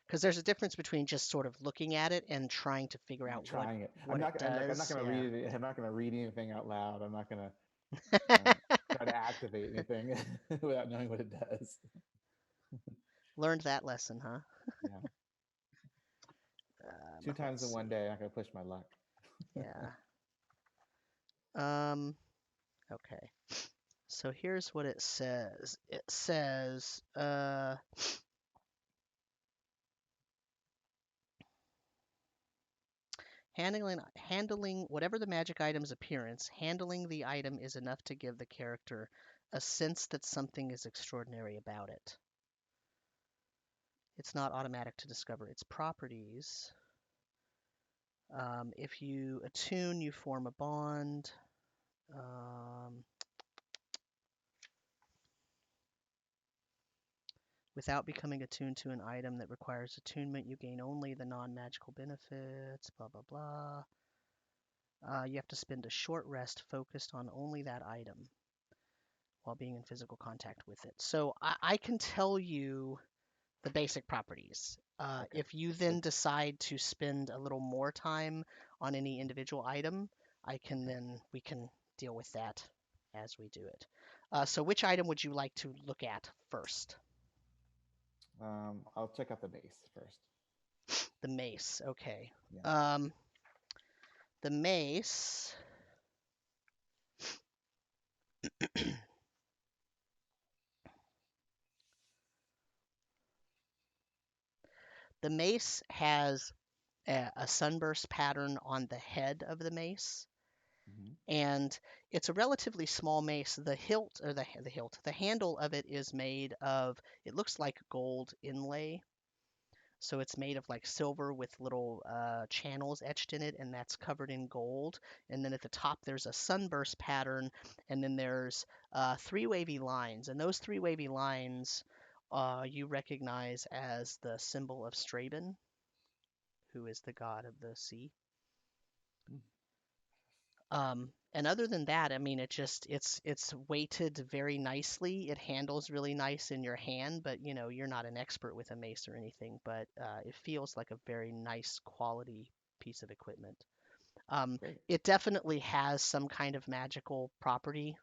Because there's a difference between just sort of looking at it and trying to figure out Trying it. what it does. I'm not going to read it. I'm not going to read anything out loud. I'm not going to try to activate anything without knowing what it does. Learned that lesson, huh? Yeah. 2 times in one day. I'm not going to push my luck. Yeah. Okay. So here's what it says. It says, handling whatever the magic item's appearance, handling the item is enough to give the character a sense that something is extraordinary about it. It's not automatic to discover its properties. If you attune, you form a bond. Without becoming attuned to an item that requires attunement, you gain only the non-magical benefits, blah, blah, blah. You have to spend a short rest focused on only that item while being in physical contact with it. So I can tell you the basic properties. Okay. If you then decide to spend a little more time on any individual item, we can deal with that as we do it. So which item would you like to look at first? I'll check out the base first. The mace, okay. Yeah. The mace the mace has a sunburst pattern on the head of the mace. And it's a relatively small mace. The hilt, or the handle of it is made of, it looks like gold inlay. So it's made of like silver with little channels etched in it, and that's covered in gold. And then at the top there's a sunburst pattern, and then there's 3 wavy lines. And those 3 wavy lines you recognize as the symbol of Straben, who is the god of the sea. And other than that, I mean, it's weighted very nicely. It handles really nice in your hand, but you're not an expert with a mace or anything, but it feels like a very nice quality piece of equipment. Great. It definitely has some kind of magical property.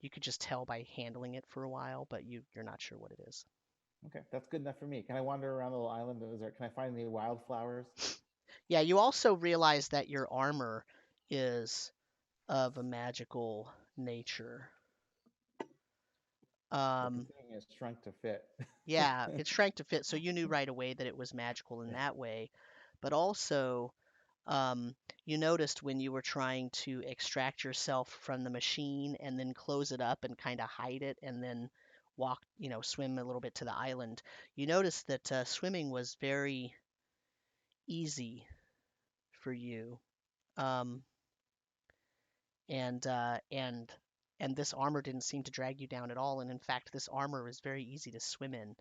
You could just tell by handling it for a while, but you're not sure what it is. Okay, that's good enough for me. Can I wander around the little island? Can I find any wildflowers? Yeah, you also realize that your armor is of a magical nature. Considering it's shrunk to fit. Yeah, it shrank to fit, so you knew right away that it was magical in that way. But also, you noticed when you were trying to extract yourself from the machine and then close it up and kind of hide it and then swim a little bit to the island, you noticed that swimming was very easy for you. Um, and uh, and and this armor didn't seem to drag you down at all. And in fact, this armor is very easy to swim in.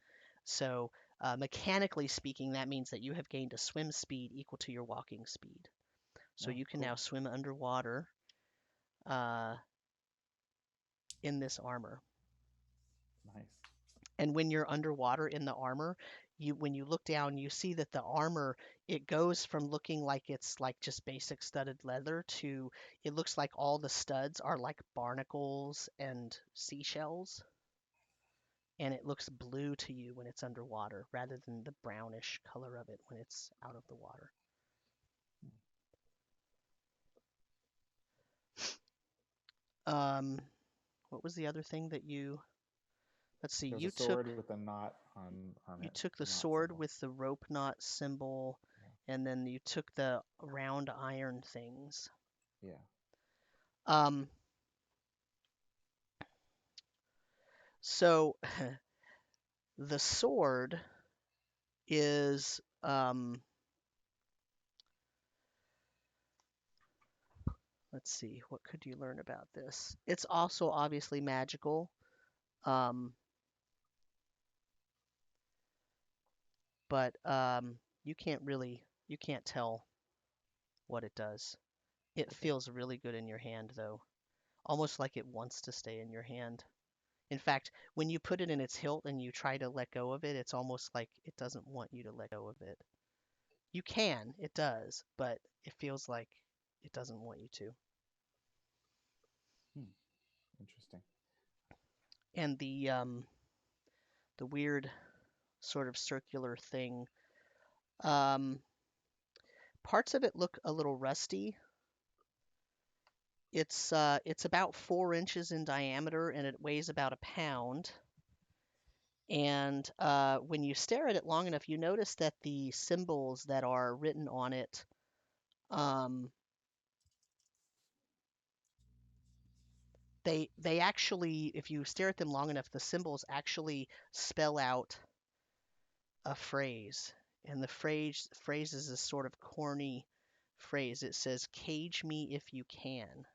So mechanically speaking, that means that you have gained a swim speed equal to your walking speed. So you can now swim underwater in this armor. Nice. And when you're underwater in the armor, when you look down, you see that the armor, it goes from looking like it's like just basic studded leather to it looks like all the studs are like barnacles and seashells. And it looks blue to you when it's underwater rather than the brownish color of it when it's out of the water. What was the other thing that you... Let's see. There's a sword with a knot on You it. took the knot sword symbol. with the rope knot symbol, and then you took the round iron things. Yeah. So the sword is let's see, what could you learn about this? It's also obviously magical. But you can't tell what it does. It feels really good in your hand though. Almost like it wants to stay in your hand. In fact, when you put it in its hilt and you try to let go of it, it's almost like it doesn't want you to let go of it. You can, it does, but it feels like it doesn't want you to. Interesting. And the weird sort of circular thing, parts of it look a little rusty. It's about 4 inches in diameter and it weighs about a pound. And when you stare at it long enough, you notice that the symbols that are written on it, they actually, if you stare at them long enough, the symbols actually spell out a phrase. And the phrase is a sort of corny phrase. It says, "Cage me if you can."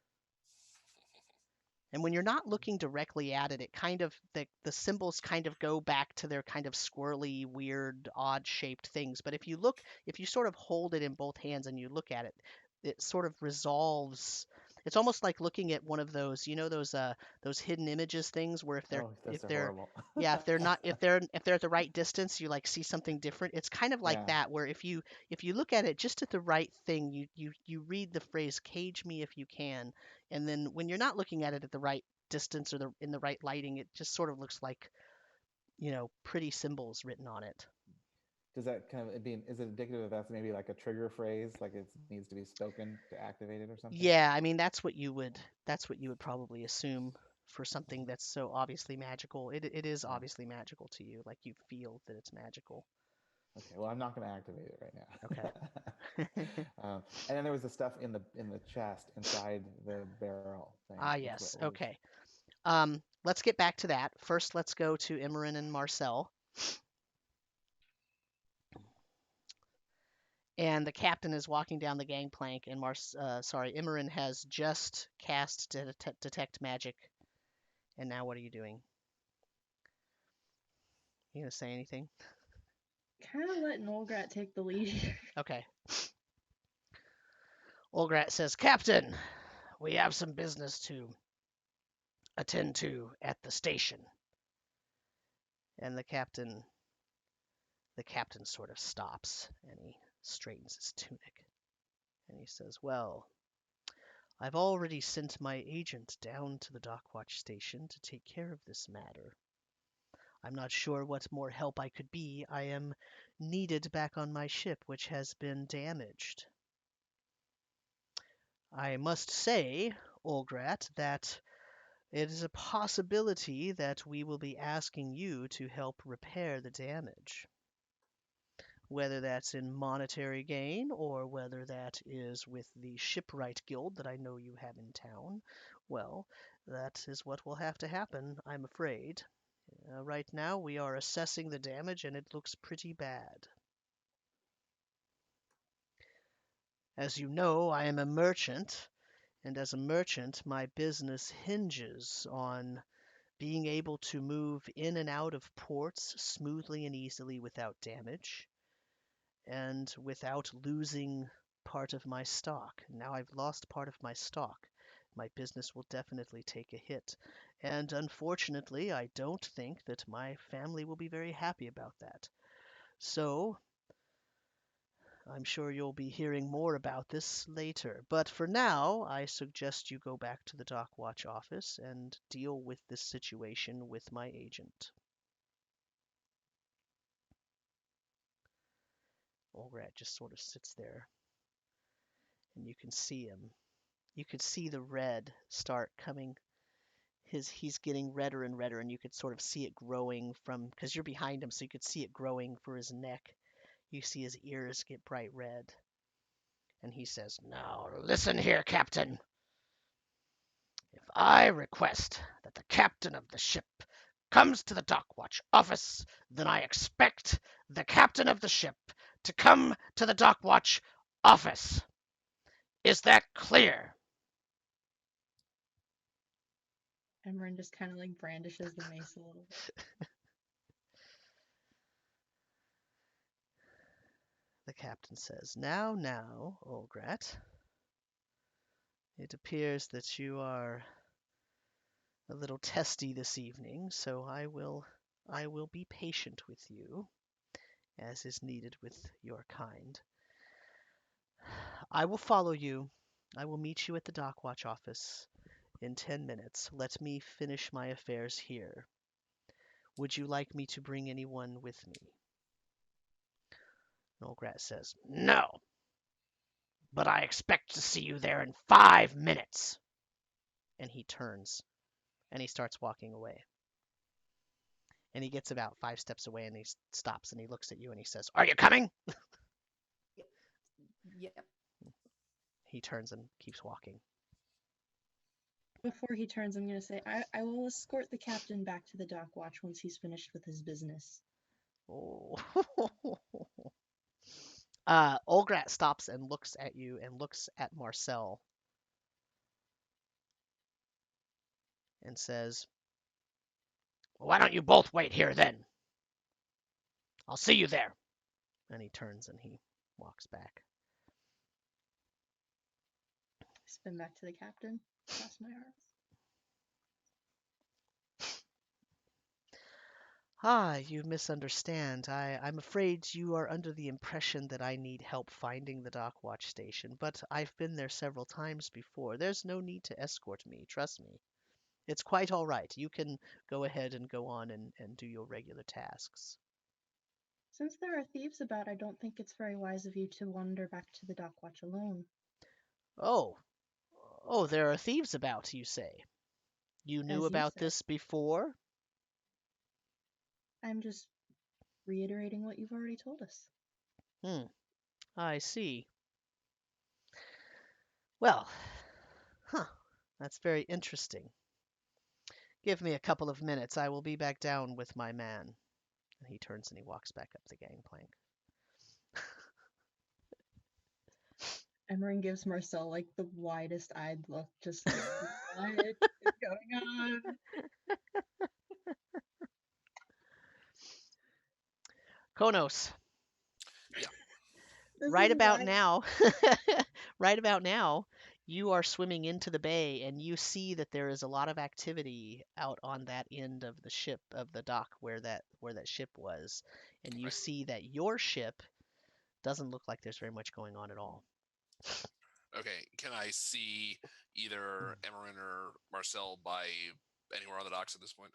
And when you're not looking directly at it, it kind of the symbols kind of go back to their kind of squirrely, weird, odd-shaped things. But if you sort of hold it in both hands and you look at it, it sort of resolves. It's almost like looking at one of those, those hidden images things where if they're horrible. yeah, if they're at the right distance, you like see something different. It's kind of like that where if you look at it just at the right thing, you read the phrase "cage me if you can." And then when you're not looking at it at the right distance or in the right lighting, it just sort of looks like, pretty symbols written on it. Does that kind of is it indicative of that's maybe like a trigger phrase, like it needs to be spoken to activate it or something? Yeah, I mean that's what you would probably assume for something that's so obviously magical. It is obviously magical to you, like you feel that it's magical. Okay, well I'm not going to activate it right now. Okay. And then there was the stuff in the chest inside the barrel thing. Yes. Okay. Let's get back to that. First, let's go to Emmeryn and Marcel. And the captain is walking down the gangplank, and Emmeryn has just cast detect magic. And now what are you doing? You gonna say anything? Kind of letting Ulgrat take the lead. Okay. Ulgrat says, "Captain, we have some business to attend to at the station. And the captain sort of stops, and he straightens his tunic. And he says, well, I've already sent my agent down to the Dockwatch station to take care of this matter. I'm not sure what more help I could be. I am needed back on my ship, which has been damaged. I must say, Ulgrat, that it is a possibility that we will be asking you to help repair the damage. Whether that's in monetary gain or whether that is with the shipwright guild that I know you have in town, well, that is what will have to happen, I'm afraid. Right now we are assessing the damage and it looks pretty bad. As you know, I am a merchant, and as a merchant, my business hinges on being able to move in and out of ports smoothly and easily without damage, and without losing part of my stock. Now I've lost part of my stock. My business will definitely take a hit. And unfortunately, I don't think that my family will be very happy about that. So, I'm sure you'll be hearing more about this later. But for now, I suggest you go back to the Dockwatch office and deal with this situation with my agent. Ulgrat just sort of sits there, and you can see him. You could see the red start coming. He's getting redder and redder, and you could sort of see it growing from, because you're behind him, so you could see it growing for his neck. You see his ears get bright red. And he says, now listen here, Captain. If I request that the captain of the ship comes to the Dockwatch office, then I expect the captain of the ship to come to the Dockwatch office. Is that clear? Emmeryn just kind of like brandishes the mace a little bit. The captain says, now, Ulgrat. It appears that you are a little testy this evening, so I will be patient with you, as is needed with your kind. I will follow you. I will meet you at the Dockwatch office in 10 minutes. Let me finish my affairs here. Would you like me to bring anyone with me? Ulgrat says, no, but I expect to see you there in 5 minutes. And he turns, and he starts walking away. And he gets about 5 steps away, and he stops, and he looks at you, and he says, are you coming? Yep. He turns and keeps walking. Before he turns, I'm going to say, I will escort the captain back to the Dockwatch once he's finished with his business. Oh. Ulgrat stops and looks at you and looks at Marcel and says, why don't you both wait here then? I'll see you there. And he turns and he walks back. Spin back to the captain, cross my arms. You misunderstand. I'm afraid you are under the impression that I need help finding the Dockwatch station, but I've been there several times before. There's no need to escort me, trust me. It's quite all right. You can go ahead and go on and do your regular tasks. Since there are thieves about, I don't think it's very wise of you to wander back to the Dockwatch alone. Oh, there are thieves about, you say? You knew about this before? I'm just reiterating what you've already told us. I see. Well, that's very interesting. Give me a couple of minutes. I will be back down with my man. And he turns and he walks back up the gangplank. Emmeryn gives Marcel like the widest-eyed look, just like, what is going on? Khonnos. Yeah. Right about now, You are swimming into the bay, and you see that there is a lot of activity out on that end of the ship, of the dock where that ship was, and you Okay. see that your ship doesn't look like there's very much going on at all. Okay. Can I see either Emmeryn or Marcel by anywhere on the docks at this point?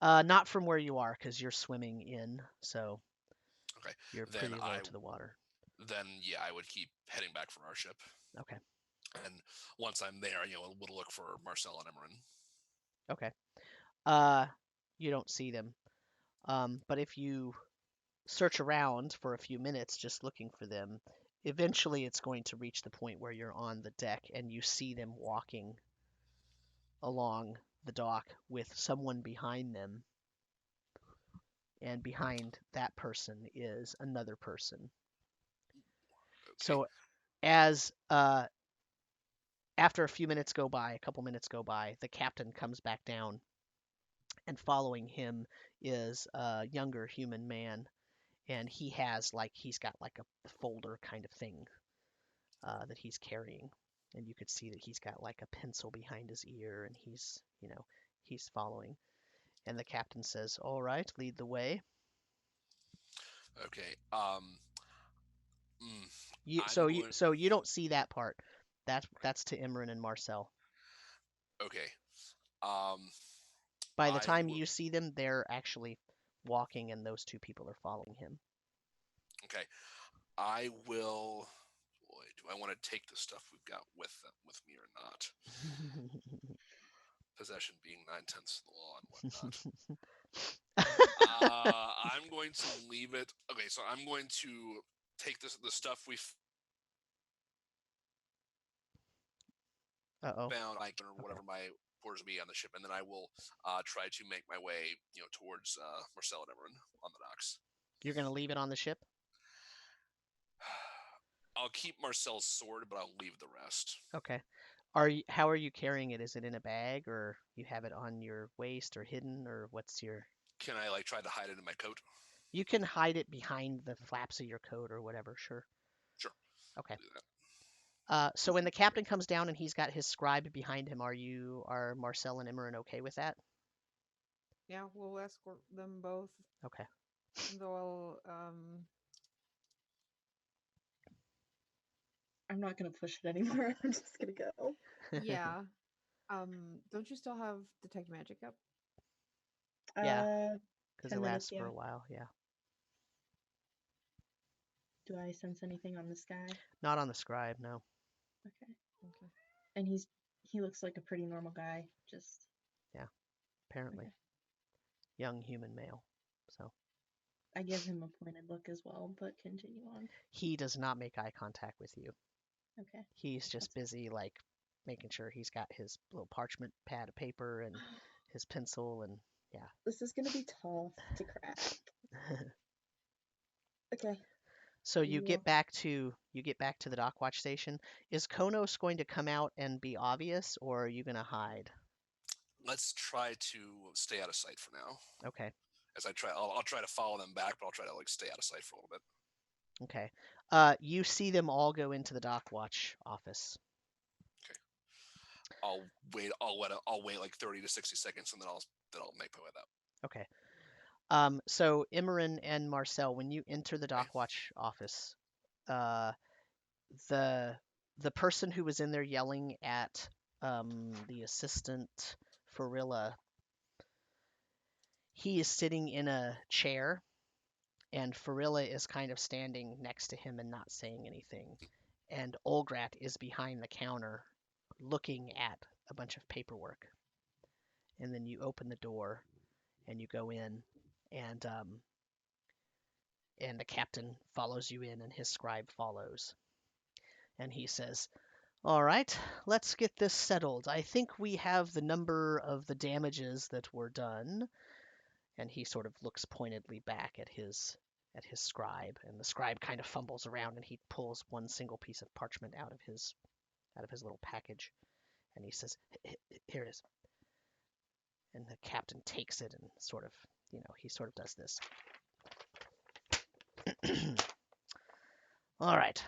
Not from where you are, because you're swimming in, so Okay. you're Then pretty low to the water. Then yeah, I would keep heading back for our ship. Okay. And once I'm there, we'll look for Marcel and Emmeryn. Okay. You don't see them. But if you search around for a few minutes just looking for them, eventually it's going to reach the point where you're on the deck and you see them walking along the dock with someone behind them. And behind that person is another person. Okay. So as after a few minutes go by, a couple minutes go by, the captain comes back down, and following him is a younger human man, and he's got like a folder kind of thing that he's carrying, and you could see that he's got like a pencil behind his ear, and he's following. And the captain says, "All right, lead the way." Okay. So you don't see that part. That's to Emmeryn and Marcel. Okay. Um, By the I time will. you see them, they're actually walking, and those two people are following him. Okay. I will. Boy, do I want to take the stuff we've got with me or not? Possession being 9/10 of the law and whatnot. I'm going to leave it. Okay, so I'm going to take the stuff we Uh-oh. found, or whatever my orders be on the ship, and then I will try to make my way, towards Marcel and Emmeryn on the docks. You're going to leave it on the ship? I'll keep Marcel's sword, but I'll leave the rest. Okay. How are you carrying it? Is it in a bag, or you have it on your waist, or hidden, or what's your... Can I try to hide it in my coat? You can hide it behind the flaps of your coat or whatever, sure. Sure. Okay. Do that. So when the captain comes down and he's got his scribe behind him, are Marcel and Emmeryn okay with that? Yeah, we'll escort them both. Okay. Though I'm not gonna push it anymore. I'm just gonna go. yeah. Don't you still have detect magic up? Yeah. Because 10 it minutes, lasts for yeah. a while, yeah. Do I sense anything on this guy? Not on the scribe, no. Okay. Okay. And he looks like a pretty normal guy. Just Apparently. Okay. Young human male. So I give him a pointed look as well, but continue on. he does not make eye contact with you. Okay. He's just busy like making sure he's got his little parchment pad of paper and his pencil, and yeah. This is gonna be tough to crack. Okay. So you You get walk- back to the dock watch station. Is Khonnos going to come out and be obvious, or are you going to hide? Let's try to stay out of sight for now. Okay. As I'll try to follow them back, but I'll try to stay out of sight for a little bit. Okay. You see them all go into the dock watch office. Okay. I'll wait like 30 to 60 seconds, and then I'll make my way out. Okay. So Emmeryn and Marcel, when you enter the dock watch office, the person who was in there yelling at the assistant Farilla, he is sitting in a chair, and Farilla is kind of standing next to him and not saying anything. And Ulgrat is behind the counter looking at a bunch of paperwork. And then you open the door and you go in, and the captain follows you in, and his scribe follows. And he says, "All right, let's get this settled. I think we have the number of the damages that were done." And he sort of looks pointedly back at his scribe, and the scribe kind of fumbles around, and he pulls one single piece of parchment out of his little package, and he says, "Here it is." And the captain takes it and sort of, he sort of does this. "All right.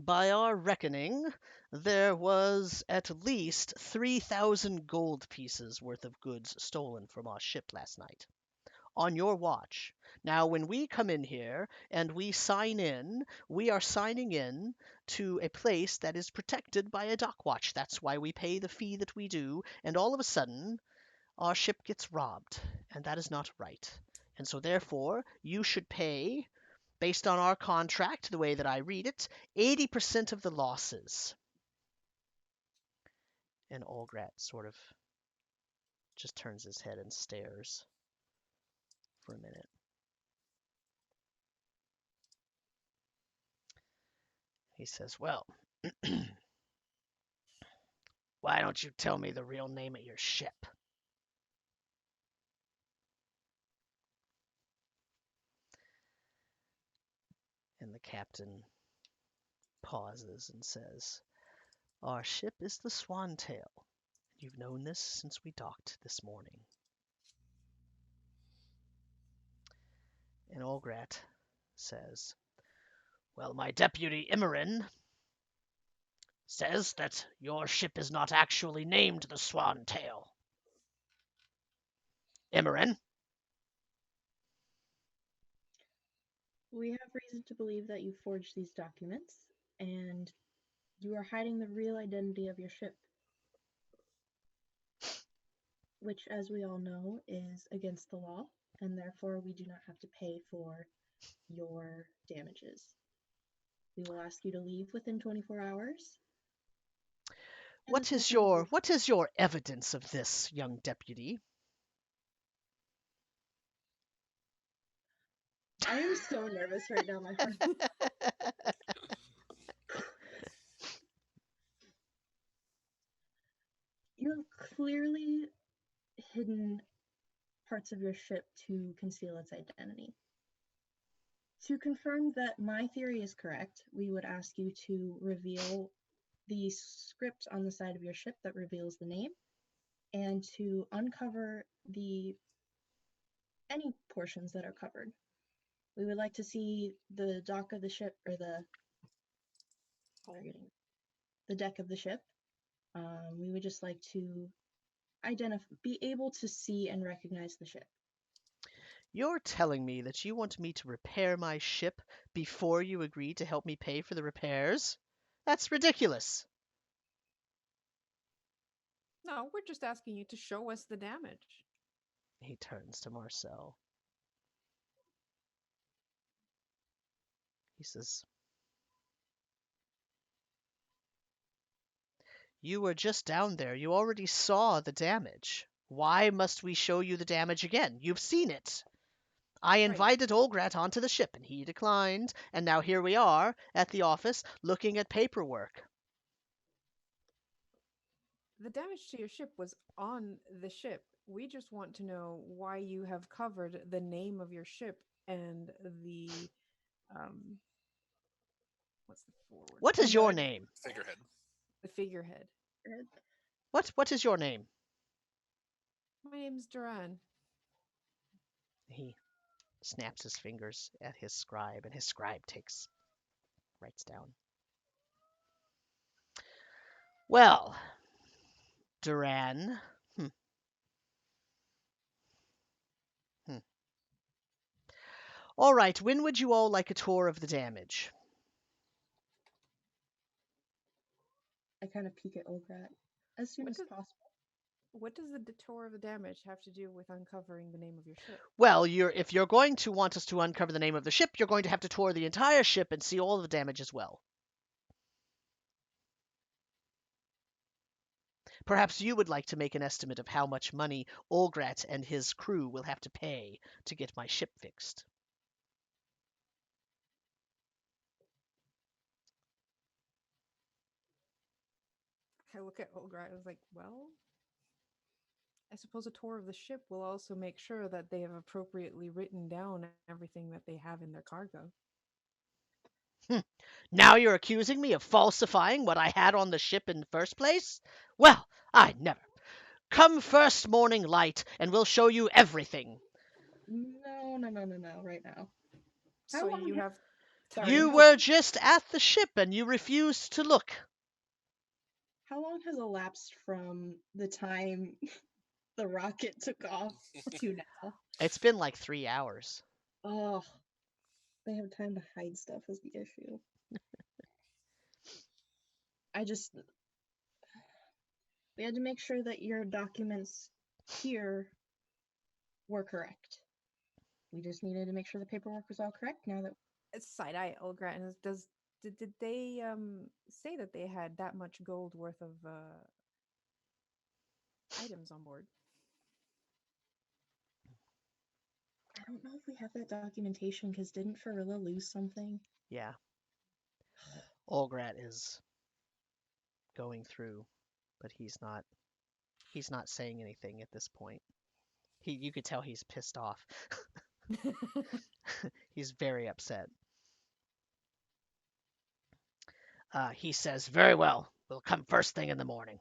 By our reckoning, there was at least 3,000 gold pieces worth of goods stolen from our ship last night. On your watch. Now, when we come in here and we sign in, we are signing in to a place that is protected by a dock watch. That's why we pay the fee that we do, and all of a sudden, our ship gets robbed, and that is not right. And so, therefore, you should pay, based on our contract, the way that I read it, 80% of the losses. And Ulgrat sort of just turns his head and stares for a minute. He says, well, why don't you tell me the real name of your ship? And the captain pauses and says, our ship is the Swantail. You've known this since we docked this morning. And Ulgrat says, well, my deputy Emmeryn says that your ship is not actually named the Swantail. Emmeryn? We have reason to believe that you forged these documents, and you are hiding the real identity of your ship, which, as we all know, is against the law, and therefore we do not have to pay for your damages. We will ask you to leave within 24 hours. What is your evidence of this, young deputy? I am so nervous right now, my heart. You have clearly hidden parts of your ship to conceal its identity. To confirm that my theory is correct, we would ask you to reveal the script on the side of your ship that reveals the name, and to uncover any portions that are covered. We would like to see the dock of the ship, or the deck of the ship. We would just like to be able to see and recognize the ship. You're telling me that you want me to repair my ship before you agree to help me pay for the repairs? That's ridiculous. No, we're just asking you to show us the damage. He turns to Marcel. He says, you were just down there. You already saw the damage. Why must we show you the damage again? You've seen it. I invited Ulgrat onto the ship, and he declined, and now here we are at the office looking at paperwork. The damage to your ship was on the ship. We just want to know why you have covered the name of your ship and the what's the forward? What is your name? Figurehead. The figurehead. What is your name? My name's Duran. He snaps his fingers at his scribe, and his scribe writes down. Well, Duran. All right, when would you all like a tour of the damage? I kind of peek at Ulgrat as soon as possible. What does the tour of the damage have to do with uncovering the name of your ship? Well, if you're going to want us to uncover the name of the ship, you're going to have to tour the entire ship and see all of the damage as well. Perhaps you would like to make an estimate of how much money Ulgrat and his crew will have to pay to get my ship fixed. I look at Ulgrat and I was like, well, I suppose a tour of the ship will also make sure that they have appropriately written down everything that they have in their cargo. Now you're accusing me of falsifying what I had on the ship in the first place? Well, I never. Come first morning light, and we'll show you everything. No, right now. So you have Sorry, You how- were just at the ship and you refused to look. How long has elapsed from the time the rocket took off to now? It's been like 3 hours. Oh, they have time to hide stuff is the issue. We had to make sure that your documents here were correct. We just needed to make sure the paperwork was all correct now that Side eye Ulgrat, and did they say that they had that much gold worth of items on board? I don't know if we have that documentation because didn't Farilla lose something? Yeah. Ulgrat is going through, but he's not saying anything at this point. You could tell he's pissed off. He's very upset. He says, "Very well. We'll come first thing in the morning.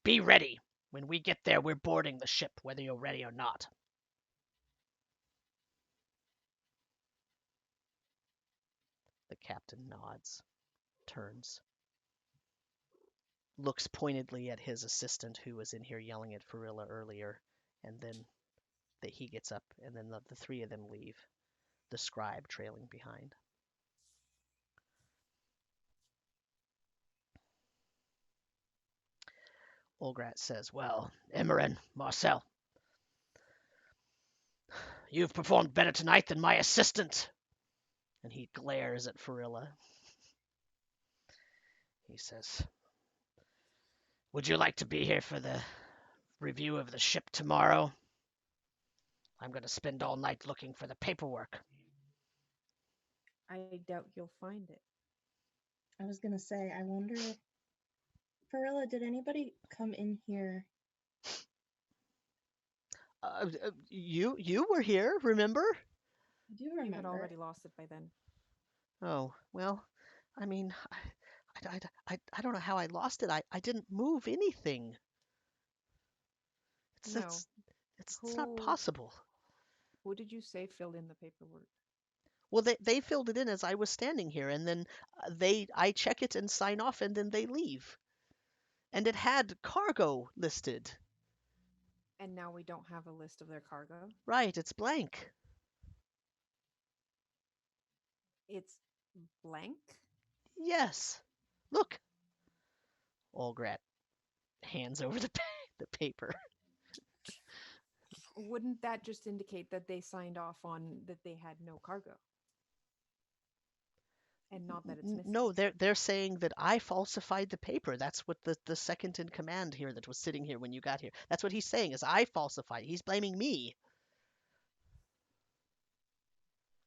Be ready. When we get there, we're boarding the ship, whether you're ready or not." The captain nods, turns, looks pointedly at his assistant who was in here yelling at Farilla earlier, and then he gets up, and then the three of them leave, the scribe trailing behind. Ulgrat says, "Well, Emmeryn, Marcel, you've performed better tonight than my assistant." And he glares at Farilla. He says, "Would you like to be here for the review of the ship tomorrow? I'm going to spend all night looking for the paperwork." I doubt you'll find it. I was gonna say, I wonder, Farilla, did anybody come in here? You were here, remember? I do You had remember. already lost it by then. Oh, well, I mean, I don't know how I lost it. I didn't move anything. No. It's not possible. Who did you say filled in the paperwork? Well, they filled it in as I was standing here, and then I check it and sign off, and then they leave. And it had cargo listed. And now we don't have a list of their cargo? Right, it's blank. It's blank? Yes. Look. Ulgrat hands over the paper. Wouldn't that just indicate that they signed off on that they had no cargo? And not that it's missing? No, they're saying that I falsified the paper. That's what the second in command here that was sitting here when you got here. That's what he's saying, is I falsified. He's blaming me.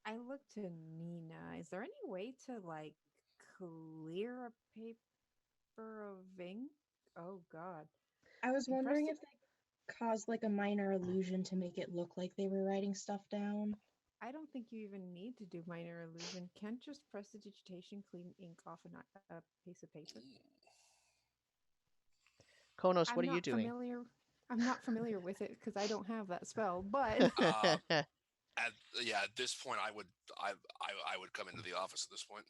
I looked to Nina. Is there any way to, like, clear a paper of ink? Oh, God. I was wondering Presti- if they caused like a minor illusion to make it look like they were writing stuff down. I don't think you even need to do minor illusion. Can't just prestidigitation clean ink off a piece of paper? Khonnos, what are you doing? I'm not familiar with it because I don't have that spell, but At this point, I would come into the office at this point.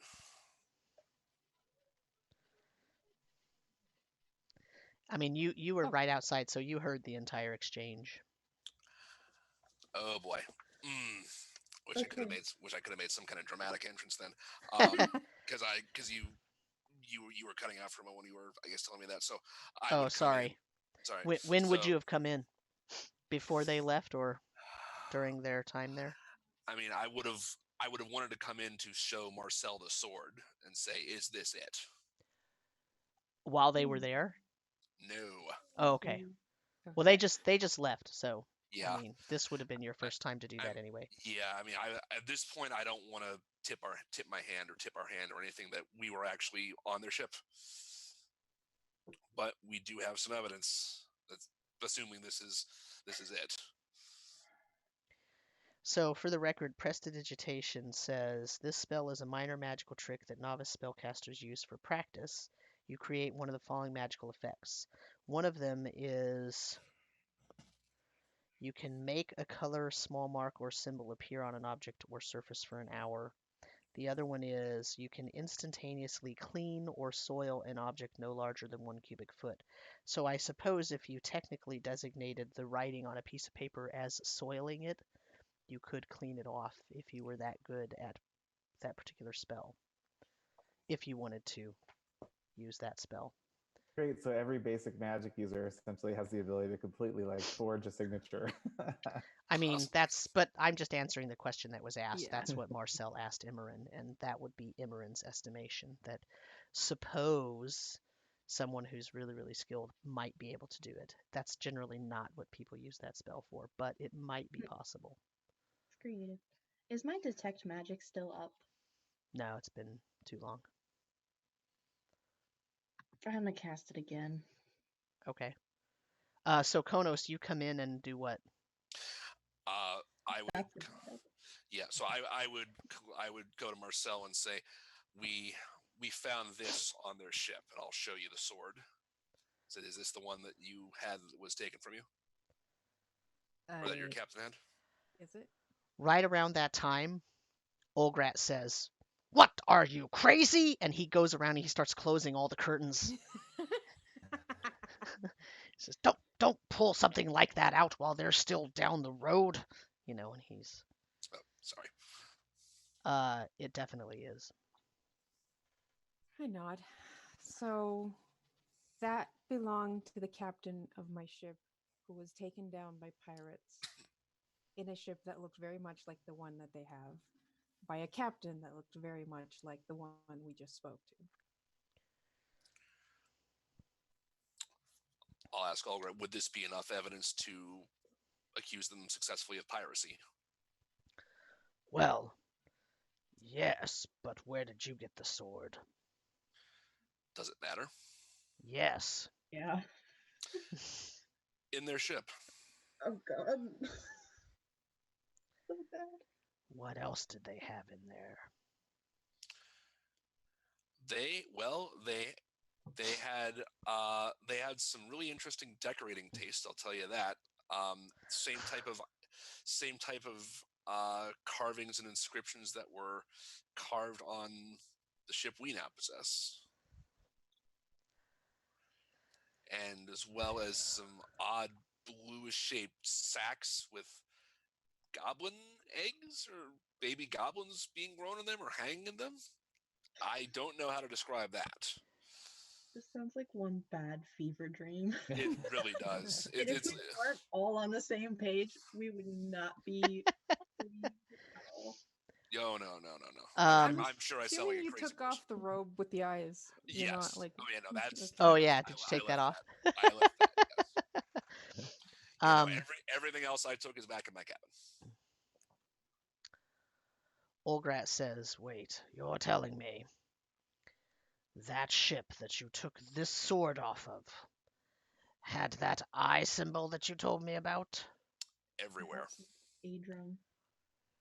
I mean, you were right outside, so you heard the entire exchange. Oh boy. Wish I could have made some kind of dramatic entrance then, because you were cutting out for a moment when you were, I guess, telling me that. So Sorry. Sorry. When would you have come in? Before they left or during their time there? I mean, I would have wanted to come in to show Marcel the sword and say, "Is this it?" While they were there? No. Oh, okay. Well, they just left, so Yeah. I mean, this would have been your first time to do that anyway. Yeah, I mean, at this point, I don't want to tip our hand or anything that we were actually on their ship. But we do have some evidence. That's assuming this is it. So, for the record, Prestidigitation says this spell is a minor magical trick that novice spellcasters use for practice. You create one of the following magical effects. One of them is you can make a color, small mark, or symbol appear on an object or surface for an hour. The other one is you can instantaneously clean or soil an object no larger than 1 cubic foot. So I suppose if you technically designated the writing on a piece of paper as soiling it, you could clean it off if you were that good at that particular spell. If you wanted to use that spell. Great. So every basic magic user essentially has the ability to completely like forge a signature. I mean, Awesome. but I'm just answering the question that was asked. Yeah. That's what Marcel asked Emmeryn, and that would be Emmeryn's estimation that suppose someone who's really, really skilled might be able to do it. That's generally not what people use that spell for, but it might be possible. It's creative. Is my detect magic still up? No, it's been too long. I'm gonna cast it again. Okay. So Khonnos, you come in and do what? I would, That's it. yeah. So I would go to Marcel and say, we found this on their ship, and I'll show you the sword. So is this the one that you had that was taken from you, or that your captain had? Is it? Right around that time, Ulgrat says, "What, are you crazy?" And he goes around and he starts closing all the curtains. He says, "Don't pull something like that out while they're still down the road." You know, and he's Oh, sorry. it definitely is. I nod. So that belonged to the captain of my ship, who was taken down by pirates in a ship that looked very much like the one that they have, by a captain that looked very much like the one we just spoke to. I'll ask Ulgrat, would this be enough evidence to accuse them successfully of piracy? Well, yes, but where did you get the sword? Does it matter? Yes. Yeah. In their ship. Oh god. So bad. What else did they have in there? They had some really interesting decorating taste, I'll tell you that. Same type of carvings and inscriptions that were carved on the ship we now possess, and as well as some odd bluish shaped sacs with goblin eggs or baby goblins being grown in them or hanging in them. I don't know how to describe that. This sounds like one bad fever dream. It really does. And if we weren't all on the same page, we would not be pleased at all. No. Um, I'm sure I sound like a You crazy took person. off the robe with the eyes. You're Yes. not like. Oh yeah, no, that's. Okay. Oh yeah, did you I take that off? That. I left that. Yes. Um, Everything else I took is back in my cabin. Ulgrat says, "Wait, you're telling me that ship that you took this sword off of had that eye symbol that you told me about?" Everywhere. Adrum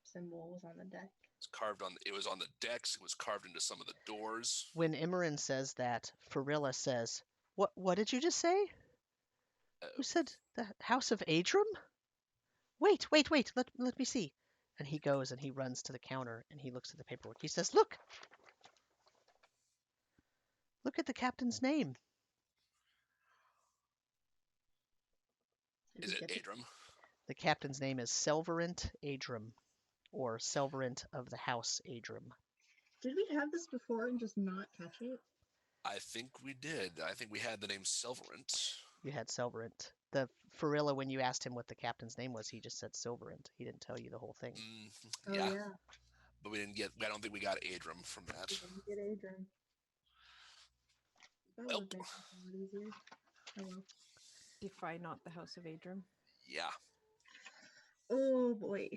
symbol was on the deck. It's carved on. It was on the decks. It was carved into some of the doors. When Emmeryn says that, Farilla says, What did you just say? You said the House of Adrum? Wait, let me see." And he goes and he runs to the counter and he looks at the paperwork. He says, Look at the captain's name." Is it Adrum? The captain's name is Selverant Adrum, or Selverant of the House Adrum. Did we have this before and just not catch it? I think we did. I think we had the name Silverant. You had Selverant. The Farilla, when you asked him what the captain's name was, he just said Silverant. He didn't tell you the whole thing. Yeah. Oh, yeah. But we didn't get. I don't think we got Adrum from that. We didn't get Adrum. That would have been a lot easier. Oh well. Defy not the House of Adrum. Yeah. Oh boy.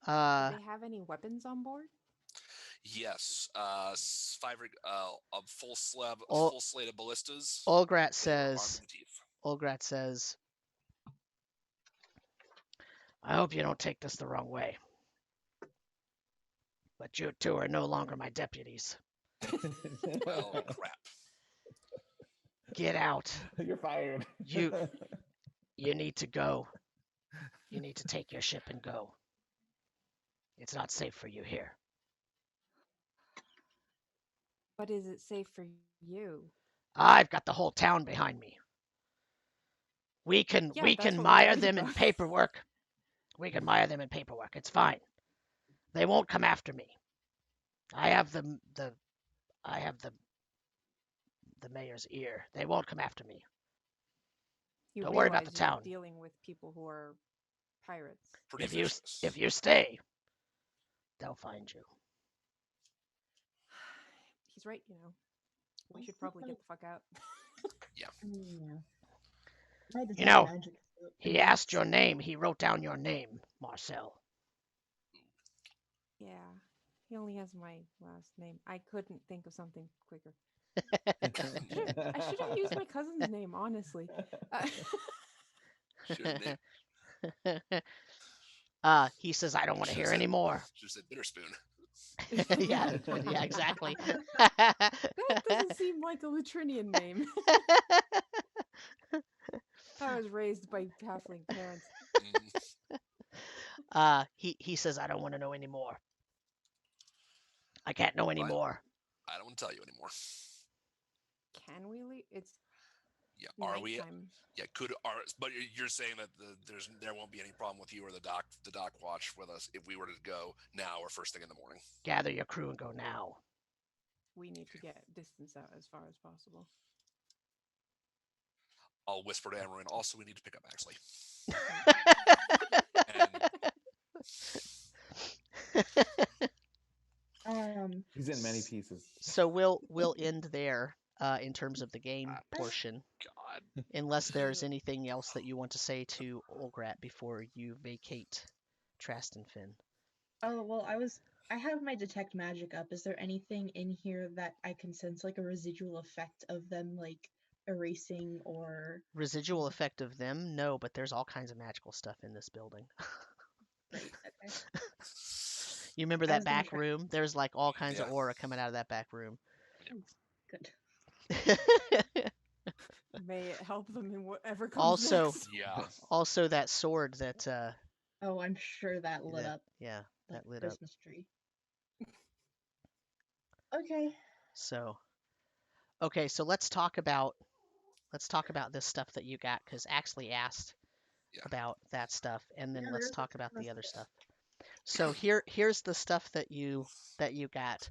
Do they have any weapons on board? Yes. A full slate of ballistas. Ulgrat says, "I hope you don't take this the wrong way, but you two are no longer my deputies. Well, crap. Get out. You're fired. You need to go. You need to take your ship and go." It's not safe for you here. But is it safe for you? I've got the whole town behind me. We can Yeah, that's what we're mire worried them in about. paperwork. We can mire them in paperwork. It's fine. They won't come after me. I have the mayor's ear. They won't come after me. You Don't worry about realize the you're town. dealing with people who are pirates. Pretty If you vicious. stay, they'll find you. He's right, you know. We should probably get the fuck out. Yeah. My detect know, magic is He asked your name. He wrote down your name, Marcel. Yeah. He only has my last name. I couldn't think of something quicker. I should have used my cousin's name, honestly. Shouldn't it? He says, I don't want to hear any more. Should have said Bitterspoon. yeah, exactly. That doesn't seem like a Lutrinian name. I was raised by halfling parents. He says, I don't want to know anymore. I can't know anymore. I don't want to tell you anymore. Can we leave? It's Yeah, are we? nighttime. Yeah, but you're saying that there won't be any problem with you or the dock watch with us if we were to go now or first thing in the morning. Gather your crew and go now. We need to get distance out as far as possible. I'll whisper to Emmeryn. Also, we need to pick up Axley. He's in many pieces. So we'll end there in terms of the game portion. God. Unless there's anything else that you want to say to Ulgrat before you vacate Trastenfinn. Oh, well, I have my detect magic up. Is there anything in here that I can sense like a residual effect of them like erasing or Residual effect of them? No, but there's all kinds of magical stuff in this building. Great, okay. You remember I that was gonna back try- room? There's like all kinds of Yeah. aura coming out of that back room. Good. May it help them in whatever comes Also, next. Yeah. Also that sword that Oh, I'm sure that lit up yeah, the that lit up. Christmas tree. Okay. So okay, so let's talk about this stuff that you got, because Axley asked about that stuff, and then let's talk about the other stuff. So here's the stuff that you got.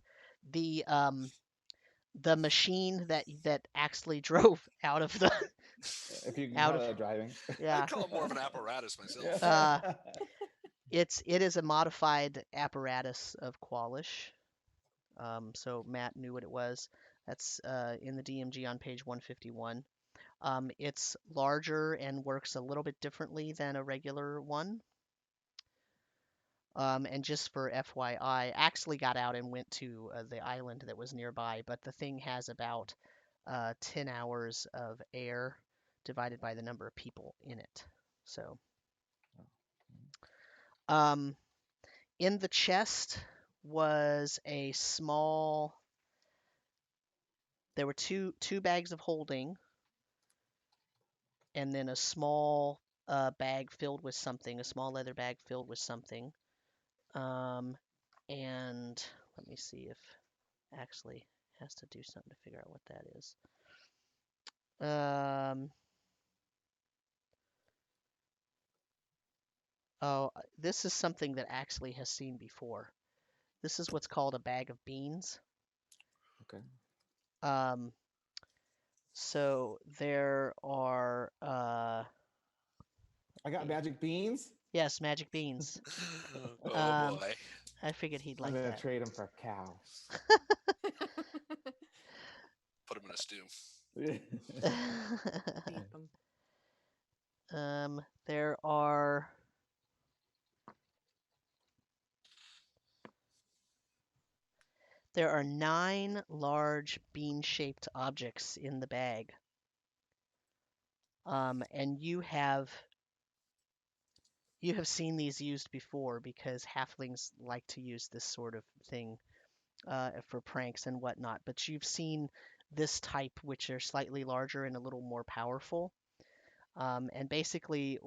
The machine that Axley drove out of the If you can out call of it driving. yeah. I'd call it more of an apparatus myself. It is a modified apparatus of Qualish. So Matt knew what it was. That's in the DMG on page 151. It's larger and works a little bit differently than a regular one. And just for FYI, Axley got out and went to the island that was nearby, but the thing has about 10 hours of air divided by the number of people in it. So, in the chest was a small. There were two bags of holding, and then a small bag filled with something, a small leather bag filled with something. And let me see if Axley has to do something to figure out what that is. Oh, this is something that Axley has seen before. This is what's called a bag of beans. Okay. So there are I got magic beans. yes, magic beans. Oh boy. I figured he'd like I'm gonna that. trade them for a cow. Put him in a stew. Beat them. There are There are 9 large bean-shaped objects in the bag. And you have seen these used before, because halflings like to use this sort of thing for pranks and whatnot. But you've seen this type, which are slightly larger and a little more powerful. And basically,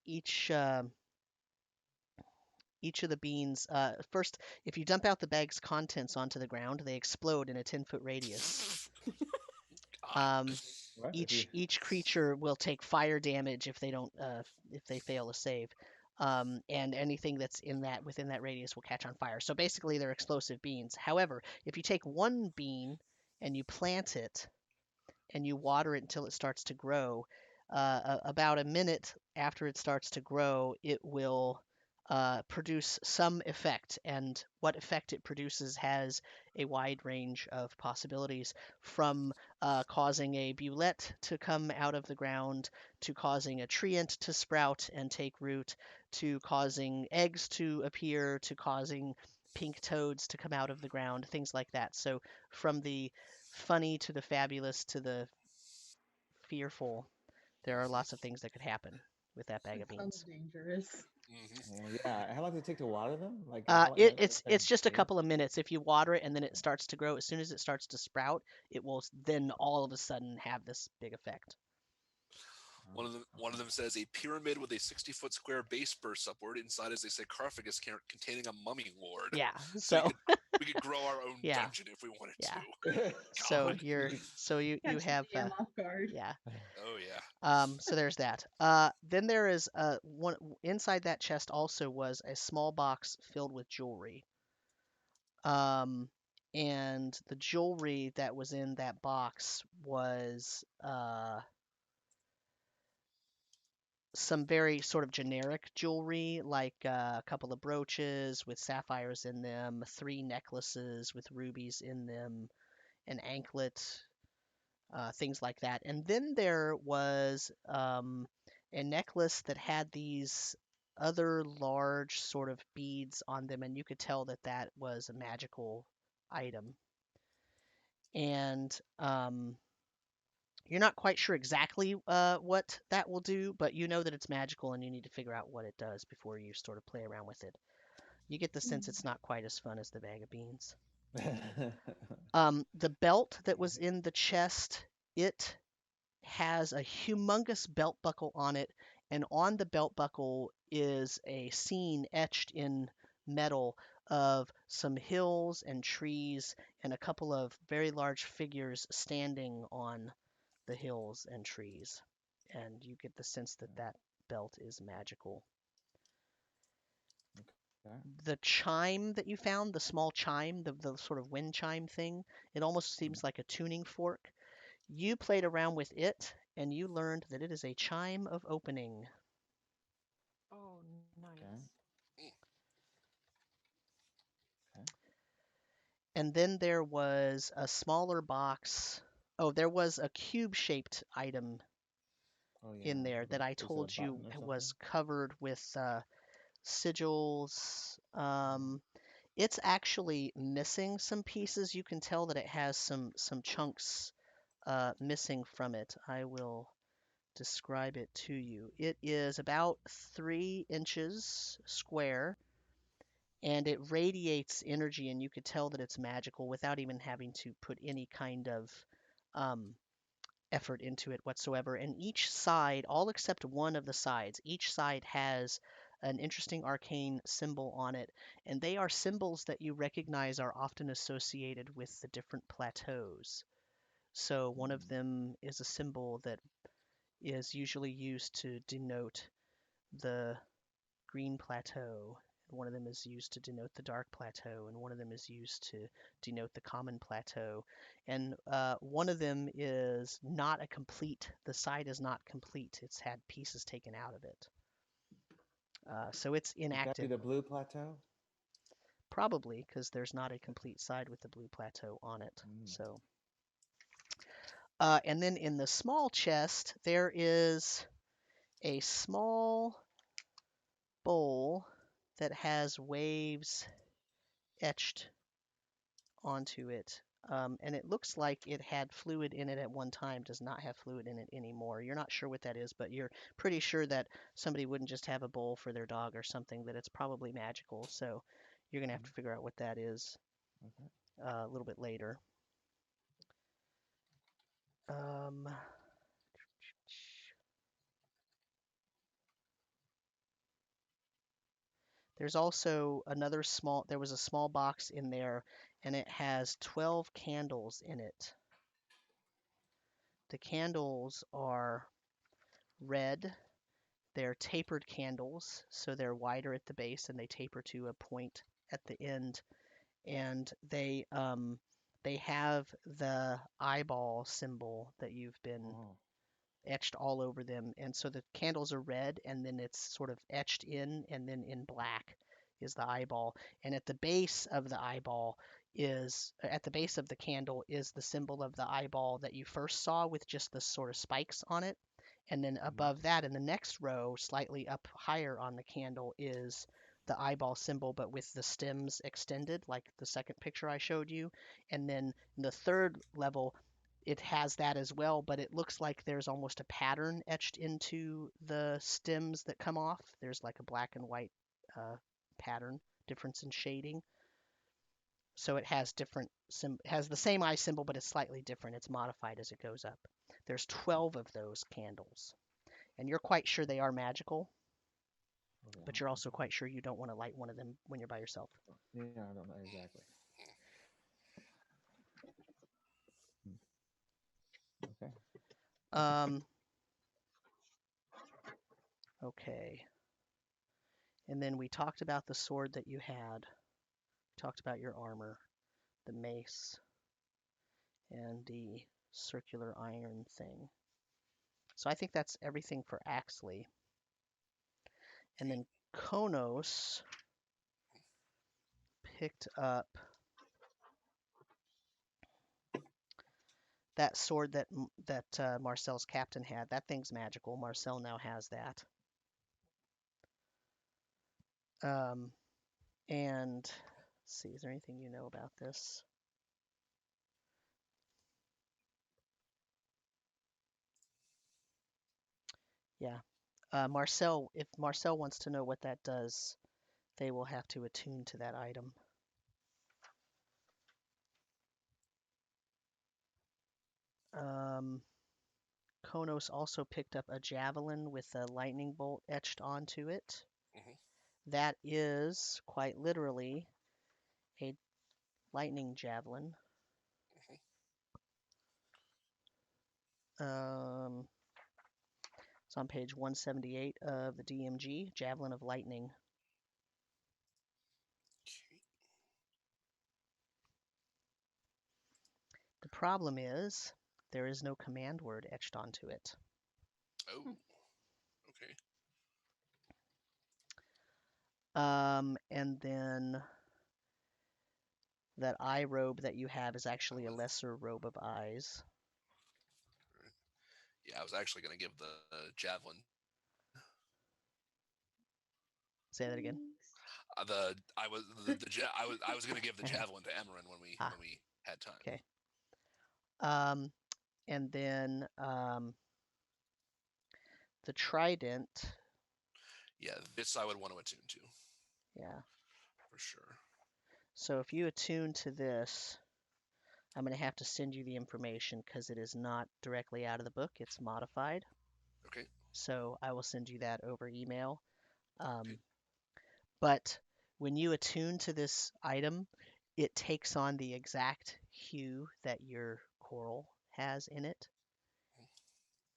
each each of the beans, first, if you dump out the bag's contents onto the ground, they explode in a 10-foot radius. What? Each creature will take fire damage if they don't if they fail a save, and anything that's within that radius will catch on fire. So basically, they're explosive beans. However, if you take one bean and you plant it and you water it until it starts to grow, about a minute after it starts to grow, it will produce some effect, and what effect it produces has a wide range of possibilities, from causing a bulette to come out of the ground, to causing a treant to sprout and take root, to causing eggs to appear, to causing pink toads to come out of the ground, things like that. So from the funny to the fabulous to the fearful, there are lots of things that could happen with that bag of Sounds beans. dangerous. Well, yeah. How long does it take to water them? Like It's just a couple of minutes. If you water it and then it starts to grow, as soon as it starts to sprout, it will then all of a sudden have this big effect. One of them says a pyramid with a 60-foot square base bursts upward. Inside is a sarcophagus containing a mummy ward. Yeah. So we could grow our own Yeah. dungeon if we wanted Yeah. to. So God. you Catch have the DM off guard. yeah. Oh yeah. So there's that. Then there is one inside that chest also was a small box filled with jewelry. And the jewelry that was in that box was some very sort of generic jewelry, like a couple of brooches with sapphires in them, 3 necklaces with rubies in them, an anklet, things like that. And then there was a necklace that had these other large sort of beads on them, and you could tell that that was a magical item. And you're not quite sure exactly what that will do, but you know that it's magical and you need to figure out what it does before you sort of play around with it. You get the sense it's not quite as fun as the bag of beans. The belt that was in the chest, it has a humongous belt buckle on it, and on the belt buckle is a scene etched in metal of some hills and trees and a couple of very large figures standing on the hills and trees. And you get the sense that that belt is magical. Okay. The chime that you found, the small chime, the sort of wind chime thing, it almost seems like a tuning fork. You played around with it, and you learned that it is a chime of opening. Oh, nice. Okay. And then there was a smaller box. Oh, there was a cube-shaped item in there that I Is it a told you button or was something? covered with sigils. It's actually missing some pieces. You can tell that it has some chunks missing from it. I will describe it to you. It is about 3 inches square, and it radiates energy, and you could tell that it's magical without even having to put any kind of effort into it whatsoever. And each side, all except one of the sides, each side has an interesting arcane symbol on it, and they are symbols that you recognize are often associated with the different plateaus. So one of them is a symbol that is usually used to denote the green plateau. One of them is used to denote the dark plateau, and one of them is used to denote the common plateau. And one of them is not a complete, the side is not complete. It's had pieces taken out of it. So it's Would that be inactive. the blue plateau? Probably, because there's not a complete side with the blue plateau on it. So, and then in the small chest, there is a small bowl that has waves etched onto it. And it looks like it had fluid in it at one time, does not have fluid in it anymore. You're not sure what that is, but you're pretty sure that somebody wouldn't just have a bowl for their dog or something, that it's probably magical. So you're going to have to figure out what that is a little bit later. There's also there was a small box in there, and it has 12 candles in it. The candles are red. They're tapered candles, so they're wider at the base and they taper to a point at the end. And they have the eyeball symbol that you've been etched all over them. And so the candles are red, and then it's sort of etched in, and then in black is the eyeball. And at the base of the candle is the symbol of the eyeball that you first saw with just the sort of spikes on it. And then above that, in the next row, slightly up higher on the candle, is the eyeball symbol, but with the stems extended, like the second picture I showed you. And then in the third level, it has that as well, but it looks like there's almost a pattern etched into the stems that come off. There's like a black and white pattern, difference in shading. So it has has the same eye symbol, but it's slightly different. It's modified as it goes up. There's 12 of those candles, and you're quite sure they are magical, but you're also quite sure you don't want to light one of them when you're by yourself. Yeah, I don't know exactly. Okay. Okay. And then we talked about the sword that you had. We talked about your armor, the mace, and the circular iron thing. So I think that's everything for Axley. And then Khonnos picked up that sword that Marcel's captain had. That thing's magical. Marcel now has that. And let's see, is there anything you know about this? Yeah. Marcel, if Marcel wants to know what that does, they will have to attune to that item. Khonnos also picked up a javelin with a lightning bolt etched onto it. That is quite literally a lightning javelin. It's on page 178 of the DMG, Javelin of Lightning. The problem is there is no command word etched onto it. Oh, okay. And then that eye robe that you have is actually a lesser robe of eyes. Yeah, I was actually going to give the javelin. Say that again. I was going to give the javelin to Emmeryn when we had time. Okay. And then the trident. Yeah, this I would want to attune to. Yeah. For sure. So if you attune to this, I'm going to have to send you the information because it is not directly out of the book. It's modified. Okay. So I will send you that over email. Okay. But when you attune to this item, it takes on the exact hue that your coral has in it.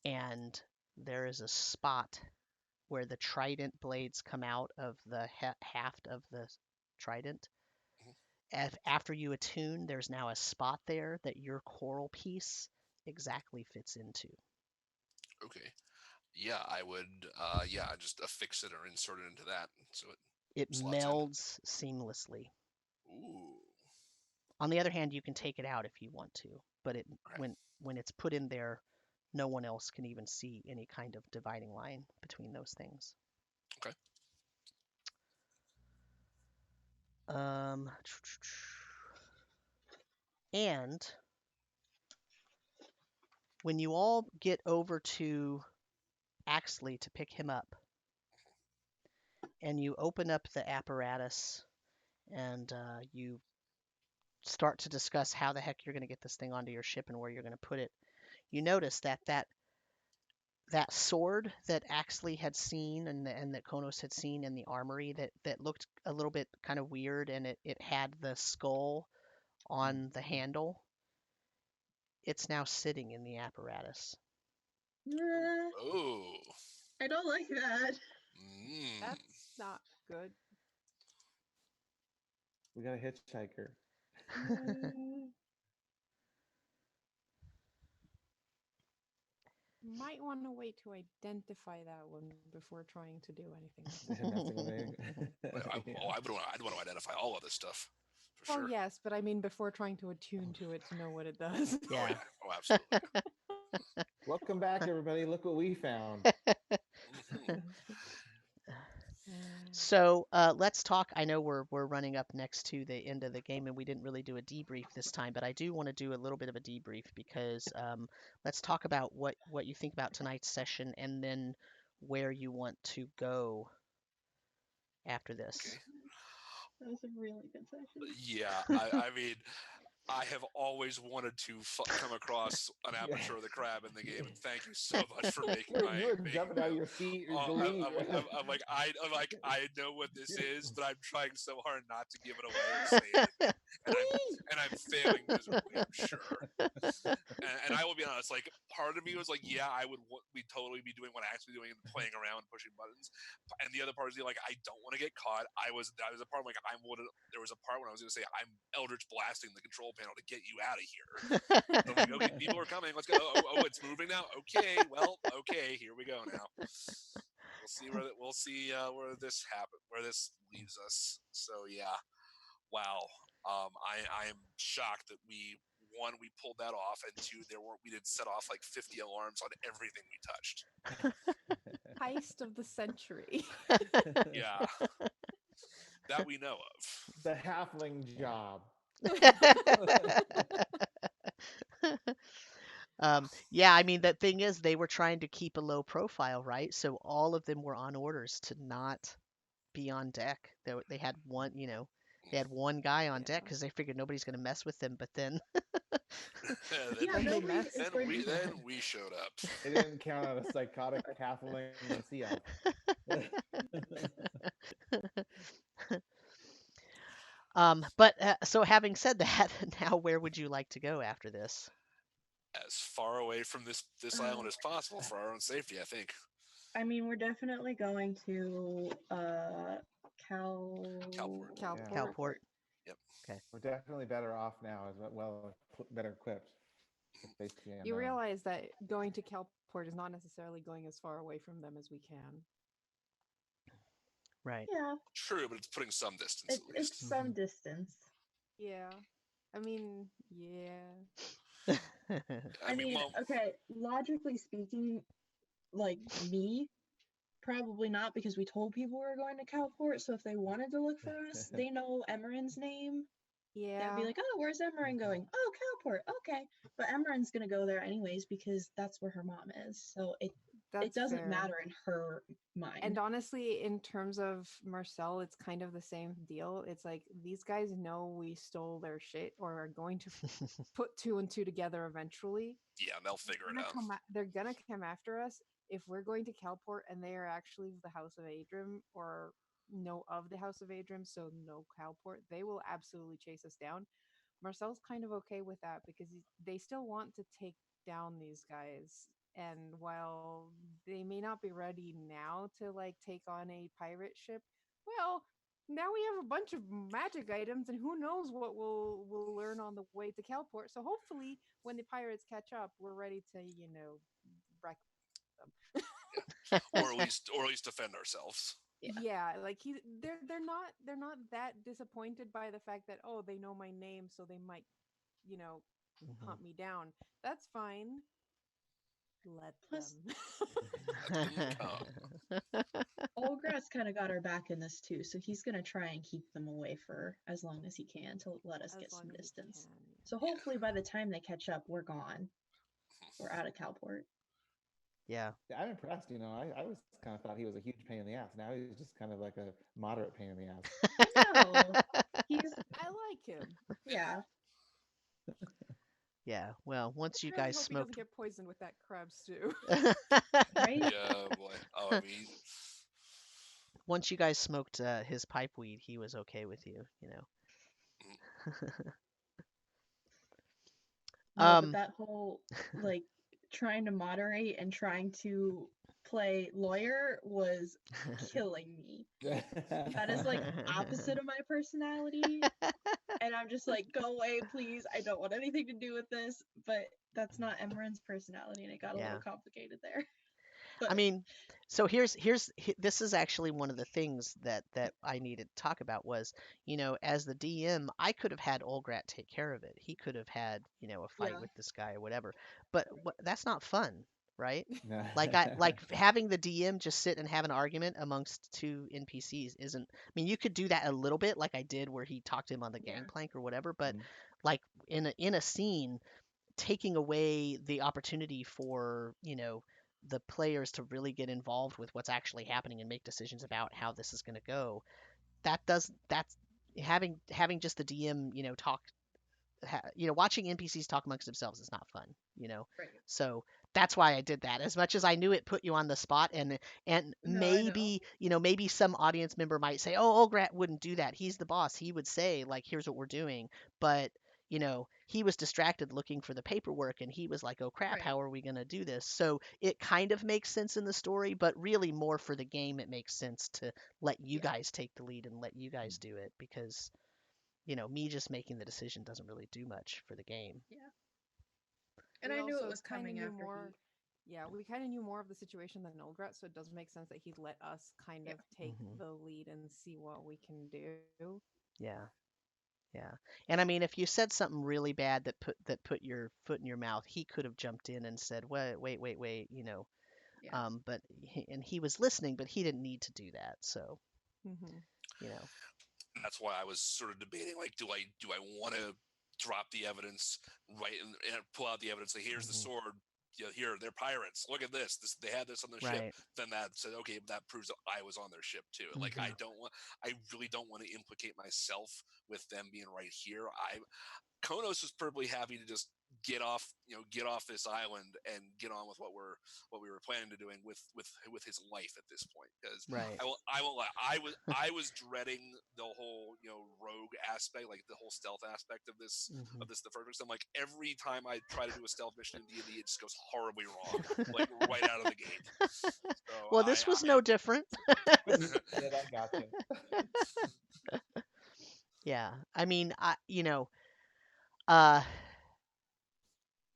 And there is a spot where the trident blades come out of the haft of the trident. After you attune, there's now a spot there that your coral piece exactly fits into. Okay. Yeah, I would, just affix it or insert it into that. So it melds seamlessly. Ooh. On the other hand, you can take it out if you want to, but when it's put in there, no one else can even see any kind of dividing line between those things. Okay. And when you all get over to Axley to pick him up, and you open up the apparatus, and you start to discuss how the heck you're going to get this thing onto your ship and where you're going to put it, you notice that that sword that Axley had seen and that Khonnos had seen in the armory that looked a little bit kind of weird, and it had the skull on the handle. It's now sitting in the apparatus. Oh. I don't like that. That's not good. We got a hitchhiker. Might want to wait to identify that one before trying to do anything. I'd want to identify all of this stuff. For Oh sure. yes, but I mean before trying to attune to it to know what it does. Yeah. Oh, yeah. Oh, absolutely. Welcome back, everybody. Look what we found. So let's talk. I know we're running up next to the end of the game, and we didn't really do a debrief this time, but I do want to do a little bit of a debrief because let's talk about what you think about tonight's session, and then where you want to go after this. Okay. That was a really good session. Yeah, I mean, I have always wanted to come across an aperture of the crab in the game, and thank you so much for making my. You were jumping out of your seat. I'm like, I know what this is, but I'm trying so hard not to give it away or say anything, and I'm failing miserably, I'm sure. And I will be honest, like part of me was like, yeah, we'd totally be doing what Axley doing and playing around, pushing buttons, and the other part is like, I don't want to get caught. That was a part of, like there was a part when I was going to say I'm Eldritch blasting the control panel to get you out of here. So I'm like, okay, people are coming. Let's go. Oh, it's moving now. Okay, well, okay, here we go now. We'll see where this leaves us. So yeah, wow. I am shocked that we pulled that off, and two, we did set off like 50 alarms on everything we touched. Heist of the century. Yeah, that we know of. The halfling job. Yeah, I mean, the thing is, they were trying to keep a low profile, right? So all of them were on orders to not be on deck. They had one, they had one guy on deck because they figured nobody's going to mess with them. But then, then we showed up. They didn't count on a psychotic halfling and sea elf. But so having said that, now where would you like to go after this? As far away from this island as possible for our own safety, I think. I mean, we're definitely going to Calport. Yep. Okay. We're definitely better off now, as better equipped. You realize that going to Calport is not necessarily going as far away from them as we can. Right. Yeah. True, but it's putting some distance. It's some distance. Yeah. I mean, yeah. I mean, okay, logically speaking, like me, probably not, because we told people we were going to Calport, so if they wanted to look for us, they know Emmeryn's name. Yeah. They'd be like, oh, where's Emmeryn going? Oh, Calport, okay. But Emmeryn's gonna go there anyways because that's where her mom is, so it doesn't matter in her mind. And honestly, in terms of Marcel, it's kind of the same deal. It's like these guys know we stole their shit or are going to put two and two together eventually. Yeah, they'll figure it out. They're gonna come after us if we're going to Calport and they are actually the House of Adrim or know of the House of Adrim, so no Calport. They will absolutely chase us down. Marcel's kind of okay with that because they still want to take down these guys. And while they may not be ready now to like take on a pirate ship, well, now we have a bunch of magic items, and who knows what we'll learn on the way to Calport. So hopefully, when the pirates catch up, we're ready to wreck them. or at least defend ourselves. Yeah, like they're not that disappointed by the fact that they know my name, so they might hunt me down. That's fine. Let them. Ulgrat's kind of got our back in this too, so he's gonna try and keep them away for as long as he can to let us get some distance. So hopefully by the time they catch up, we're gone. We're out of Calport. Yeah. I'm impressed. I was kind of thought he was a huge pain in the ass. Now he's just kind of like a moderate pain in the ass. No, I like him. Yeah. Yeah. Well, once you I really guys hope he doesn't smoked. get poisoned with that crab stew. Right? Yeah, boy. Oh, I mean, Once you guys smoked his pipe weed, he was okay with you. No, but that whole like trying to moderate and trying to play lawyer was killing me. That is like opposite of my personality. And I'm just like, go away, please. I don't want anything to do with this. But that's not Emmeryn's personality, and it got a Yeah. little complicated there. I But mean, so this is actually one of the things that I needed to talk about was, as the DM, I could have had Ulgrat take care of it. He could have had, a fight yeah, with this guy or whatever. But that's not fun, right? No. Like having the DM just sit and have an argument amongst two NPCs isn't. I mean, you could do that a little bit, like I did, where he talked to him on the Yeah. gangplank or whatever. But Mhm. like in a scene, taking away the opportunity for the players to really get involved with what's actually happening and make decisions about how this is going to go, that's having just the DM talk, watching NPCs talk amongst themselves is not fun. right. So that's why I did that. As much as I knew it put you on the spot, and No, I know. maybe some audience member might say, "Oh, Ulgrat wouldn't do that. He's the boss. He would say like, here's what we're doing." But he was distracted looking for the paperwork, and he was like, "Oh crap, Right. how are we gonna do this?" So it kind of makes sense in the story, but really more for the game, it makes sense to let you Yeah. guys take the lead and let you guys do it, because me just making the decision doesn't really do much for the game. Yeah. And We I knew it also was kinda coming knew after more. Yeah, we kind of knew more of the situation than Ulgrat, so it does make sense that he'd let us kind Yeah. of take Mhm. the lead and see what we can do. Yeah. Yeah. And I mean, if you said something really bad that put your foot in your mouth, he could have jumped in and said, "Wait, wait, wait, wait." Yeah. But he was listening, but he didn't need to do that. So, Hmm you know. that's why I was sort of debating, like, do I want to drop the evidence right and pull out the evidence? Like, here's the Mhm. sword. Here they're pirates. Look at this. They had this on their ship. Right. Then that said, okay, that proves that I was on their ship too. Like, Mhm. I really don't want to implicate myself with them being right here. Khonnos was probably happy to just get off this island and get on with what we were planning to doing with his life at this point. Because Right. I won't lie, I was dreading the whole rogue aspect, like the whole stealth aspect of this Mhm. the first. I'm like, every time I try to do a stealth mission in D&D, it just goes horribly wrong, like right out of the gate. So Well, this was no different. Yeah, that got you. Yeah. I mean, uh,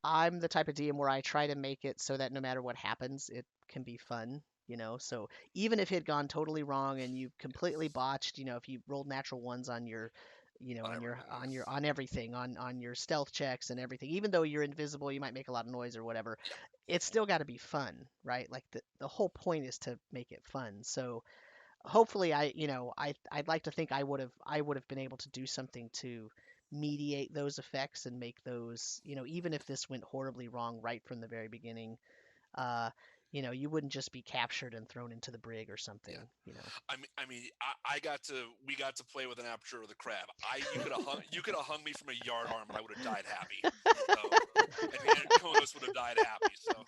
I'm the type of DM where I try to make it so that no matter what happens, it can be fun. So even if it had gone totally wrong and you completely botched, if you rolled natural ones on your, on on everything, on your stealth checks and everything, even though you're invisible, you might make a lot of noise or whatever. yeah. It's still got to be fun, right? Like the whole point is to make it fun. So hopefully I'd like to think I would have been able to do something to mediate those effects and make those, even if this went horribly wrong right from the very beginning, uh you wouldn't just be captured and thrown into the brig or something. We got to play with an aperture of the crab. You could have hung me from a yard arm, and I would have died happy. So, and Khonnos would have died happy. So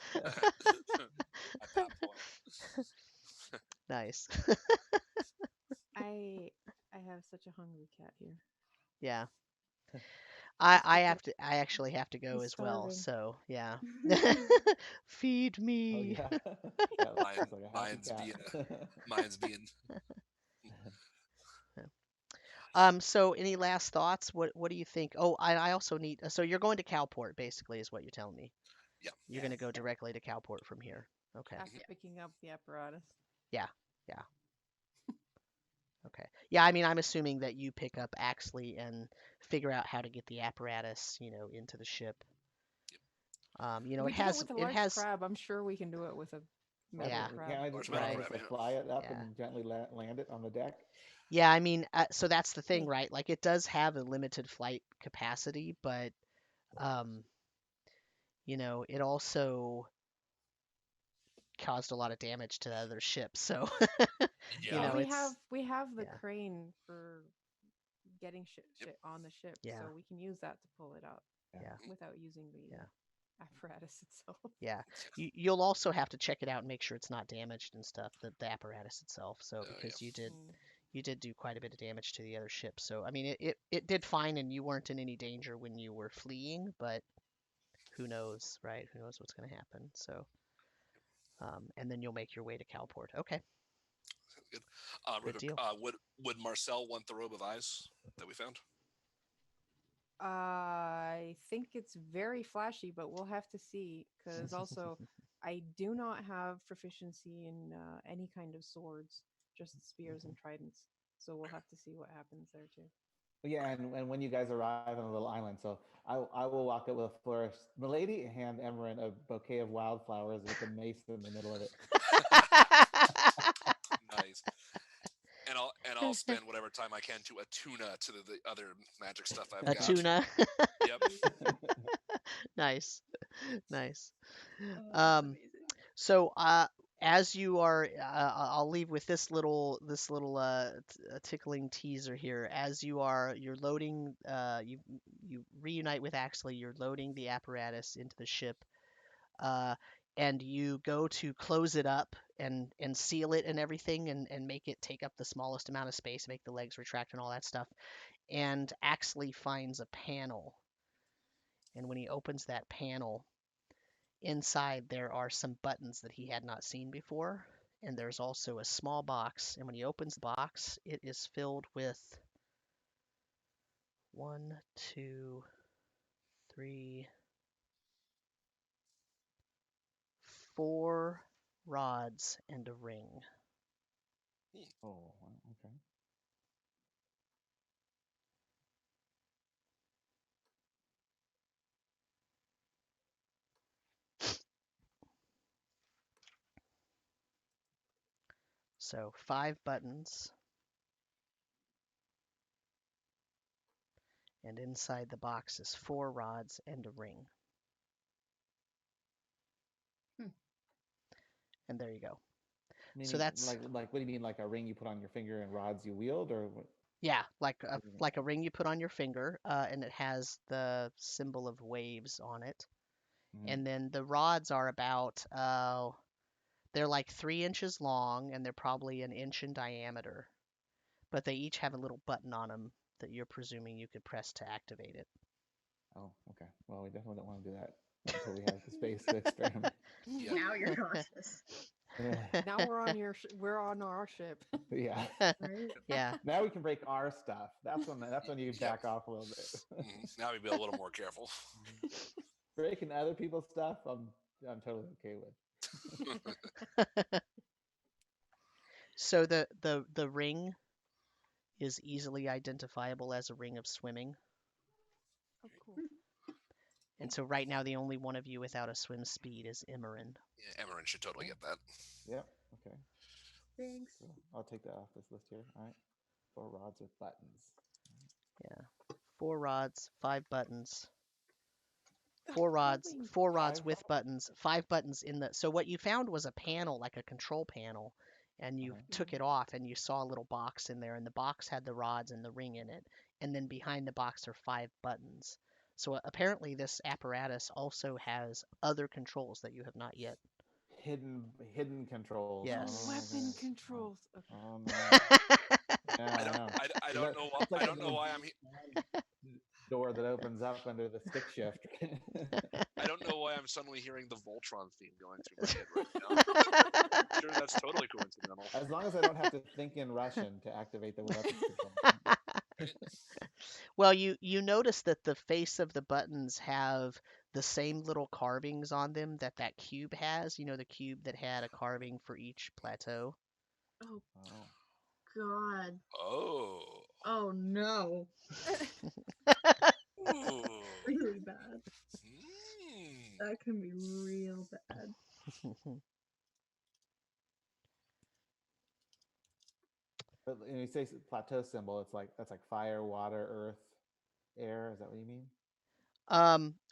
at that point, Nice. I have such a hungry cat here. Yeah. Just I because have to I actually have to go he's as well, starving. so yeah. Feed Oh me. yeah. Yeah, looks like a happy cat. mine's being. So any last thoughts? What do you think? Oh, I also need, so you're going to Cowport basically is what you're telling me. Yeah. You're going to go Yes. directly to Cowport from here. Okay. After picking up the apparatus. Yeah. Yeah. Okay. Yeah, I mean, I'm assuming that you pick up Axley and figure out how to get the apparatus, into the ship. If It we did it has with a it large has crab, I'm sure we can do it with a metal Yeah. Can't crab. I Large just, metal Right. crab, like yeah. fly it up Yeah. and gently land it on the deck? Yeah, I mean, so that's the thing, Hey. right? Like it does have a limited flight capacity, but um, it also caused a lot of damage to the other ships. So, Yeah. But we it's have the yeah, crane for getting shit Yep. on the ship, yeah. so we can use that to pull it up. Yeah. without using the Yeah. apparatus itself. Yeah. You'll also have to check it out and make sure it's not damaged and stuff, the apparatus itself. So because you did do quite a bit of damage to the other ship. So I mean it did fine and you weren't in any danger when you were fleeing, but who knows, right? Who knows what's going to happen? So and then you'll make your way to Calport. Okay. Good. Good deal. Would Marcel want the robe of eyes that we found? I think it's very flashy, but we'll have to see. Because also, I do not have proficiency in any kind of swords, just spears and tridents. So we'll have to see what happens there too. Yeah, and when you guys arrive on a little island, so I will walk up with a flourish. Milady hand Emmeryn a bouquet of wildflowers with a mace in the middle of it. Nice. And I'll spend whatever time I can to attuna to the other magic stuff I've got. Attuna. Yep. Nice. Nice. That's amazing. So as you are, I'll leave with this little tickling teaser here. As you're loading, you reunite with Axley. You're loading the apparatus into the ship, and you go to close it up and seal it and everything, and make it take up the smallest amount of space, make the legs retract and all that stuff. And Axley finds a panel, and when he opens that panel, inside there are some buttons that he had not seen before, and there's also a small box, and when he opens the box, it is filled with 1, 2, 3, 4 rods and a ring. Oh, okay. So 5 buttons, and inside the box is 4 rods and a ring. And there you go. Meaning, so that's like what do you mean, like a ring you put on your finger and rods you wield, or what? Yeah, like a ring you put on your finger, and it has the symbol of waves on it. And then the rods are about they're like 3 inches long, and they're probably an inch in diameter. But they each have a little button on them that you're presuming you could press to activate it. Oh, okay. Well, we definitely don't want to do that until we have the space to experiment. Yeah. Now you're cautious. Now we're on our ship. Yeah. Right? Yeah. Now we can break our stuff. That's when you back off a little bit. Now we'd be a little more careful. Breaking other people's stuff, I'm totally okay with. So the ring is easily identifiable as a ring of swimming. Oh, cool. And so right now the only one of you without a swim speed is Emmeryn. Yeah, Emmeryn should totally get that. Yep. Okay. Thanks. So I'll take that off this list here. All right. 4 rods with buttons. Yeah. 4 rods, 5 buttons. 4 rods with buttons, 5 buttons in the. So what you found was a panel, like a control panel, and you took it off and you saw a little box in there, and the box had the rods and the ring in it, and then behind the box are 5 buttons. So apparently this apparatus also has other controls that you have not yet. Hidden controls. Yes. Weapon controls. Okay. Oh no. Yeah, I don't know why. I don't know why I'm here. Door that opens up under the stick shift. I don't know why I'm suddenly hearing the Voltron theme going through my head right now. I'm sure that's totally coincidental. As long as I don't have to think in Russian to activate the weapon control. Well, you notice that the face of the buttons have the same little carvings on them that cube has. You know, the cube that had a carving for each plateau. Oh, God. Oh. Oh, no. Ooh. Really bad. That can be real bad. But when you say plateau symbol, that's like fire, water, earth, air. Is that what you mean?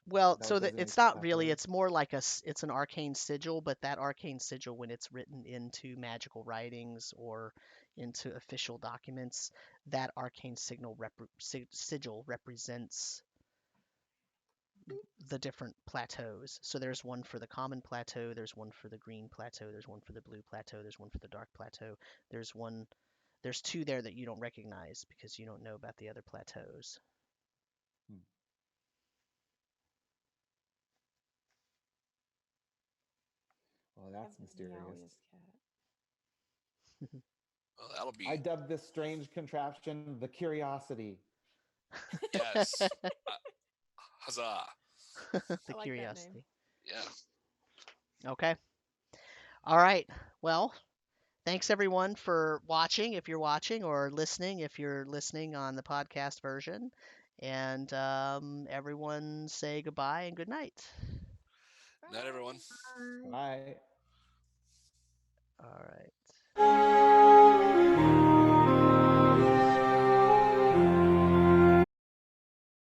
Well, That so what that designates it's not plateau? really. It's more like it's an arcane sigil, but that arcane sigil, when it's written into magical writings or into official documents, that arcane sigil represents the different plateaus. So there's one for the common plateau, there's one for the green plateau, there's one for the blue plateau, there's one for the dark plateau. There's two there that you don't recognize because you don't know about the other plateaus. Well, that's mysterious. Well, that'll be. I dubbed this strange contraption the Curiosity. Yes. Huzzah. The like curiosity. Yeah. Okay. All right. Well, thanks everyone for watching if you're watching, or listening if you're listening on the podcast version. And everyone say goodbye and good night. Night, everyone. Bye.